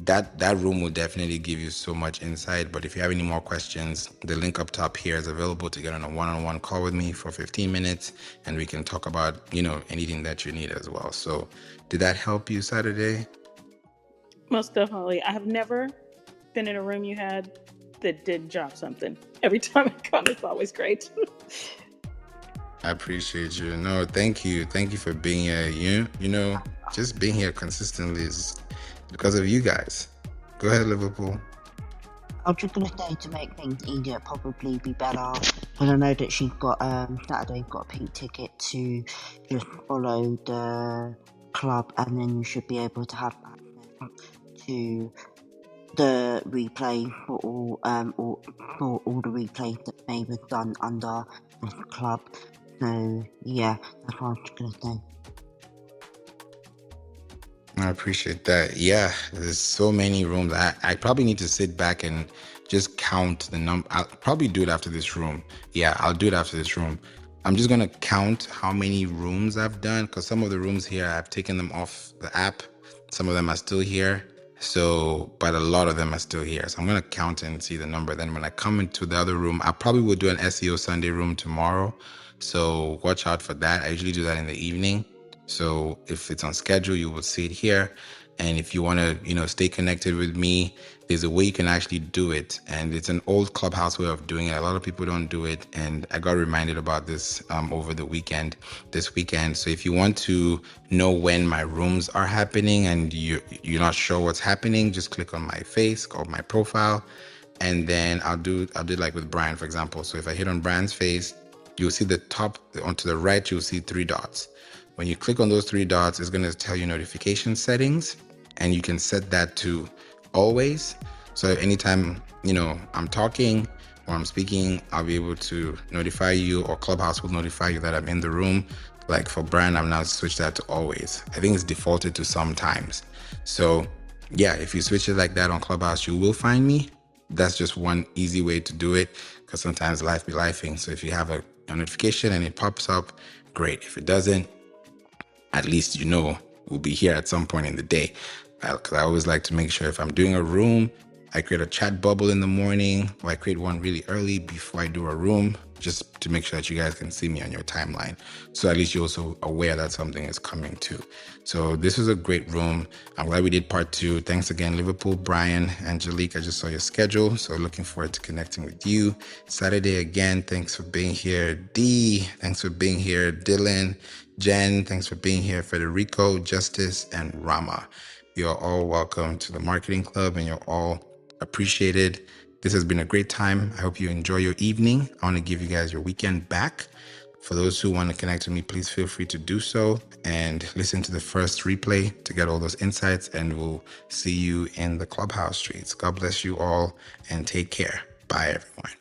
that room will definitely give you so much insight. But if you have any more questions, the link up top here is available to get on a one-on-one call with me for 15 minutes and we can talk about, anything that you need as well. So did that help you Saturday? Most definitely. I have never been in a room you had that did drop something. Every time I come, it's always great. I appreciate you. No, thank you. Thank you for being here. Just being here consistently is because of you guys. Go ahead, Liverpool. I was just going to say, to make things easier, probably be better, because I know that she's got, Saturday got a pink ticket to just follow the club, and then you should be able to have access to the replay for all the replays that May was done under this club. So yeah, that's what I was going to say. I appreciate that. Yeah, there's so many rooms. I probably need to sit back and just count the number. I'll probably do it after this room. Yeah, I'll do it after this room. I'm just going to count how many rooms I've done because some of the rooms here, I've taken them off the app. Some of them are still here. But a lot of them are still here. So I'm going to count and see the number. Then when I come into the other room, I probably will do an SEO Sunday room tomorrow. So watch out for that. I usually do that in the evening. So if it's on schedule, you will see it here. And if you want to, stay connected with me, there's a way you can actually do it. And it's an old Clubhouse way of doing it. A lot of people don't do it. And I got reminded about this over this weekend. So if you want to know when my rooms are happening and you're not sure what's happening, just click on my face or my profile. And then I'll do like with Brian, for example. So if I hit on Brian's face, you'll see the top, onto the right, you'll see 3 dots. When you click on those 3 dots, it's going to tell you notification settings, and you can set that to always. So anytime, I'm talking or I'm speaking, I'll be able to notify you, or Clubhouse will notify you that I'm in the room. Like for Brian, I've now switched that to always. I think it's defaulted to sometimes. So yeah, if you switch it like that on Clubhouse, you will find me. That's just one easy way to do it because sometimes life be lifing. So if you have a notification and it pops up, great. If it doesn't, at least we'll be here at some point in the day. Because I always like to make sure if I'm doing a room, I create a chat bubble in the morning, or I create one really early before I do a room, just to make sure that you guys can see me on your timeline. So at least you're also aware that something is coming too. So this was a great room. I'm glad we did part 2. Thanks again, Liverpool, Brian, Angelique. I just saw your schedule. So looking forward to connecting with you. Saturday again, thanks for being here. Dee, thanks for being here. Dylan, Jen, thanks for being here. Federico, Justice, and Rama. You're all welcome to the Marketing Club and you're all appreciated. This has been a great time. I hope you enjoy your evening. I want to give you guys your weekend back For those who want to connect with me, please feel free to do so and listen to the first replay to get all those insights. And we'll see you in the clubhouse streets. God bless you all and take care. Bye, everyone.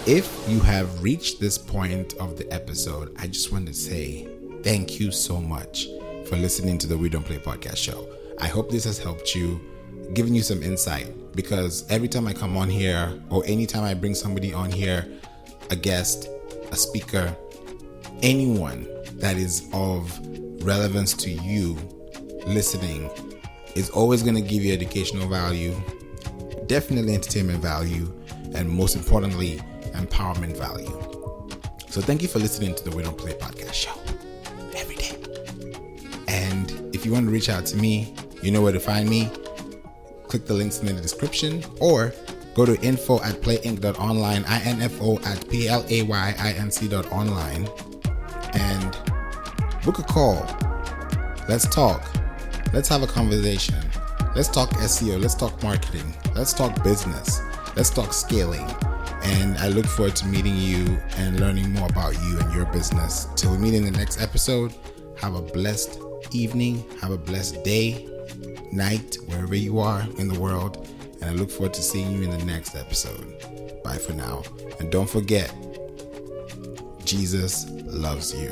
If you have reached this point of the episode, I just want to say thank you so much for listening to the We Don't Play podcast show. I hope this has helped you, given you some insight, because every time I come on here or anytime I bring somebody on here, a guest, a speaker, anyone that is of relevance to you listening is always going to give you educational value, definitely entertainment value, and most importantly, empowerment value. So thank you for listening to the We Don't Play podcast show every day. And if you want to reach out to me, you know where to find me. Click the links in the description or go to info@playinc.online, info@playinc.online, and book a call. Let's talk. Let's have a conversation. Let's talk SEO. Let's talk marketing. Let's talk business. Let's talk scaling. And I look forward to meeting you and learning more about you and your business. Till we meet in the next episode, have a blessed evening. Have a blessed day, night, wherever you are in the world. And I look forward to seeing you in the next episode. Bye for now. And don't forget, Jesus loves you.